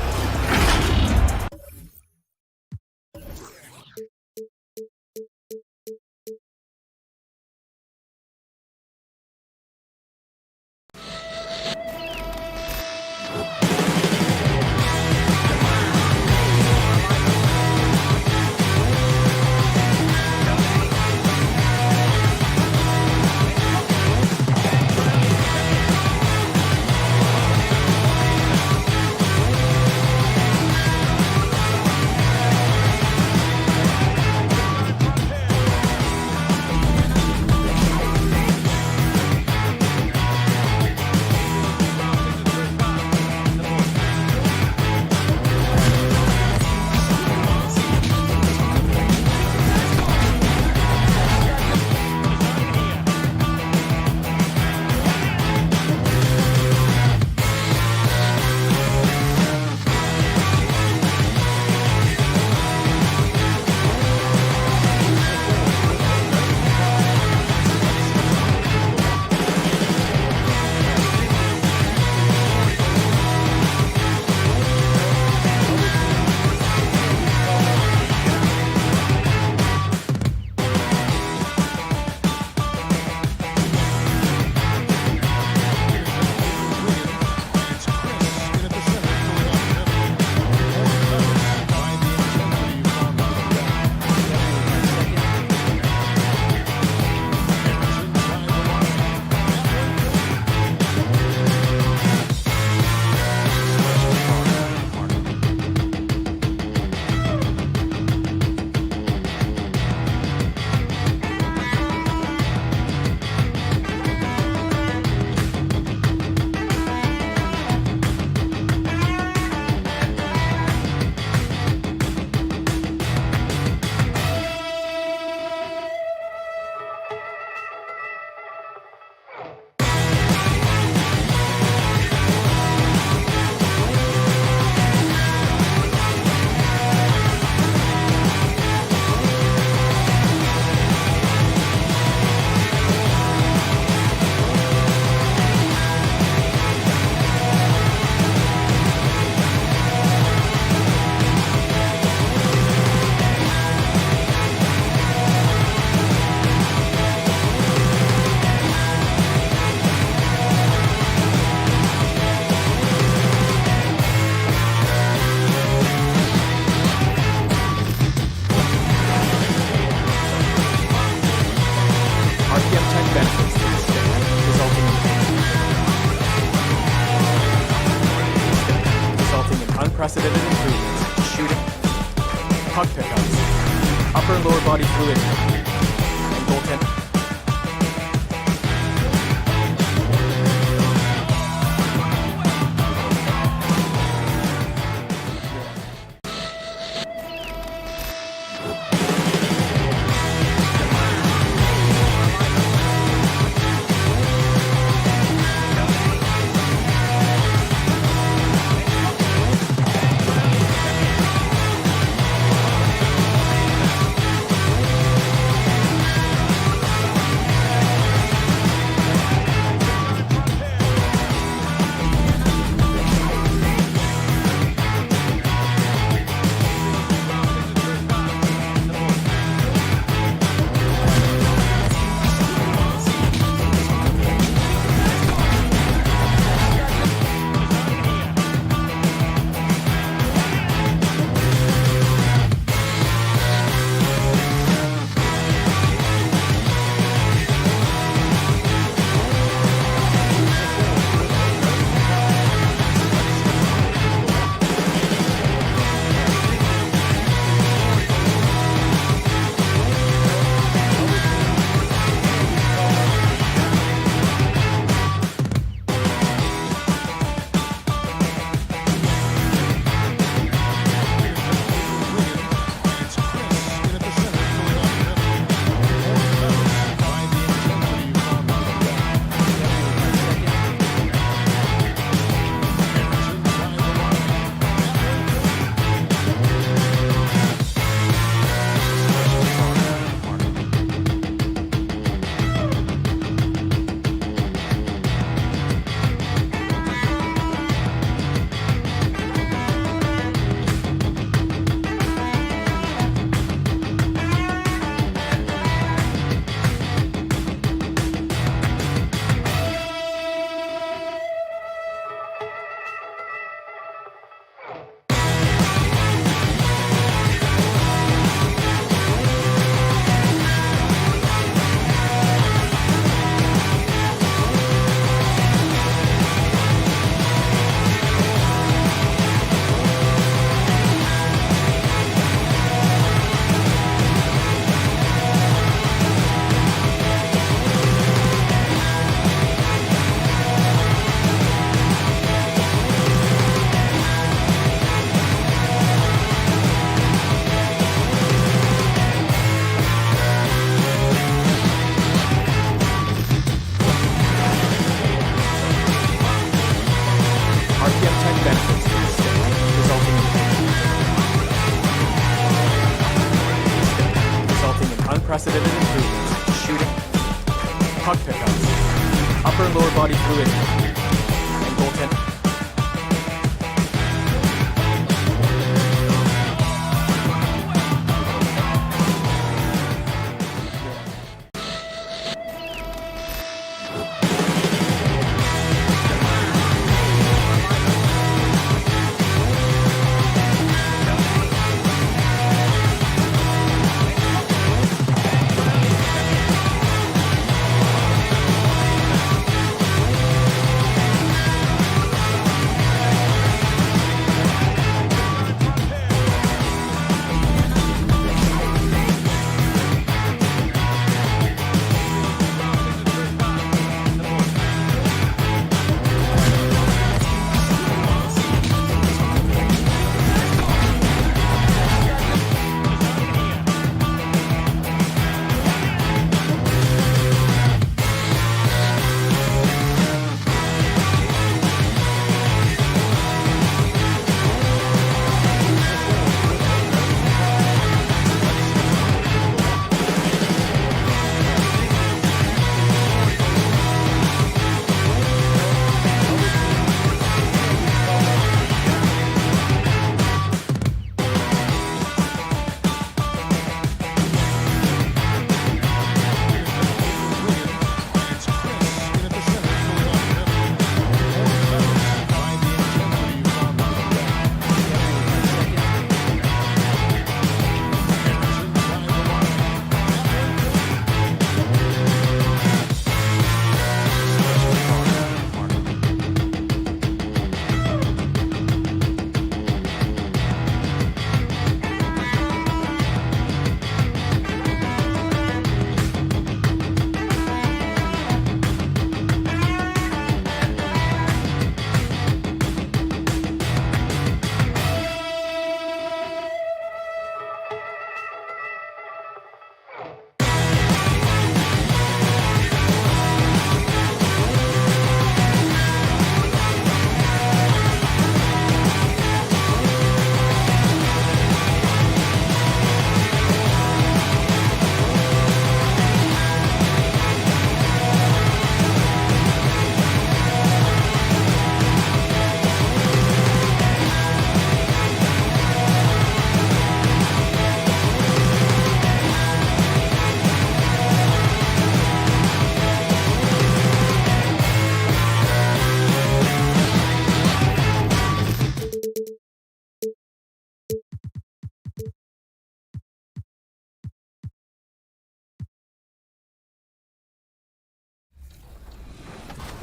unprecedented improvements, shooting, puck pickups, upper and lower body fluidity, and goaltending. Unprecedented improvements, shooting, puck pickups, upper and lower body fluidity, and goaltending.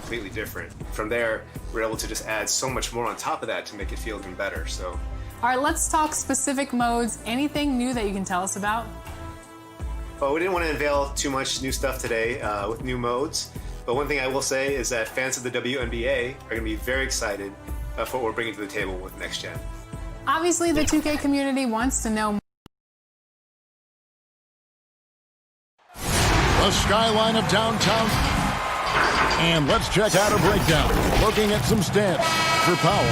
completely different. From there, we're able to just add so much more on top of that to make it feel even better. So, All right, let's talk specific modes. Anything new that you can tell us about? well, we didn't want to unveil too much new stuff today with new modes. But one thing I will say is that fans of the WNBA are going to be very excited for what we're bringing to the table with Next Gen. Obviously, the 2K community wants to know. The skyline of downtown. And let's check out a breakdown. Looking at some stats for Powell.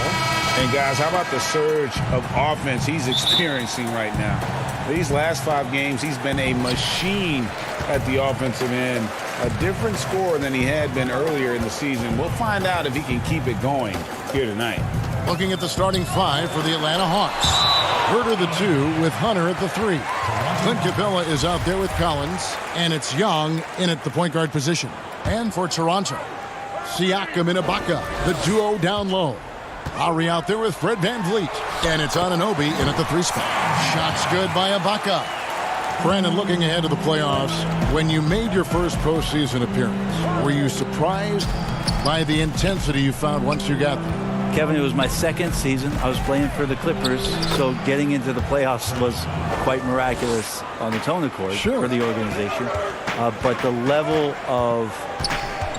And guys, how about the surge of offense he's experiencing right now? These last 5 games, he's been a machine at the offensive end. A different scorer than he had been earlier in the season. We'll find out if he can keep it going here tonight. Looking at the starting 5 for the Atlanta Hawks. Herter the 2 with Hunter at the 3. Clint Capella is out there with Collins, and it's Young in at the point guard position. And for Toronto, Siakam and Ibaka, the duo down low. Lowry out there with Fred VanVleet, and it's Anunoby in at the 3 spot. Shots good by Ibaka. Brandon, looking ahead to the playoffs, when you made your first postseason appearance, were you surprised by the intensity you found once you got there? Kevin, it was my second season. I was playing for the Clippers, so getting into the playoffs was quite miraculous on the Tona court for the organization. But the level of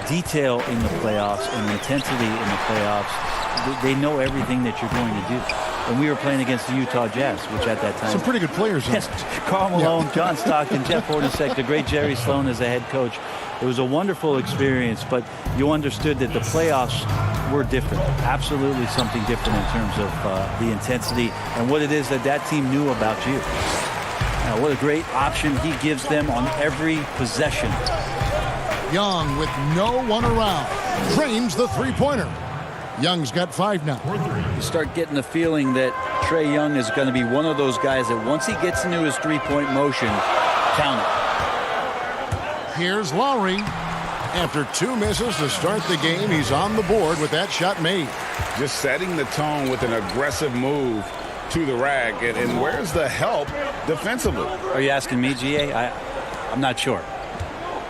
detail in the playoffs and the intensity in the playoffs, they know everything that you're going to do. And we were playing against the Utah Jazz, which at that time... Some pretty good players. Yes, Karl Malone, John Stockton, Jeff Hornacek, the great Jerry Sloan as the head coach. It was a wonderful experience, but you understood that the playoffs were different. Absolutely something different in terms of the intensity and what it is that that team knew about you. Now, what a great option he gives them on every possession. Young with no one around. Drains the three-pointer. Young's got 5 now. You start getting the feeling that Trae Young is going to be one of those guys that once he gets into his three-point motion, count it. Here's Lowry. After 2 misses to start the game, he's on the board with that shot made. Just setting the tone with an aggressive move to the rack. And where's the help defensively? Are you asking me, GA? I'm not sure.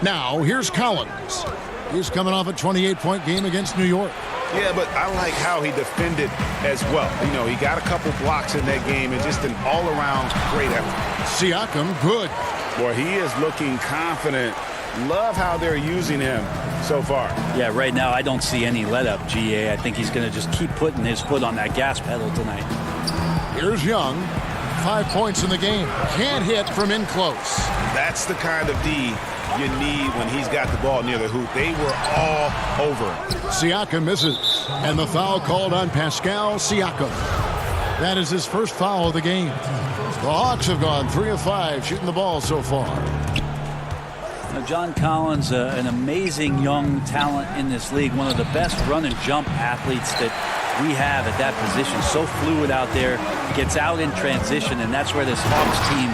Now, here's Collins. He's coming off a 28-point game against New York. Yeah, but I like how he defended as well. You know, he got a couple blocks in that game and just an all-around great effort. Siakam, good. Boy, he is looking confident. Love how they're using him so far. Yeah, right now I don't see any let-up, GA. I think he's going to just keep putting his foot on that gas pedal tonight. Here's Young. 5 points in the game. Can't hit from in close. That's the kind of D you need when he's got the ball near the hoop. They were all over him. Siakam misses. And the foul called on Pascal Siakam. That is his first foul of the game. The Hawks have gone 3 of 5 shooting the ball so far. Now, John Collins, an amazing young talent in this league. One of the best run and jump athletes that we have at that position. So fluid out there. Gets out in transition, and that's where this Hawks team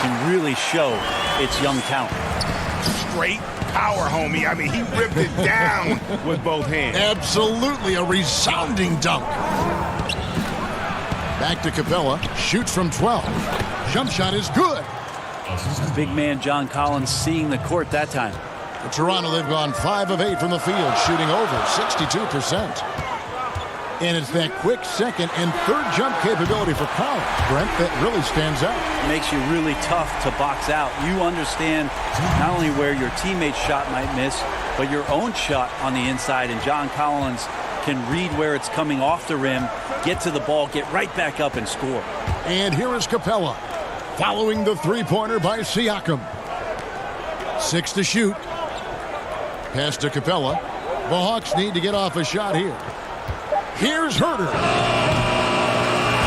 can really show its young talent. Straight power, homie. I mean, he ripped it down with both hands. Absolutely a resounding dunk. Back to Capella. Shoots from 12. Jump shot is good. Big man John Collins seeing the court that time. For Toronto, they've gone 5 of 8 from the field, shooting over 62%. And it's that quick second and third jump capability for Collins, Brent, that really stands out. Makes you really tough to box out. You understand not only where your teammate's shot might miss, but your own shot on the inside. And John Collins can read where it's coming off the rim, get to the ball, get right back up and score. And here is Capella, following the three-pointer by Siakam. 6 to shoot. Pass to Capella. The Hawks need to get off a shot here. Here's Herter.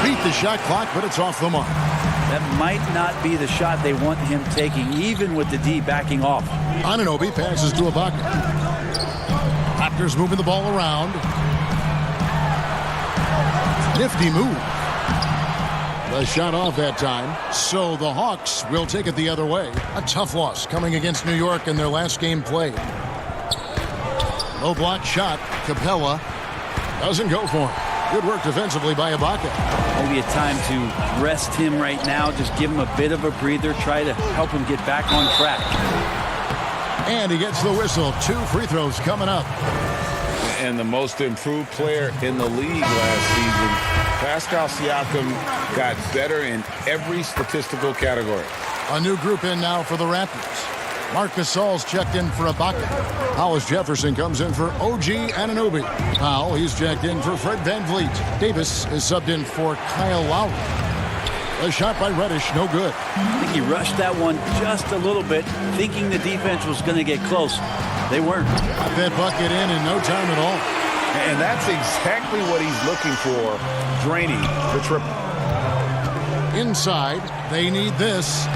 Beat the shot clock, but it's off the mark. That might not be the shot they want him taking, even with the D backing off. Anunoby passes to Ibaka. Raptors moving the ball around. Nifty move. The shot off that time. So the Hawks will take it the other way. A tough loss coming against New York in their last game played. Low block shot. Capella doesn't go for him. Good work defensively by Ibaka. Maybe a time to rest him right now. Just give him a bit of a breather. Try to help him get back on track. And he gets the whistle. 2 free throws coming up. And the most improved player in the league last season, Pascal Siakam got better in every statistical category. A new group in now for the Raptors. Marc Gasol's checked in for Ibaka. Hollis Jefferson comes in for OG Anunoby. Powell, he's checked in for Fred VanVleet. Davis is subbed in for Kyle Lowry. A shot by Reddish, no good. I think he rushed that one just a little bit, thinking the defense was going to get close. They weren't. Got that bucket in no time at all. And that's exactly what he's looking for, draining the triple. Inside, they need this.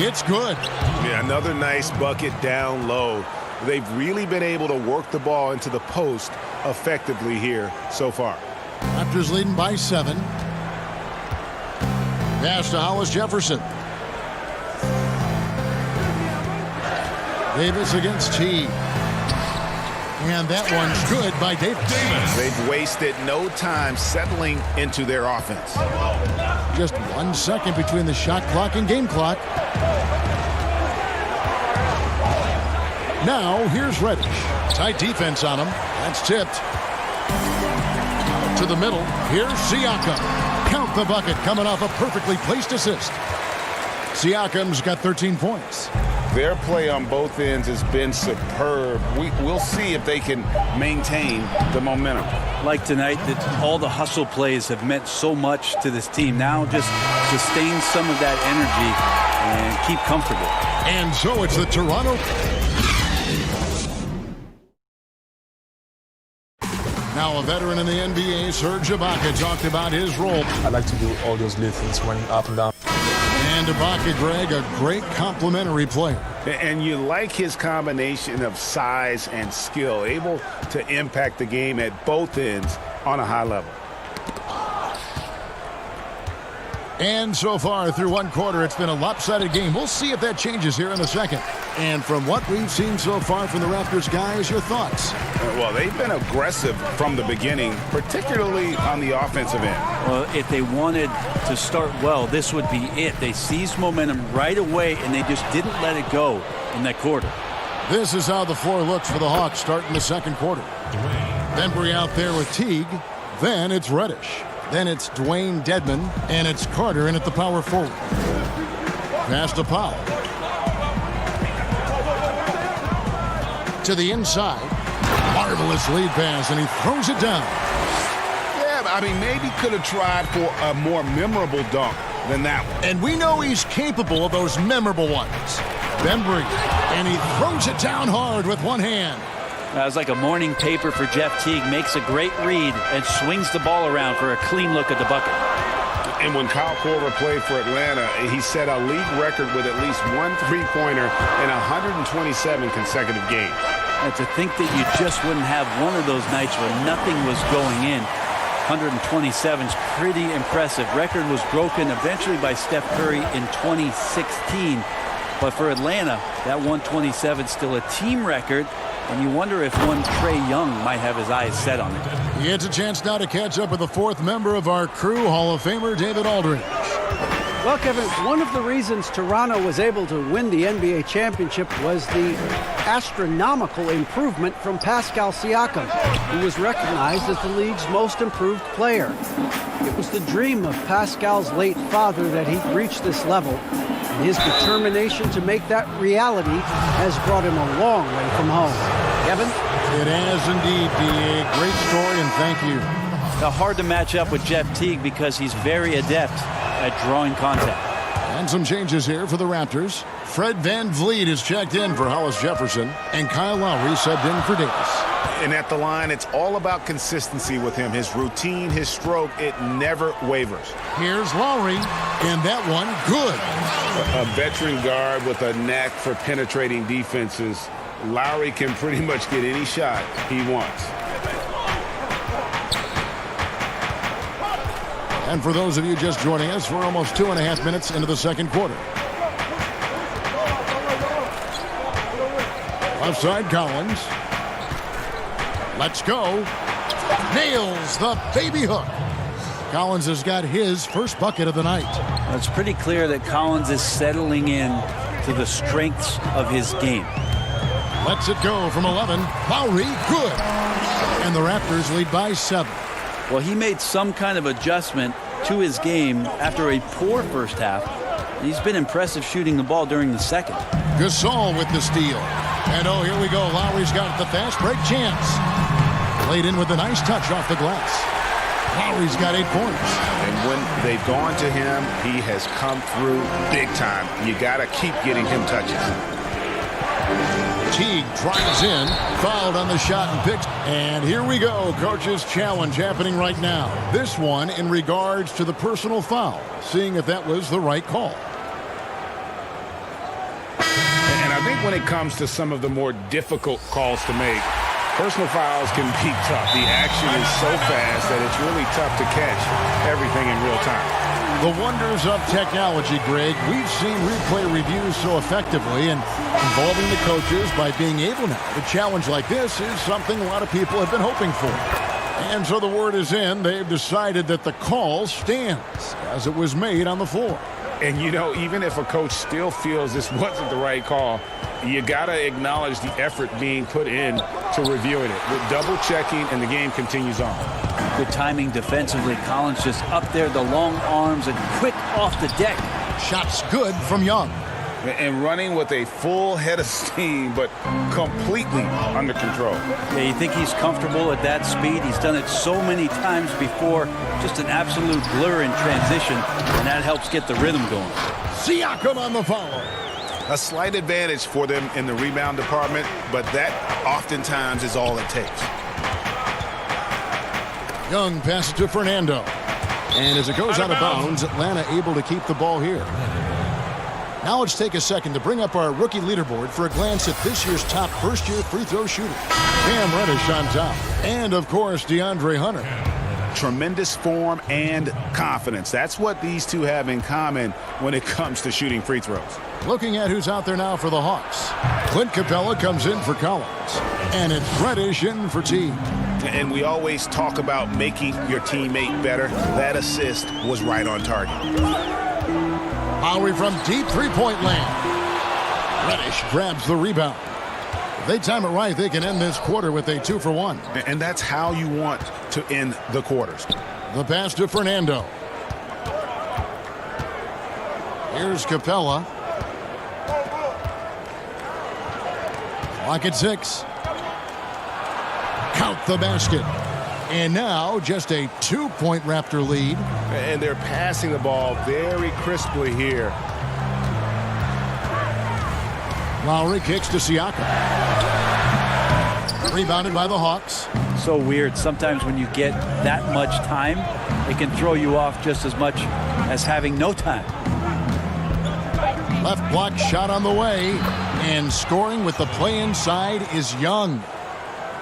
It's good. Yeah, another nice bucket down low. They've really been able to work the ball into the post effectively here so far. Raptors leading by 7. Pass to Hollis Jefferson. Davis against Teague. And that one's good by Davis. They've wasted no time settling into their offense. Just 1 second between the shot clock and game clock. Now, here's Reddish. Tight defense on him. That's tipped. To the middle. Here's Siakam. Count the bucket coming off a perfectly placed assist. Siakam's got 13 points. Their play on both ends has been superb. We'll see if they can maintain the momentum. Like tonight, that all the hustle plays have meant so much to this team. Now just sustain some of that energy and keep comfortable. And so it's the Toronto. Now a veteran in the NBA, Serge Ibaka, talked about his role. I like to do all those little things, running up and down. And Ibaka, Greg, a great complementary player. And you like his combination of size and skill, able to impact the game at both ends on a high level. And so far through one quarter, it's been a lopsided game. We'll see if that changes here in a second. And from what we've seen so far from the Raptors, guys, your thoughts? Well, they've been aggressive from the beginning, particularly on the offensive end. Well, if they wanted to start well, this would be it. They seized momentum right away, and they just didn't let it go in that quarter. This is how the floor looks for the Hawks starting the second quarter. Bembry out there with Teague. Then it's Reddish. Then it's Dwayne Dedmon, and it's Carter in at the power forward. Pass to Powell. To the inside. Marvelous lead pass, and he throws it down. Yeah, I mean, maybe could have tried for a more memorable dunk than that one. And we know he's capable of those memorable ones. Bembry, and he throws it down hard with one hand. That was like a morning paper for Jeff Teague. Makes a great read and swings the ball around for a clean look at the bucket. And when Kyle Korver played for Atlanta, he set a league record with at least one three-pointer in 127 consecutive games. And to think that you just wouldn't have one of those nights where nothing was going in. 127 is pretty impressive. Record was broken eventually by Steph Curry in 2016. But for Atlanta, that 127 is still a team record. And you wonder if one Trae Young might have his eyes set on it. He gets a chance now to catch up with the fourth member of our crew, Hall of Famer David Aldridge. Well, Kevin, one of the reasons Toronto was able to win the NBA championship was the astronomical improvement from Pascal Siakam, who was recognized as the league's most improved player. It was the dream of Pascal's late father that he'd reach this level, and his determination to make that reality has brought him a long way from home. Kevin? It has indeed, D.A. Great story, and thank you. Now, hard to match up with Jeff Teague because he's very adept at drawing contact. And some changes here for the Raptors. Fred VanVleet is checked in for Hollis Jefferson, and Kyle Lowry subbed in for Davis. And at the line, it's all about consistency with him. His routine, his stroke, it never wavers. Here's Lowry, and that one, good. A veteran guard with a knack for penetrating defenses. Lowry can pretty much get any shot he wants. And for those of you just joining us, we're almost 2.5 minutes into the second quarter. Left side, Collins. Let's go. Nails the baby hook. Collins has got his first bucket of the night. Well, it's pretty clear that Collins is settling in to the strengths of his game. Lets it go from 11. Lowry, good. And the Raptors lead by 7. Well, he made some kind of adjustment to his game after a poor first half. He's been impressive shooting the ball during the second. Gasol with the steal. And oh, here we go. Lowry's got the fast break chance. Laid in with a nice touch off the glass. Lowry's got 8 points. And when they've gone to him, he has come through big time. You got to keep getting him touches. Teague drives in, fouled on the shot and picks. And here we go. Coach's challenge happening right now. This one in regards to the personal foul, seeing if that was the right call. And I think when it comes to some of the more difficult calls to make, personal fouls can be tough. The action is so fast that it's really tough to catch everything in real time. The wonders of technology, Greg. We've seen replay reviews so effectively, and involving the coaches by being able now to challenge like this is something a lot of people have been hoping for. And so the word is in. They've decided that the call stands as it was made on the floor. And, you know, even if a coach still feels this wasn't the right call, you got to acknowledge the effort being put in to reviewing it. With double-checking, and the game continues on. Good timing defensively. Collins just up there, the long arms, and quick off the deck. Shots good from Young. And running with a full head of steam, but completely under control. Yeah, you think he's comfortable at that speed? He's done it so many times before. Just an absolute blur in transition, and that helps get the rhythm going. Siakam on the follow. A slight advantage for them in the rebound department, but that oftentimes is all it takes. Young passes to Fernando. And as it goes out of bounds, Atlanta able to keep the ball here. Now let's take a second to bring up our rookie leaderboard for a glance at this year's top first-year free throw shooter. Cam Reddish on top. And, of course, DeAndre Hunter. Tremendous form and confidence. That's what these two have in common when it comes to shooting free throws. Looking at who's out there now for the Hawks. Clint Capella comes in for Collins. And it's Reddish in for Teague. And we always talk about making your teammate better. That assist was right on target. Lowry from deep three-point land. Reddish grabs the rebound. If they time it right, they can end this quarter with a 2-for-1. And that's how you want to end the quarters. The pass to Fernando. Here's Capella. Clock at 6. Count the basket. And now just a 2-point Raptor lead. And they're passing the ball very crisply here. Lowry kicks to Siakam. Rebounded by the Hawks. So weird. Sometimes when you get that much time, it can throw you off just as much as having no time. Left block shot on the way. And scoring with the play inside is Young.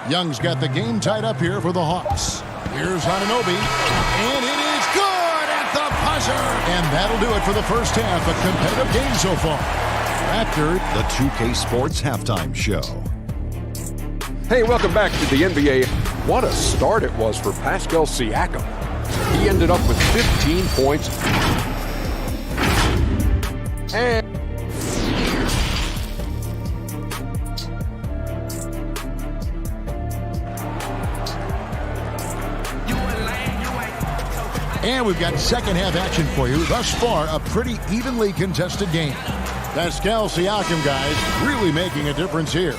Young's got the game tied up here for the Hawks. Here's Anunoby. And it is good at the buzzer. And that'll do it for the first half. A competitive game so far. After the 2K Sports Halftime Show. Hey, welcome back to the NBA. What a start it was for Pascal Siakam. He ended up with 15 points. And we've got second half action for you. Thus far, a pretty evenly contested game. Pascal Siakam, guys, really making a difference here.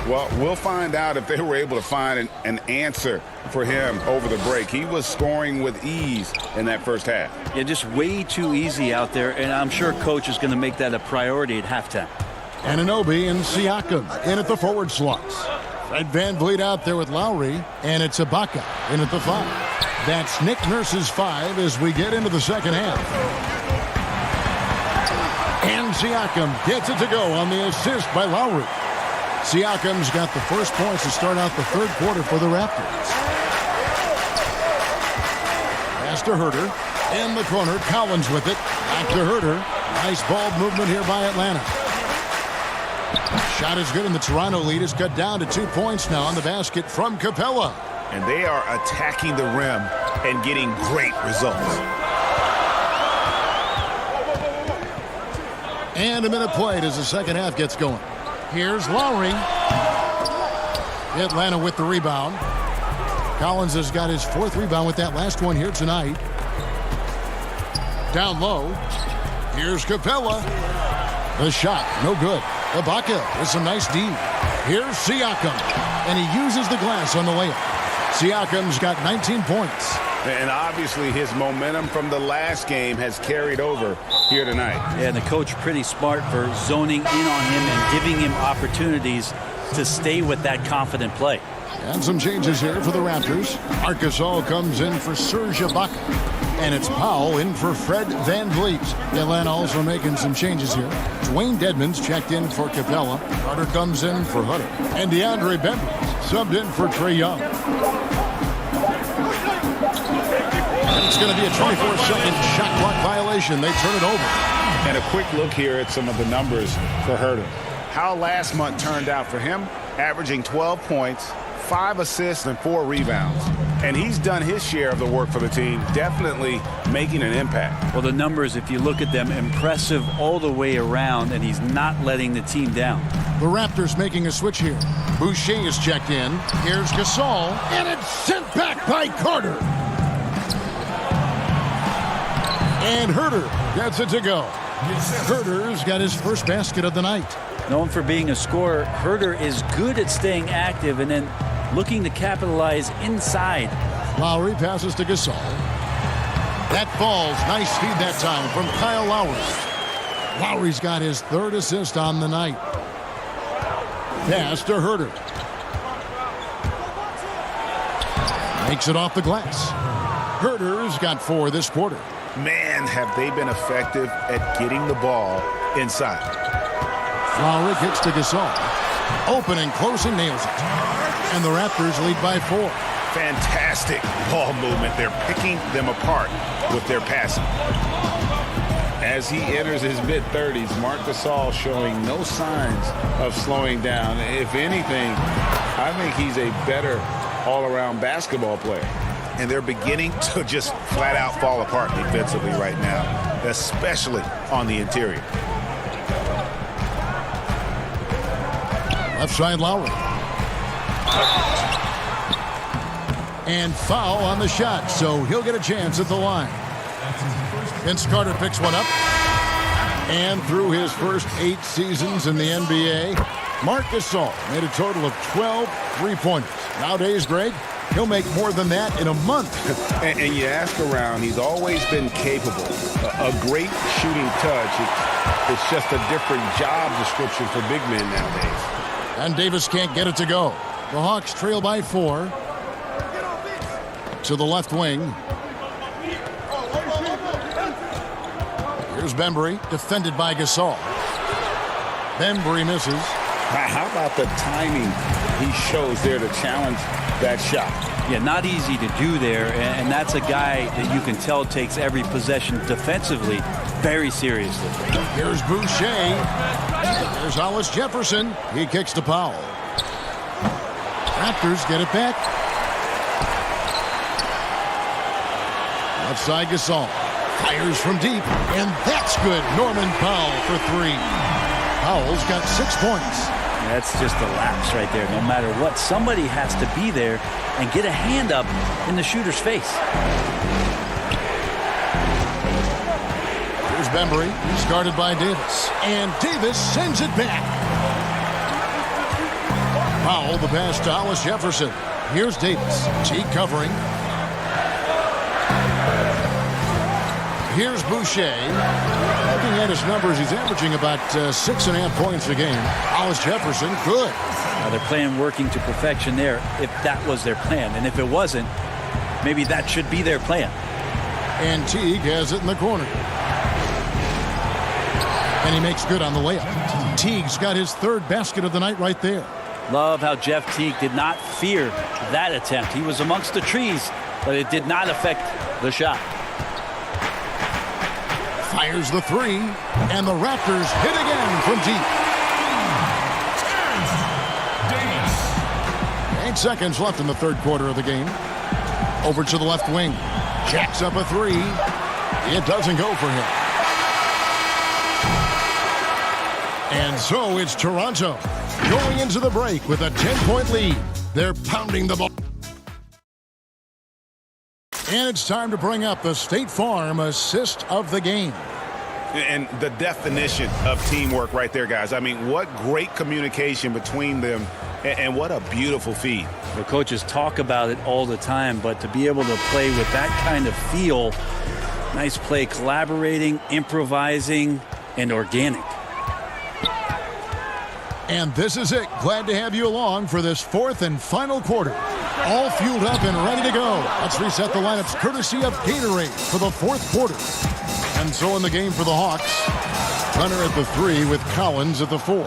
Well, we'll find out if they were able to find an answer for him over the break. He was scoring with ease in that first half. Yeah, just way too easy out there, and I'm sure Coach is going to make that a priority at halftime. Anunoby and Siakam in at the forward slots. Fred VanVleet out there with Lowry, and it's Ibaka in at the 5. That's Nick Nurse's 5 as we get into the second half. And Siakam gets it to go on the assist by Lowry. Siakam's got the first points to start out the third quarter for the Raptors. Pass to Herter. In the corner, Collins with it. Back to Herter. Nice ball movement here by Atlanta. Shot is good, and the Toronto lead is cut down to 2 points now on the basket from Capella. And they are attacking the rim and getting great results. And a minute played as the second half gets going. Here's Lowry. Atlanta with the rebound. Collins has got his 4th rebound with that last one here tonight. Down low. Here's Capella. The shot, no good. Ibaka with some nice D. Here's Siakam. And he uses the glass on the layup. Siakam's got 19 points. And obviously his momentum from the last game has carried over here tonight. Yeah, and the coach pretty smart for zoning in on him and giving him opportunities to stay with that confident play. And some changes here for the Raptors. Marc Gasol comes in for Serge Ibaka. And it's Powell in for Fred VanVleet. Atlanta also making some changes here. Dwayne Dedmon's checked in for Capella. Carter comes in for Hunter. And DeAndre Bembry subbed in for Trae Young. And it's going to be a 24-second shot clock violation. They turn it over. And a quick look here at some of the numbers for Herter. How last month turned out for him, averaging 12 points, 5 assists, and 4 rebounds. And he's done his share of the work for the team, definitely making an impact. Well, the numbers, if you look at them, impressive all the way around, and he's not letting the team down. The Raptors making a switch here. Boucher is checked in. Here's Gasol, and it's sent back by Carter. And Herter gets it to go. Herter's got his first basket of the night. Known for being a scorer, Herter is good at staying active and then looking to capitalize inside. Lowry passes to Gasol. That falls. Nice feed that time from Kyle Lowry. Lowry's got his 3rd assist on the night. Pass to Herter. Makes it off the glass. Herter's got 4 this quarter. Man, have they been effective at getting the ball inside. Lowry kicks to Gasol. Open and close and nails it. And the Raptors lead by 4. Fantastic ball movement. They're picking them apart with their passing. As he enters his mid-30s, Marc Gasol showing no signs of slowing down. If anything, I think he's a better all-around basketball player. And they're beginning to just flat-out fall apart defensively right now, especially on the interior. Left side Lowry. And foul on the shot, so he'll get a chance at the line. Vince Carter picks one up. And through his first 8 seasons in the NBA, Marc Gasol made a total of 12 3-pointers. Nowadays, Greg, he'll make more than that in a month. and you ask around, he's always been capable. A great shooting touch. It's just a different job description for big men nowadays. And Davis can't get it to go. The Hawks trail by 4. To the left wing. Here's Bembry, defended by Gasol. Bembry misses. How about the timing he shows there to challenge that shot? Yeah, not easy to do there, and that's a guy that you can tell takes every possession defensively very seriously. Here's Boucher. There's Hollis Jefferson. He kicks to Powell. Raptors get it back. Left side Gasol. Fires from deep, and that's good. Norman Powell for 3. Powell's got 6 points. That's just a lapse right there. No matter what, somebody has to be there and get a hand up in the shooter's face. Here's Bembry, started by Davis. And Davis sends it back. Powell, the pass to Hollis Jefferson. Here's Davis. T covering. Here's Boucher. Looking at his numbers, he's averaging about 6.5 points a game. Hollis Jefferson, good. Now they're playing working to perfection there if that was their plan. And if it wasn't, maybe that should be their plan. And Teague has it in the corner. And he makes good on the layup. Teague's got his 3rd basket of the night right there. Love how Jeff Teague did not fear that attempt. He was amongst the trees, but it did not affect the shot. Fires the 3, and the Raptors hit again from deep. 8 seconds left in the 3rd quarter of the game. Over to the left wing. Jacks up a 3. It doesn't go for him. And so it's Toronto going into the break with a 10-point lead. They're pounding the ball. And it's time to bring up the State Farm assist of the game. And the definition of teamwork right there, guys. I mean, what great communication between them, and what a beautiful feed. The coaches talk about it all the time, but to be able to play with that kind of feel, nice play, collaborating, improvising, and organic. And this is it. Glad to have you along for this fourth and final quarter. All fueled up and ready to go. Let's reset the lineups courtesy of Gatorade for the fourth quarter. And so in the game for the Hawks, Hunter at the 3 with Collins at the 4.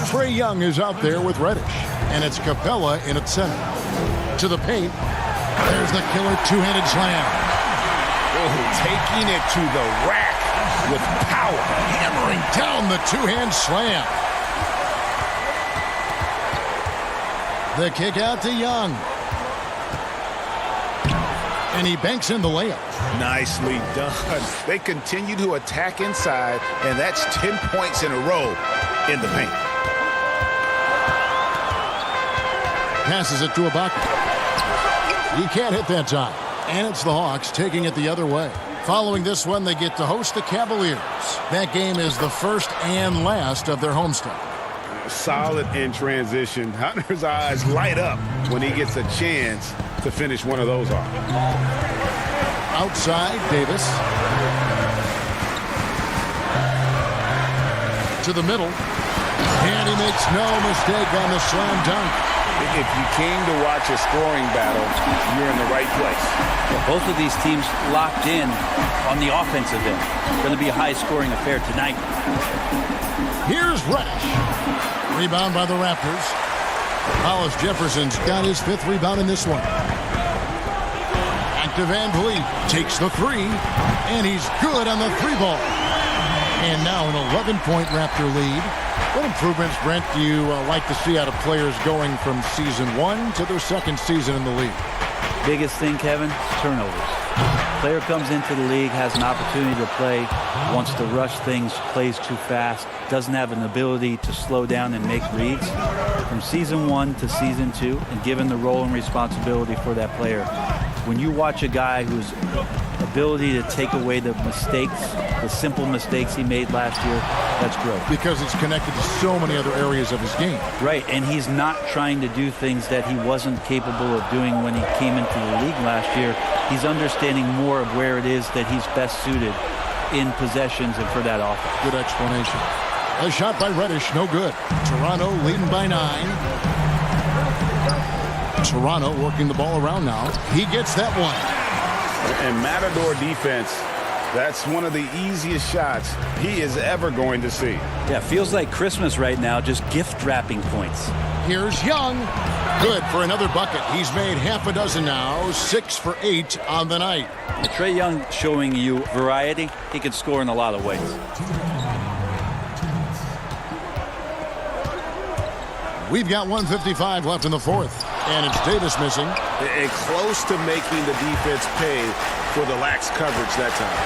Trae Young is out there with Reddish. And it's Capella in at center. To the paint. There's the killer two-handed slam. Oh, taking it to the rack with power. Hammering down the two-hand slam. The kick out to Young. And he banks in the layup. Nicely done. They continue to attack inside, and that's 10 points in a row in the paint. Passes it to Ibaka. He can't hit that time. And it's the Hawks taking it the other way. Following this one, they get to host the Cavaliers. That game is the first and last of their homestand. Solid in transition. Hunter's eyes light up when he gets a chance to finish one of those off. Outside, Davis. To the middle. And he makes no mistake on the slam dunk. If you came to watch a scoring battle, you're in the right place. Well, both of these teams locked in on the offensive end. It's going to be a high-scoring affair tonight. Here's Reddish. Rebound by the Raptors. Hollis Jefferson's got his 5th rebound in this one. Active Van Vliet takes the 3, and he's good on the 3-ball. And now an 11-point Raptor lead. What improvements, Brent, do you like to see out of players going from season 1 to their second season in the league? Biggest thing, Kevin, turnovers. Player comes into the league, has an opportunity to play, wants to rush things, plays too fast, doesn't have an ability to slow down and make reads. From season 1 to season 2, and given the role and responsibility for that player, when you watch a guy whose ability to take away the mistakes, the simple mistakes he made last year, that's growth. Because it's connected to so many other areas of his game. Right, and he's not trying to do things that he wasn't capable of doing when he came into the league last year. He's understanding more of where it is that he's best suited in possessions and for that offense. Good explanation. A shot by Reddish, no good. Toronto leading by 9. Toronto working the ball around now. He gets that one. And Matador defense, that's one of the easiest shots he is ever going to see. Yeah, feels like Christmas right now, just gift wrapping points. Here's Young. Good for another bucket. He's made half a dozen now, 6 for 8 on the night. Trae Young showing you variety. He can score in a lot of ways. We've got 1:55 left in the fourth, and it's Davis missing. And close to making the defense pay for the lax coverage that time.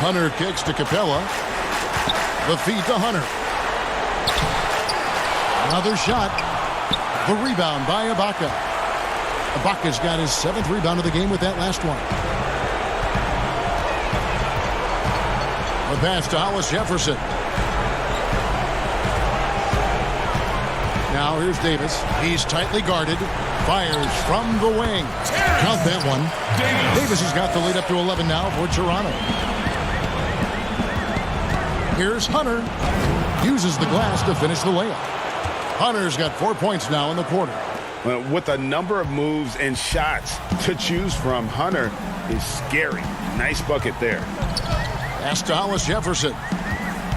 Hunter kicks to Capella. The feed to Hunter. Another shot. The rebound by Ibaka. Ibaka's got his 7th rebound of the game with that last one. The pass to Hollis Jefferson. Now here's Davis. He's tightly guarded. Fires from the wing. Count that one. Davis has got the lead up to 11 now for Toronto. Here's Hunter. Uses the glass to finish the layup. Hunter's got 4 points now in the quarter. With a number of moves and shots to choose from, Hunter is scary. Nice bucket there. Pass to Hollis Jefferson.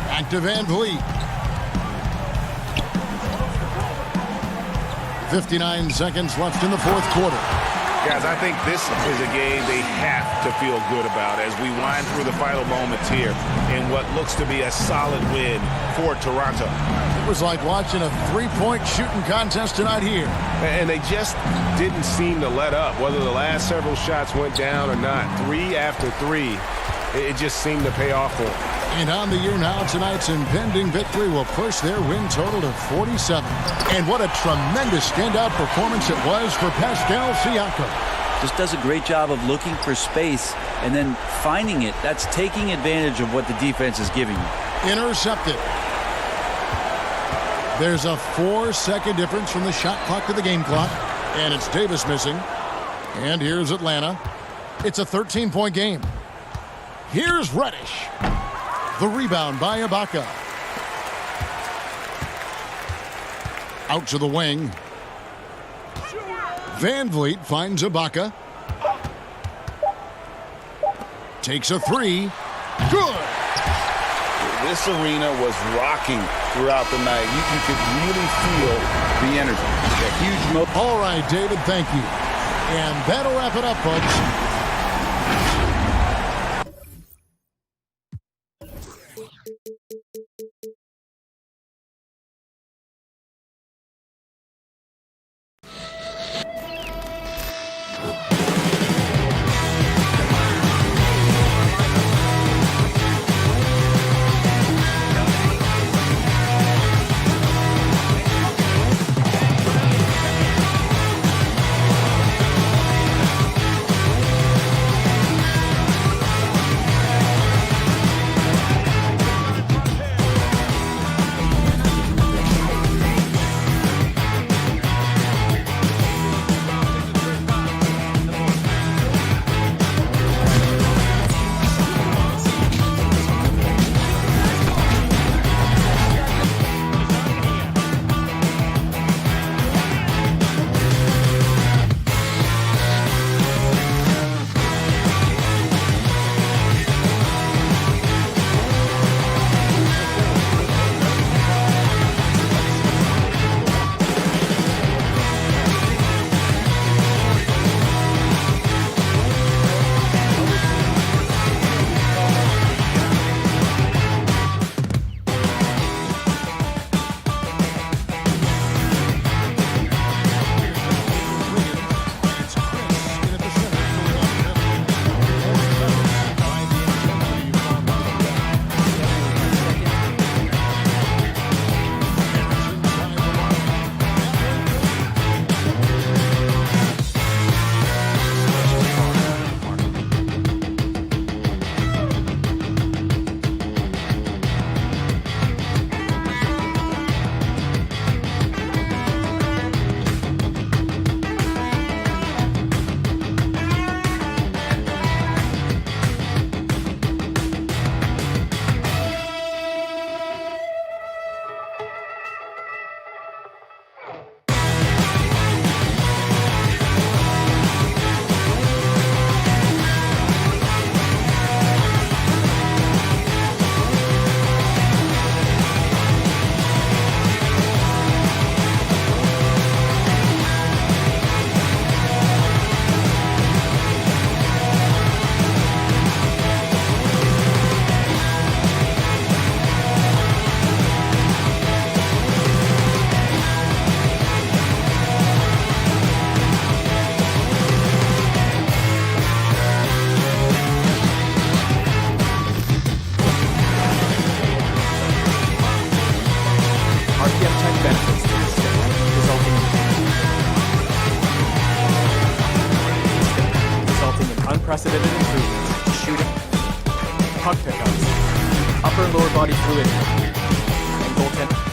Back to Van Vliet. 59 seconds left in the fourth quarter. Guys, I think this is a game they have to feel good about as we wind through the final moments here in what looks to be a solid win for Toronto. It was like watching a three-point shooting contest tonight here. And they just didn't seem to let up, whether the last several shots went down or not. 3 after 3. It just seemed to pay off for them. And on the year now, tonight's impending victory will push their win total to 47. And what a tremendous standout performance it was for Pascal Siakam. Just does a great job of looking for space and then finding it. That's taking advantage of what the defense is giving you. Intercepted. There's a 4-second difference from the shot clock to the game clock. And it's Davis missing. And here's Atlanta. It's a 13-point game. Here's Reddish. The rebound by Ibaka. Out to the wing. Van Vliet finds Ibaka. Takes a three. Good. This arena was rocking throughout the night. You could really feel the energy. A huge All right, David, thank you. And that'll wrap it up, folks. unprecedented improvements to shooting, puck pickups, upper and lower body fluidity, and goaltending.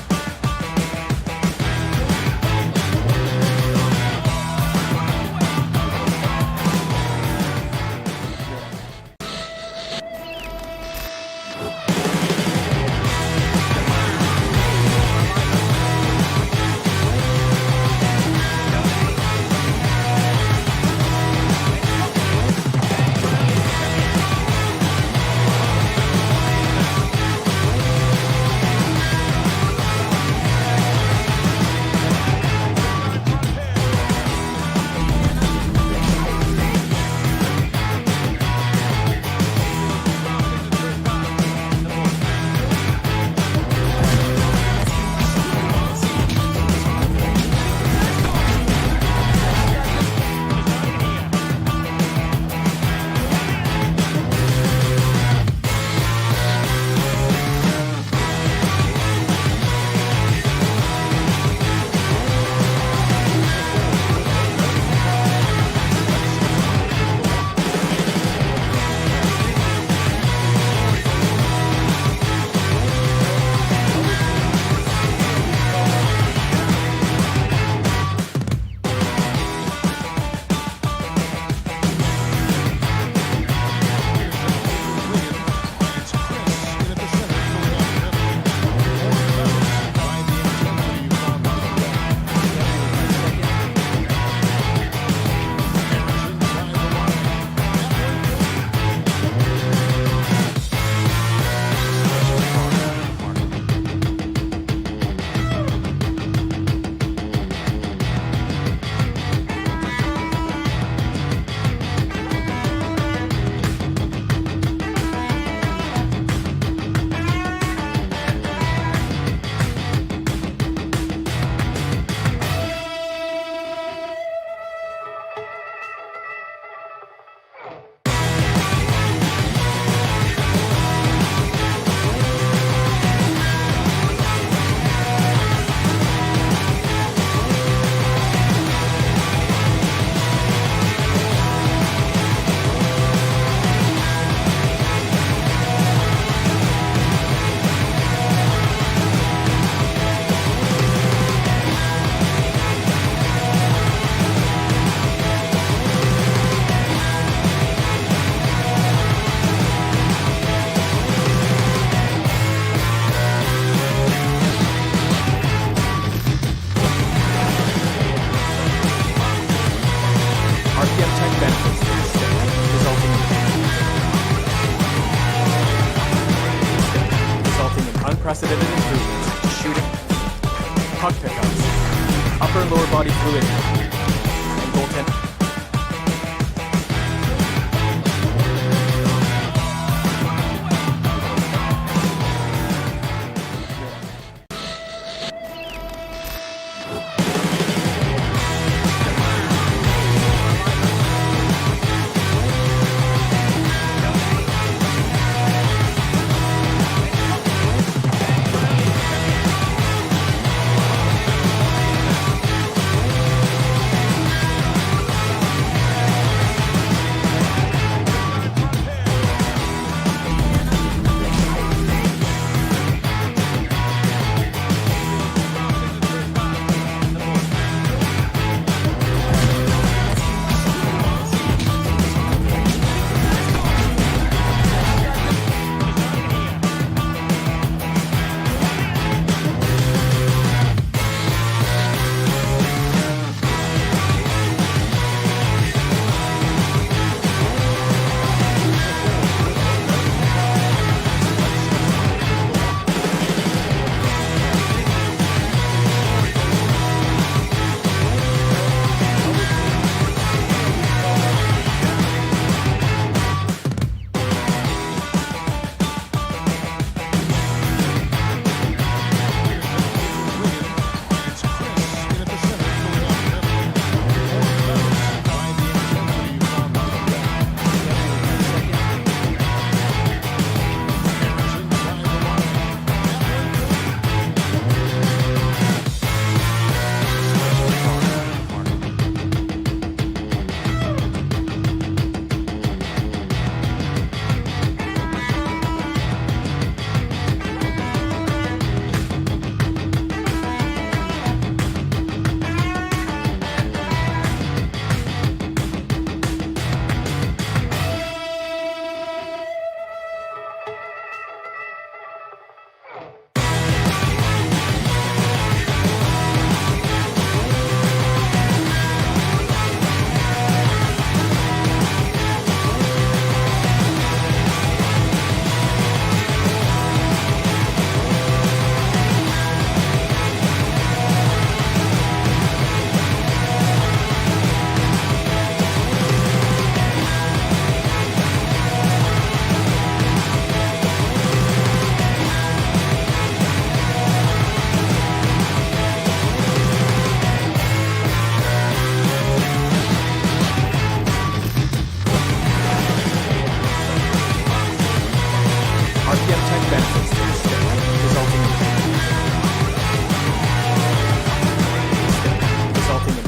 upper and lower body fluid, and goaltending.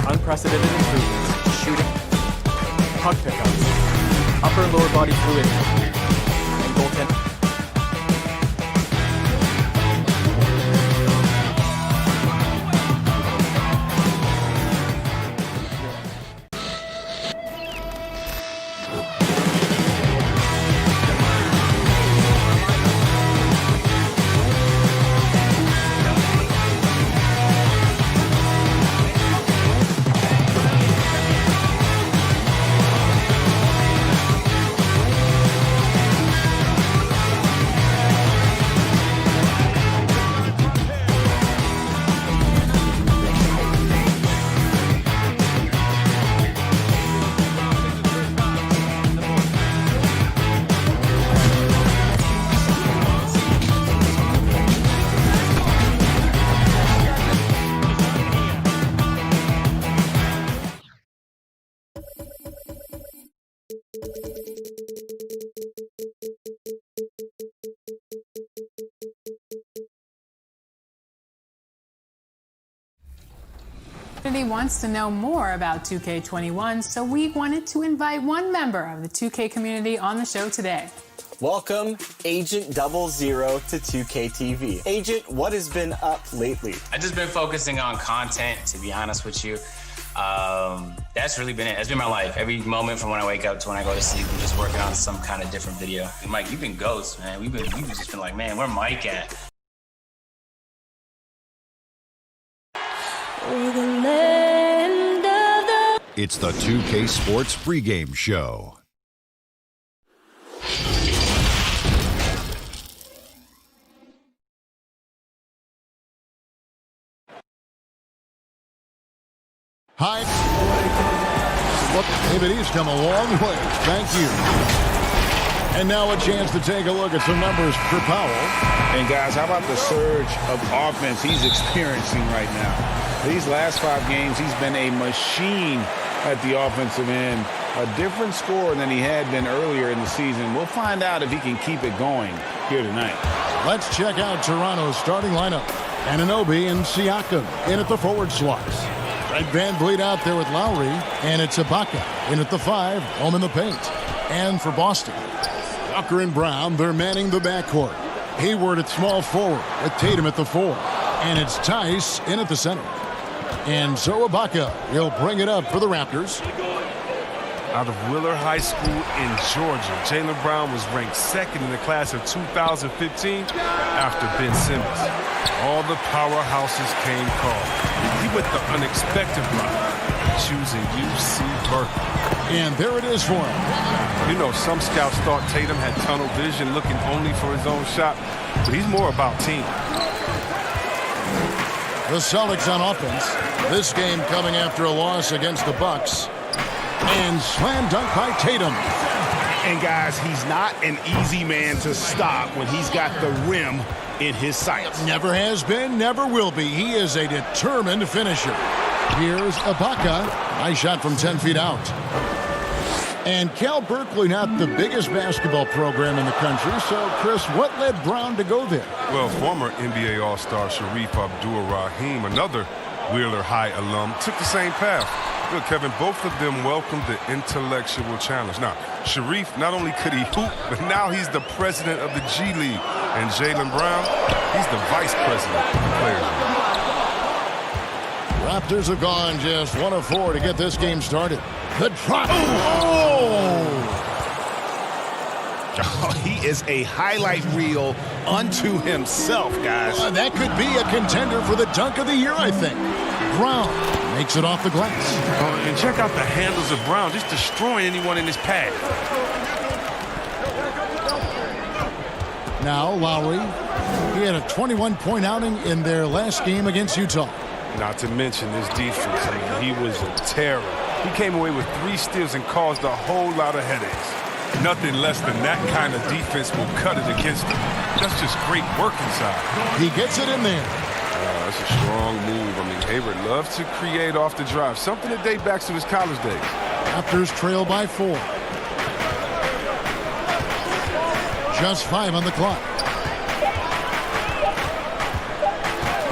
Unprecedented improvements to shooting, puck pickups, upper and lower body fluid, and goaltending. Community wants to know more about 2K21, so we wanted to invite one member of the 2K community on the show today. Welcome, Agent 00 to 2K TV. Agent, what has been up lately? I've just been focusing on content, to be honest with you. That's really been it. That's been my life. Every moment from when I wake up to when I go to sleep, I'm just working on some kind of different video. And Mike, you've been ghost, man. We've just been like, man, where Mike at? It's the 2K Sports pregame show. High. Look, David, he's come a long way. Thank you. And now a chance to take a look at some numbers for Powell. And guys, how about the surge of offense he's experiencing right now? These last 5 games, he's been a machine at the offensive end. A different scorer than he had been earlier in the season. We'll find out if he can keep it going here tonight. Let's check out Toronto's starting lineup. Anunoby and Siakam in at the forward slots. Fred VanVleet out there with Lowry, and it's Ibaka in at the 5, home in the paint. And for Boston, Tucker and Brown, they're manning the backcourt. Hayward at small forward with Tatum at the 4. And it's Tice in at the center. And so Ibaka, he'll bring it up for the Raptors. Out of Willard High School in Georgia, Jaylen Brown was ranked 2nd in the class of 2015 after Ben Simmons. All the powerhouses came calling. He went the unexpected route, choosing UC Berkeley. And there it is for him. You know, some scouts thought Tatum had tunnel vision, looking only for his own shot, but he's more about team. The Celtics on offense. This game coming after a loss against the Bucks. And slam dunk by Tatum. And guys, he's not an easy man to stop when he's got the rim in his sights. Never has been, never will be. He is a determined finisher. Here's Ibaka. Nice shot from 10 feet out. And Cal Berkeley, not the biggest basketball program in the country. So, Chris, what led Brown to go there? Well, former NBA All-Star Sharif Abdur-Rahim, another Wheeler High alum, took the same path. Look, Kevin, both of them welcomed the intellectual challenge. Now, Sharif, not only could he hoop, but now he's the president of the G League. And Jaylen Brown, he's the vice president of the Players League. Raptors have gone just 1 of 4 to get this game started. The drop. Oh! He is a highlight reel unto himself, guys. That could be a contender for the dunk of the year, I think. Brown makes it off the glass. And check out the handles of Brown, just destroying anyone in his path. Now Lowry, he had a 21-point outing in their last game against Utah. Not to mention his defense. I mean, he was a terror. He came away with 3 steals and caused a whole lot of headaches. Nothing less than that kind of defense will cut it against him. That's just great work inside. He gets it in there. That's a strong move. I mean, Hayward loves to create off the drive, something that dates back to his college days. Raptors trail by 4. Just 5 on the clock.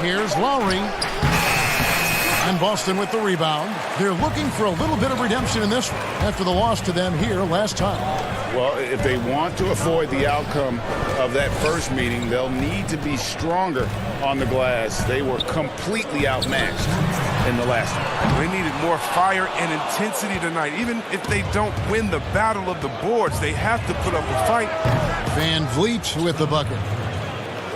Here's Lowry. And Boston with the rebound. They're looking for a little bit of redemption in this one after the loss to them here last time. Well, if they want to avoid the outcome of that first meeting, they'll need to be stronger on the glass. They were completely outmatched in the last one. They needed more fire and intensity tonight. Even if they don't win the battle of the boards, they have to put up a fight. VanVleet with the bucket.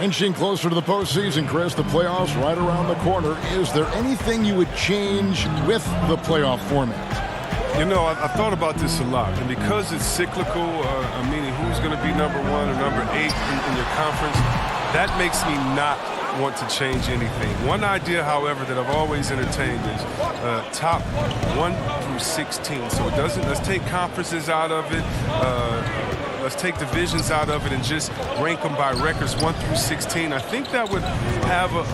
Inching closer to the postseason, Chris, the playoffs right around the corner. Is there anything you would change with the playoff format? You know, I thought about this a lot, and because it's cyclical, meaning who's going to be number 1 or number 8 in your conference, that makes me not want to change anything. One idea, however, that I've always entertained is top 1 through 16. So it doesn't, let's take conferences out of it, let's take divisions out of it and just rank them by records 1 through 16. I think that would have a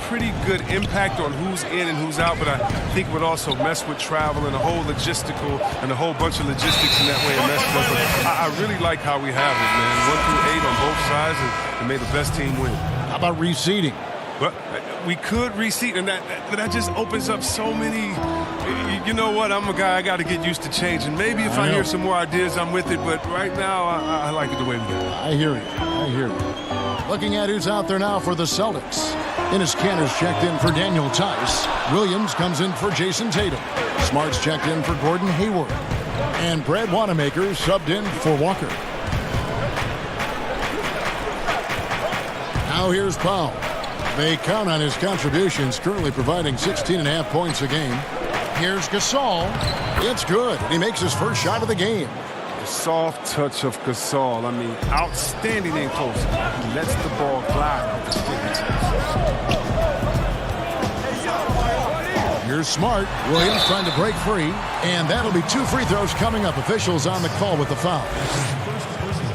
pretty good impact on who's in and who's out, but I think it would also mess with travel and a whole logistical and a whole bunch of logistics in that way and mess with it. But I really like how we have it, man. 1 through 8 on both sides and may the best team win. How about reseeding? But we could reseed, and that just opens up so many. You know what? I'm a guy, I got to get used to changing. Maybe if I hear some more ideas, I'm with it, but right now I like it the way we do it. I hear you. Looking at who's out there now for the Celtics. Enes Kanter's checked in for Daniel Tice. Williams comes in for Jason Tatum. Smart's checked in for Gordon Hayward. And Brad Wanamaker subbed in for Walker. Now here's Powell. They count on his contributions, currently providing 16.5 points a game. Here's Gasol. It's good. He makes his first shot of the game. The soft touch of Gasol. I mean, outstanding in close. He lets the ball glide off his fingertips. Here's Smart. Williams trying to break free. And that'll be 2 free throws coming up. Officials on the call with the foul.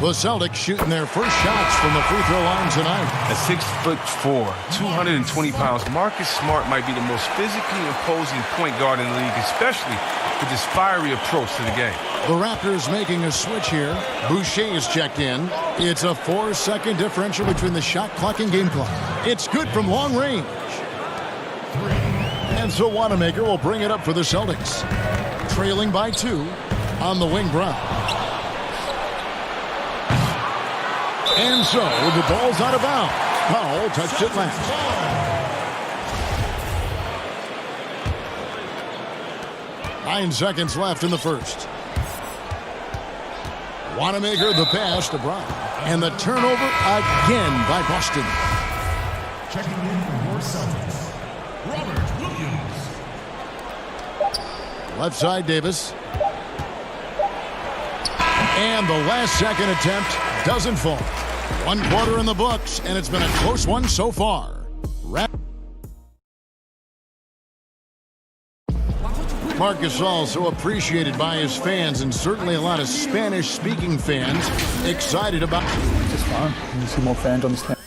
The Celtics shooting their first shots from the free throw line tonight. At 6'4", 220 pounds, Marcus Smart might be the most physically imposing point guard in the league, especially with his fiery approach to the game. The Raptors making a switch here. Boucher is checked in. It's a 4-second differential between the shot clock and game clock. It's good from long range. And so Wanamaker will bring it up for the Celtics. Trailing by 2 on the wing. Brown. And so the ball's out of bounds. Powell touched it last. 9 seconds left in the first. Wanamaker the pass to Brown. And the turnover again by Boston. Checking in for Celtics, Robert Williams. Left side, Davis. And the last second attempt doesn't fall. 1 quarter in the books, and it's been a close one so far. Marc Gasol, so appreciated by his fans, and certainly a lot of Spanish-speaking fans excited about it. It's fun. You see more fans on the stand.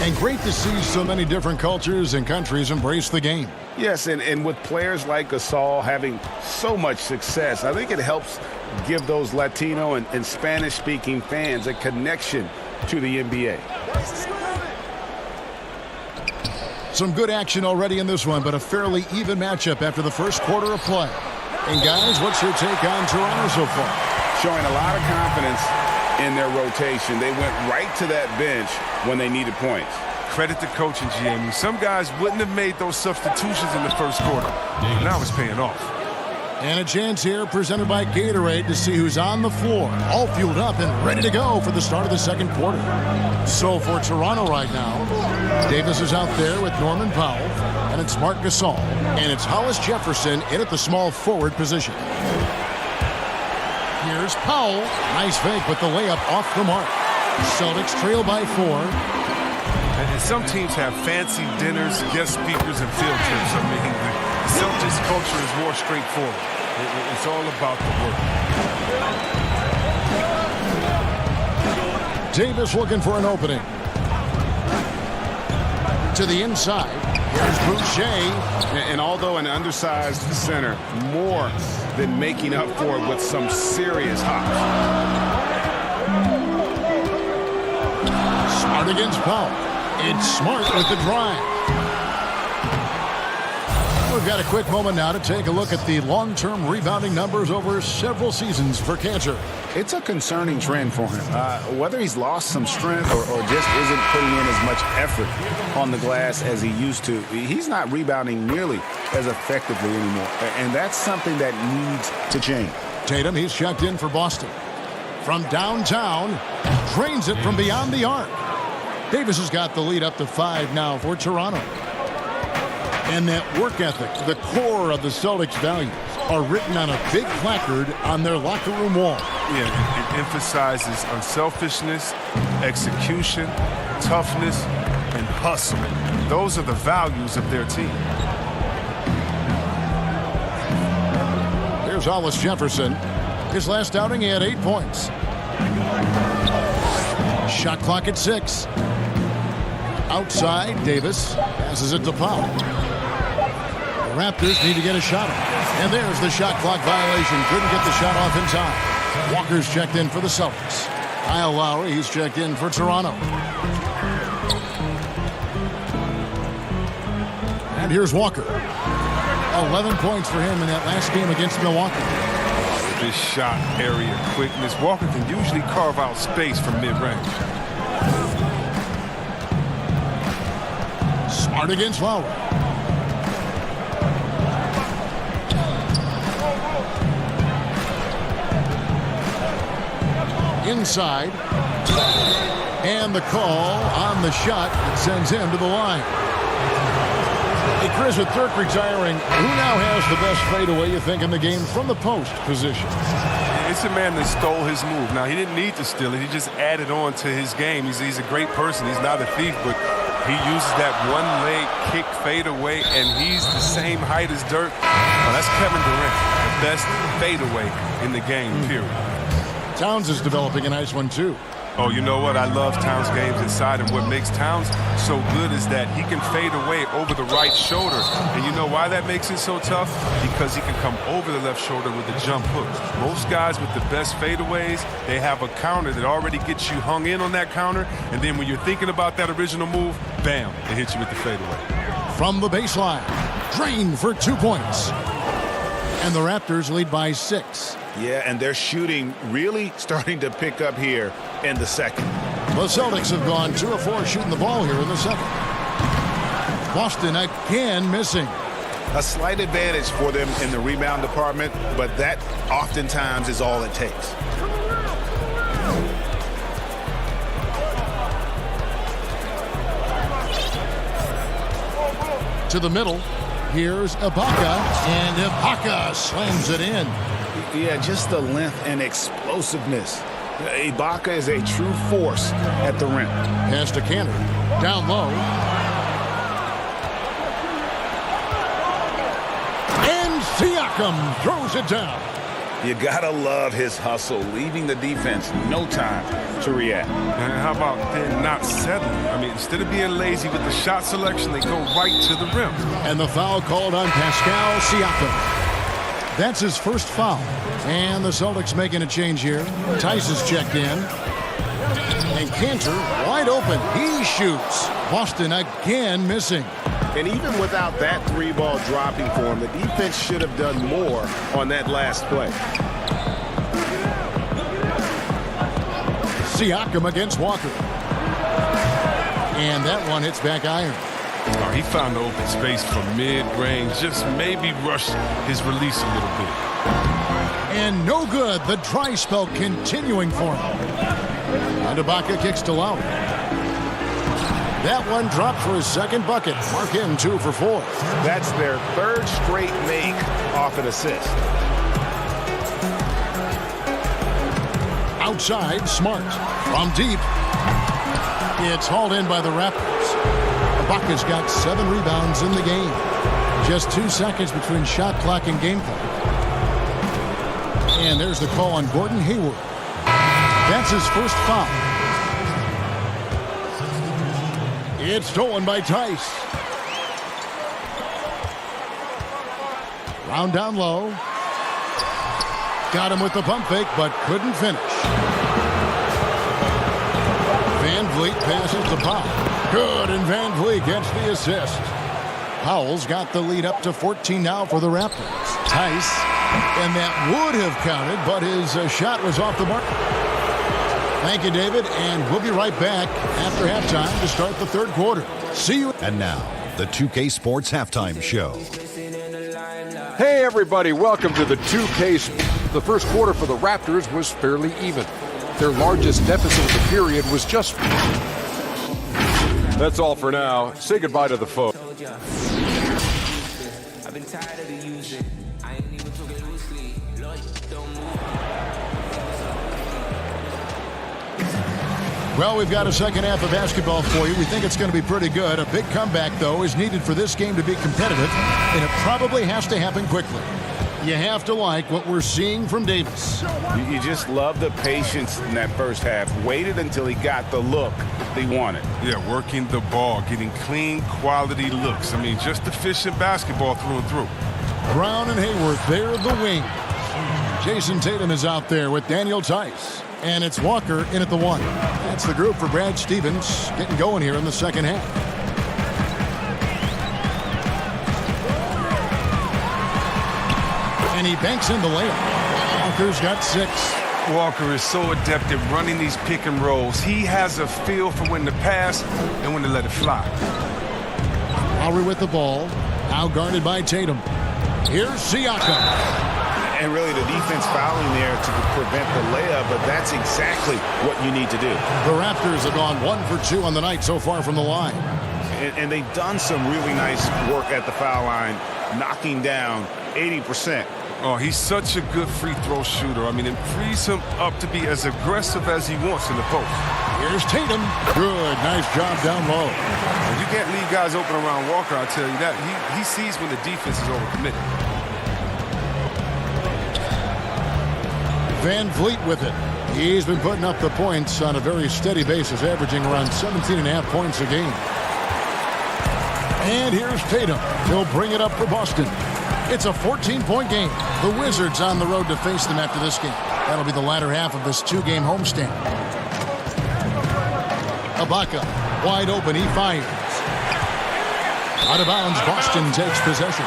And great to see so many different cultures and countries embrace the game. Yes, and with players like Gasol having so much success, I think it helps give those Latino and Spanish-speaking fans a connection to the NBA. Some good action already in this one, but a fairly even matchup after the first quarter of play. And guys, what's your take on Toronto so far? Showing a lot of confidence in their rotation. They went right to that bench when they needed points. Credit to coaching, GM. Some guys wouldn't have made those substitutions in the first quarter. Now it's paying off. And a chance here presented by Gatorade to see who's on the floor. All fueled up and ready to go for the start of the second quarter. So for Toronto right now, Davis is out there with Norman Powell. And it's Marc Gasol. And it's Hollis Jefferson in at the small forward position. Here's Powell. Nice fake with the layup off the mark. Celtics trail by 4. And some teams have fancy dinners, guest speakers, and field trips. I mean, the Celtics culture is more straightforward. It's all about the work. Davis looking for an opening. To the inside. Here's Boucher. And although an undersized center, more than making up for it with some serious hops. Smart against Powell. It's Smart with the drive. We've got a quick moment now to take a look at the long-term rebounding numbers over several seasons for Kanter. It's a concerning trend for him. Whether he's lost some strength or just isn't putting in as much effort on the glass as he used to, he's not rebounding nearly as effectively anymore. And that's something that needs to change. Tatum, he's checked in for Boston. From downtown, drains it from beyond the arc. Davis has got the lead up to 5 now for Toronto. And that work ethic, the core of the Celtics' values, are written on a big placard on their locker room wall. Yeah, it emphasizes unselfishness, execution, toughness, and hustle. Those are the values of their team. Here's Hollis Jefferson. His last outing, he had 8 points. Shot clock at 6. Outside, Davis passes it to Powell. The Raptors need to get a shot off. And there's the shot clock violation. Couldn't get the shot off in time. Walker's checked in for the Celtics. Kyle Lowry, he's checked in for Toronto. And here's Walker. 11 points for him in that last game against Milwaukee. This shot area quickness. Walker can usually carve out space from mid-range. Smart against Lowry. Inside. And the call on the shot that sends him to the line. Hey, Chris, with Dirk retiring, who now has the best fadeaway, you think, in the game from the post position? It's a man that stole his move. Now, he didn't need to steal it. He just added on to his game. He's a great person. He's not a thief, but He uses that one-leg kick fadeaway, and he's the same height as Dirk. Oh, that's Kevin Durant, the best fadeaway in the game, period. Towns is developing a nice one, too. Oh, you know what? I love Towns' games inside, and what makes Towns so good is that he can fade away over the right shoulder. And you know why that makes it so tough? Because he can come over the left shoulder with a jump hook. Most guys with the best fadeaways, they have a counter that already gets you hung in on that counter, and then when you're thinking about that original move, bam, it hits you with the fadeaway. From the baseline, Drain for 2 points. And the Raptors lead by 6. Yeah, and their shooting really starting to pick up here in the second. The Celtics have gone 2 of 4 shooting the ball here in the second. Boston again missing. A slight advantage for them in the rebound department, but that oftentimes is all it takes. To the middle, here's Ibaka, and Ibaka slams it in. Yeah, just the length and explosiveness. Ibaka is a true force at the rim. Pass to Cantor. Down low. And Siakam throws it down. You gotta love his hustle, leaving the defense no time to react. And how about then not settling? I mean, instead of being lazy with the shot selection, they go right to the rim. And the foul called on Pascal Siakam. That's his first foul. And the Celtics making a change here. Tice is checked in. And Cantor wide open. He shoots. Boston again missing. And even without that 3-ball dropping for him, the defense should have done more on that last play. Siakam against Walker. And that one hits back iron. Oh, he found the open space from mid-range, just maybe rushed his release a little bit. And no good. The dry spell continuing for him. And Ibaka kicks to Lowry. That one dropped for his second bucket. Mark in 2 for 4. That's their third straight make off an assist. Outside, Smart. From deep. It's hauled in by the Raptors. Ibaka's got 7 rebounds in the game. Just 2 seconds between shot clock and game clock. And there's the call on Gordon Hayward. That's his first foul. It's stolen by Tice. Round down low. Got him with the pump fake, but couldn't finish. Van Vliet passes to Powell. Good, and Van Vliet gets the assist. Powell's got the lead up to 14 now for the Raptors. Tice, and that would have counted, but his shot was off the mark. Thank you, David, and we'll be right back after halftime to start the third quarter. See you. And now, the 2K Sports Halftime Show. Hey, everybody, welcome to the 2K. The first quarter for the Raptors was fairly even. Their largest deficit of the period was just... That's all for now. Say goodbye to the folks. I've been tired of the using. I ain't even took it loosely. Lord, don't move. Well, we've got a second half of basketball for you. We think it's going to be pretty good. A big comeback, though, is needed for this game to be competitive, and it probably has to happen quickly. You have to like what we're seeing from Davis. You just love the patience in that first half. Waited until he got the look he wanted. Yeah, working the ball, getting clean, quality looks. I mean, just efficient basketball through and through. Brown and Hayward, they're the wing. Jason Tatum is out there with Daniel Tice. And it's Walker in at the 1. That's the group for Brad Stevens getting going here in the second half. And he banks in the layup. Walker's got 6. Walker is so adept at running these pick and rolls. He has a feel for when to pass and when to let it fly. Lowry with the ball. Now guarded by Tatum. Here's Siakam. And really the defense fouling there to prevent the layup, but that's exactly what you need to do. The Raptors have gone 1 for 2 on the night so far from the line. And they've done some really nice work at the foul line, knocking down 80%. Oh, he's such a good free throw shooter. I mean, it frees him up to be as aggressive as he wants in the post. Here's Tatum. Good. Nice job down low. You can't leave guys open around Walker, I'll tell you that. He sees when the defense is overcommitted. Van Vliet with it. He's been putting up the points on a very steady basis, averaging around 17.5 points a game. And here's Tatum. He'll bring it up for Boston. It's a 14-point game. The Wizards on the road to face them after this game. That'll be the latter half of this two-game homestand. Ibaka, wide open, he fires. Out of bounds, Boston takes possession.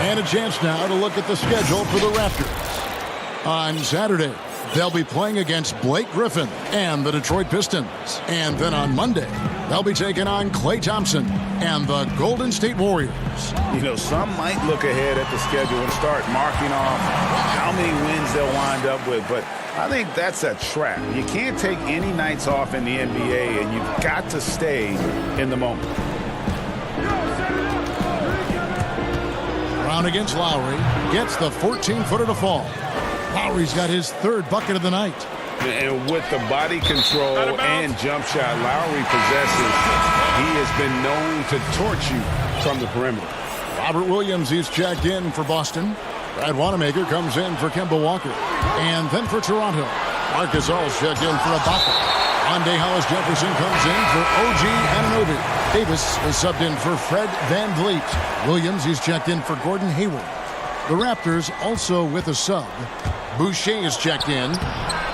And a chance now to look at the schedule for the Raptors. On Saturday, they'll be playing against Blake Griffin and the Detroit Pistons. And then on Monday, they'll be taking on Klay Thompson and the Golden State Warriors. You know, some might look ahead at the schedule and start marking off how many wins they'll wind up with, but I think that's a trap. You can't take any nights off in the NBA, and you've got to stay in the moment. Brown against Lowry, gets the 14-footer to fall. Lowry's got his third bucket of the night. And with the body control and jump shot Lowry possesses, he has been known to torch you from the perimeter. Robert Williams, he's checked in for Boston. Brad Wanamaker comes in for Kemba Walker. And then for Toronto, Marc Gasol's checked in for Ibaka. Rondae Hollis-Jefferson comes in for OG Anunoby. Davis is subbed in for Fred VanVleet. Williams, he's checked in for Gordon Hayward. The Raptors also with a sub. Boucher is checked in.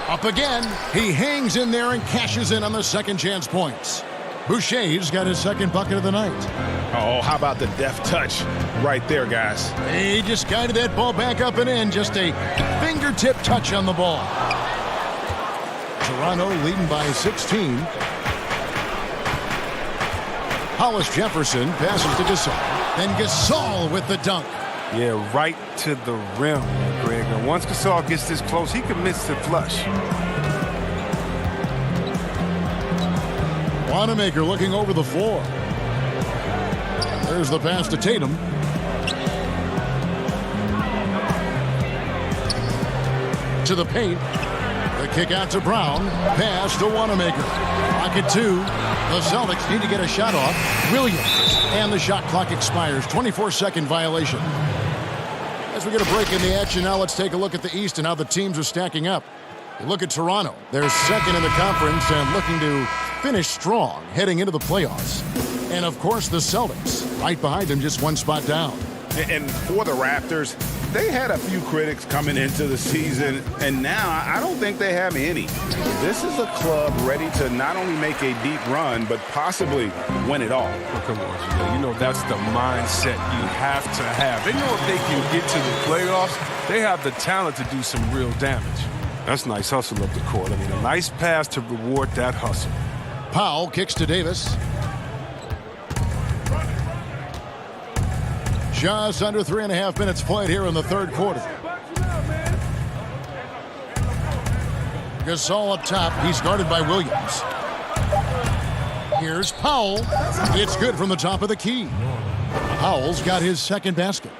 Up again. He hangs in there and cashes in on the second chance points. Boucher's got his second bucket of the night. Oh, how about the deft touch right there, guys? He just guided that ball back up and in. Just a fingertip touch on the ball. Toronto leading by 16. Hollis-Jefferson passes to Gasol. Then Gasol with the dunk. Yeah, right to the rim, Greg. And once Gasol gets this close, he commits to flush. Wanamaker looking over the floor. There's the pass to Tatum. To the paint. The kick out to Brown. Pass to Wanamaker. Pocket two. The Celtics need to get a shot off. Williams. And the shot clock expires. 24-second violation. As we get a break in the action now, let's take a look at the East and how the teams are stacking up. You look at Toronto. They're second in the conference and looking to finish strong heading into the playoffs. And, of course, the Celtics right behind them, just one spot down. And for the Raptors, they had a few critics coming into the season, and now I don't think they have any. This is a club ready to not only make a deep run, but possibly win it all. Well, come on, Jimmy. You know that's the mindset you have to have. They know if they can get to the playoffs, they have the talent to do some real damage. That's nice hustle up the court. I mean, a nice pass to reward that hustle. Powell kicks to Davis. Just under 3.5 minutes played here in the third quarter. Gasol up top. He's guarded by Williams. Here's Powell. It's good from the top of the key. Powell's got his second basket.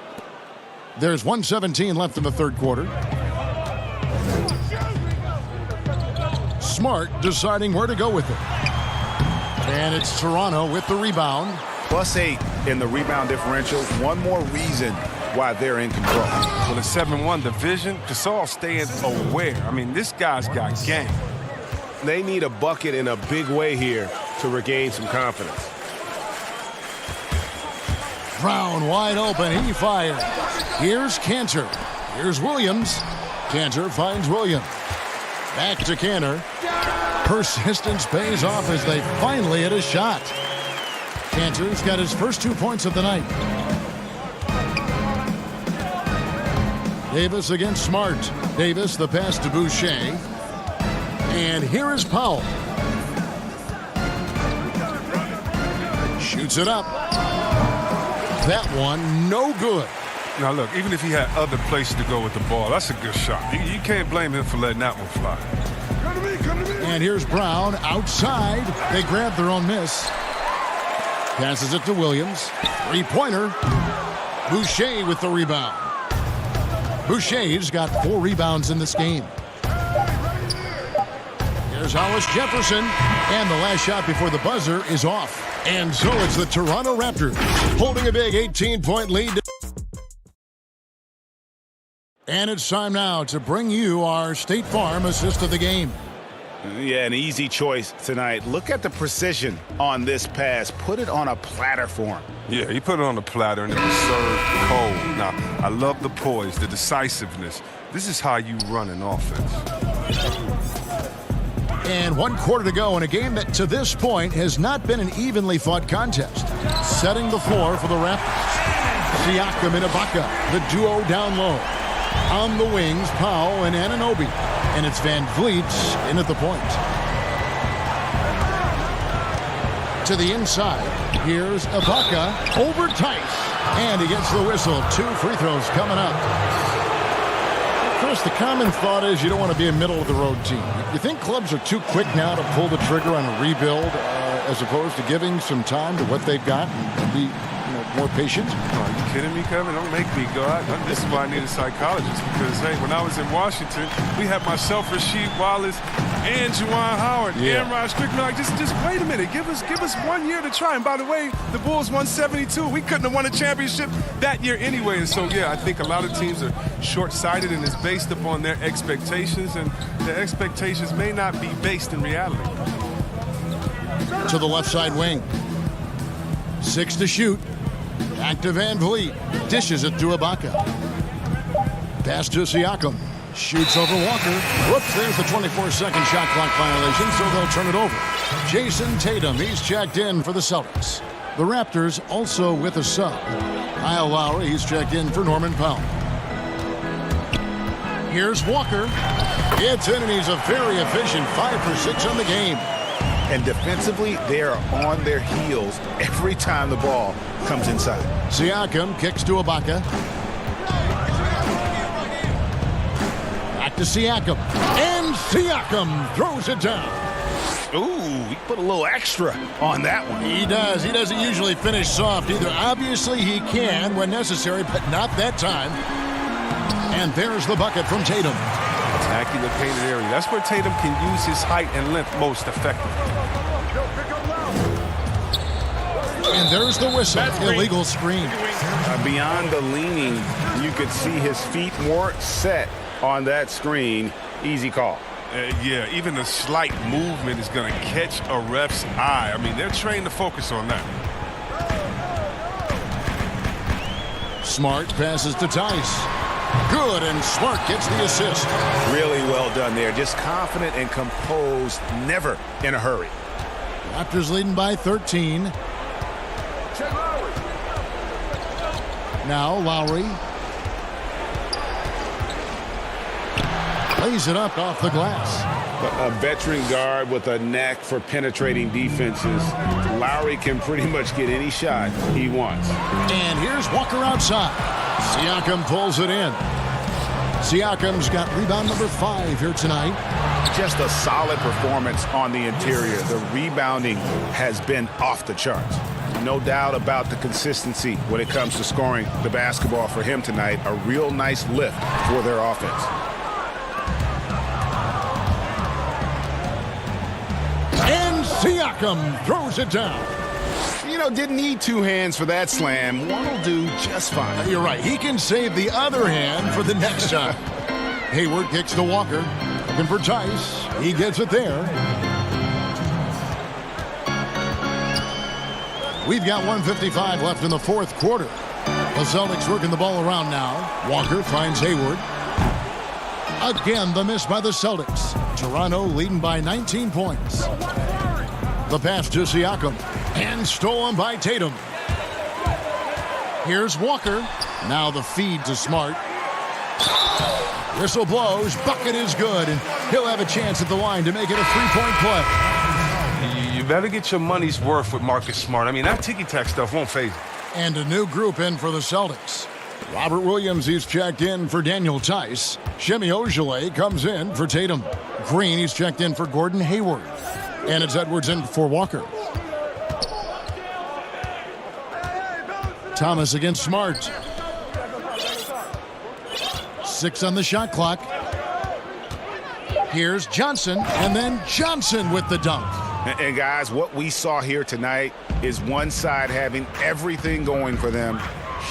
There's 1:17 left in the third quarter. Smart deciding where to go with it. And it's Toronto with the rebound. +8 in the rebound differential. One more reason why they're in control. With a 7-1 division, Gasol staying aware. I mean, this guy's got game. They need a bucket in a big way here to regain some confidence. Brown wide open. He fires. Here's Cantor. Here's Williams. Cantor finds Williams. Back to Cantor. Persistence pays off as they finally hit a shot. Cantor's got his first 2 points of the night. Davis against Smart. Davis, the pass to Boucher. And here is Powell. Shoots it up. That one, no good. Now, look, even if he had other places to go with the ball, that's a good shot. You can't blame him for letting that one fly. And here's Brown outside. They grab their own miss. Passes it to Williams. Three-pointer. Boucher with the rebound. Boucher's got 4 rebounds in this game. Here's Here's Hollis Jefferson. And the last shot before the buzzer is off. And so it's the Toronto Raptors holding a big 18-point lead. And it's time now to bring you our State Farm assist of the game. Yeah, an easy choice tonight. Look at the precision on this pass. Put it on a platter for him. Yeah, he put it on the platter and it was served cold. Now, I love the poise, the decisiveness. This is how you run an offense. And 1 quarter to go in a game that to this point has not been an evenly fought contest. Setting the floor for the Raptors. Siakam and Ibaka, the duo down low. On the wings, Powell and Anunoby. And it's Van Vliet in at the point. To the inside, here's Ibaka over Tice. And he gets the whistle. 2 free throws coming up. Chris, the common thought is you don't want to be a middle-of-the-road team. You think clubs are too quick now to pull the trigger on a rebuild as opposed to giving some time to what they've got and be more patient? Are you kidding me, Kevin? Don't make me go out. This is why I need a psychologist because, hey, when I was in Washington, we had myself, Rasheed Wallace, and Juwan Howard, and Rod Strickland. Like, just wait a minute. Give us 1 year to try. And by the way, the Bulls won 72. We couldn't have won a championship that year anyway. And so, yeah, I think a lot of teams are short-sighted and it's based upon their expectations, and their expectations may not be based in reality. To the left side wing. 6 to shoot. Back to Van Vliet. Dishes it to Ibaka. Pass to Siakam. Shoots over Walker. Whoops, there's the 24-second shot clock violation, so they'll turn it over. Jason Tatum, he's checked in for the Celtics. The Raptors also with a sub. Kyle Lowry, he's checked in for Norman Powell. Here's Walker. It's in, and he's a very efficient 5 for 6 on the game. And defensively, they are on their heels every time the ball comes inside. Siakam kicks to Ibaka. Back to Siakam. And Siakam throws it down. Ooh, he put a little extra on that one. He does. He doesn't usually finish soft either. Obviously, he can when necessary, but not that time. And there's the bucket from Tatum. Attacking the painted area. That's where Tatum can use his height and length most effectively. And there's the whistle. Illegal screen. Beyond the leaning, you could see his feet more set on that screen. Easy call. Yeah, even a slight movement is going to catch a ref's eye. I mean, they're trained to focus on that. Smart passes to Tice. Good, and Smart gets the assist. Really well done there. Just confident and composed, never in a hurry. Raptors leading by 13. Now Lowry. Lays it up off the glass. A veteran guard with a knack for penetrating defenses. Lowry can pretty much get any shot he wants. And here's Walker outside. Siakam pulls it in. Siakam's got rebound number 5 here tonight. Just a solid performance on the interior. The rebounding has been off the charts. No doubt about the consistency when it comes to scoring the basketball for him tonight. A real nice lift for their offense. And Siakam throws it down. Didn't need 2 hands for that slam. One will do just fine. You're right. He can save the other hand for the next time. Hayward kicks to Walker. Looking for Tice. He gets it there. We've got 1:55 left in the 4th quarter. The Celtics working the ball around now. Walker finds Hayward. Again, the miss by the Celtics. Toronto leading by 19 points. The pass to Siakam. And stolen by Tatum. Here's Walker. Now the feed to Smart. Whistle blows. Bucket is good. And he'll have a chance at the line to make it a 3-point play. You better get your money's worth with Marcus Smart. I mean, that ticky-tack stuff won't phase him. And a new group in for the Celtics. Robert Williams, he's checked in for Daniel Tice. Shemi Ojeleye comes in for Tatum. Green, he's checked in for Gordon Hayward. And it's Edwards in for Walker. Thomas against Smart. 6 on the shot clock. Here's Johnson, and then Johnson with the dunk. And guys, what we saw here tonight is one side having everything going for them.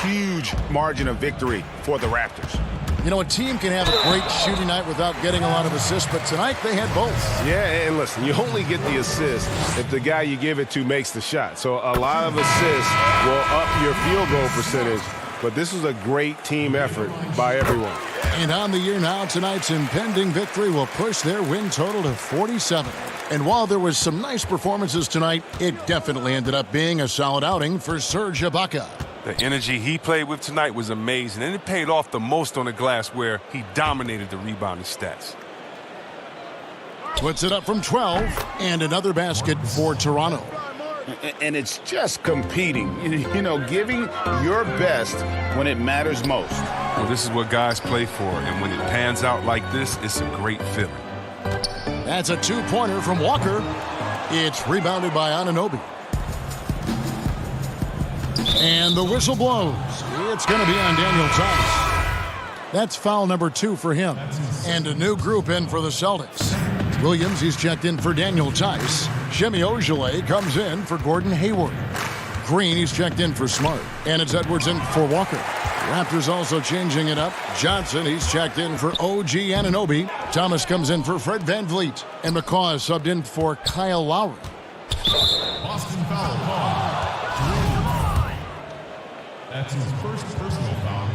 Huge margin of victory for the Raptors. You know, a team can have a great shooting night without getting a lot of assists, but tonight they had both. Yeah, and listen, you only get the assist if the guy you give it to makes the shot. So a lot of assists will up your field goal percentage, but this was a great team effort by everyone. And on the year now, tonight's impending victory will push their win total to 47. And while there was some nice performances tonight, it definitely ended up being a solid outing for Serge Ibaka. The energy he played with tonight was amazing, and it paid off the most on the glass where he dominated the rebounding stats. Puts it up from 12, and another basket for Toronto. And it's just competing, you know, giving your best when it matters most. Well, this is what guys play for, and when it pans out like this, it's a great feeling. That's a two-pointer from Walker. It's rebounded by Anunoby. And the whistle blows. It's going to be on Daniel Tice. That's foul number 2 for him. And a new group in for the Celtics. Williams, he's checked in for Daniel Tice. Semi Ojeleye comes in for Gordon Hayward. Green, he's checked in for Smart. And it's Edwards in for Walker. Raptors also changing it up. Johnson, he's checked in for OG Anunoby. Thomas comes in for Fred VanVleet. And McCaw is subbed in for Kyle Lowry. Boston foul call. That's his first personal foul.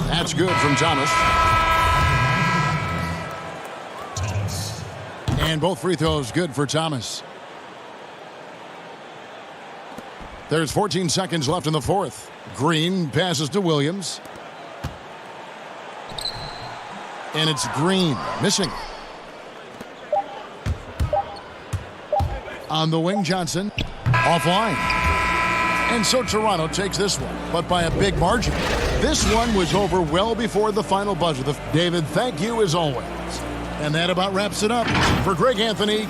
That's good from Thomas. And both free throws good for Thomas. There's 14 seconds left in the fourth. Green passes to Williams. And it's Green missing. On the wing, Johnson offline. And so Toronto takes this one, but by a big margin. This one was over well before the final buzzer. David, thank you as always. And that about wraps it up. For Greg Anthony,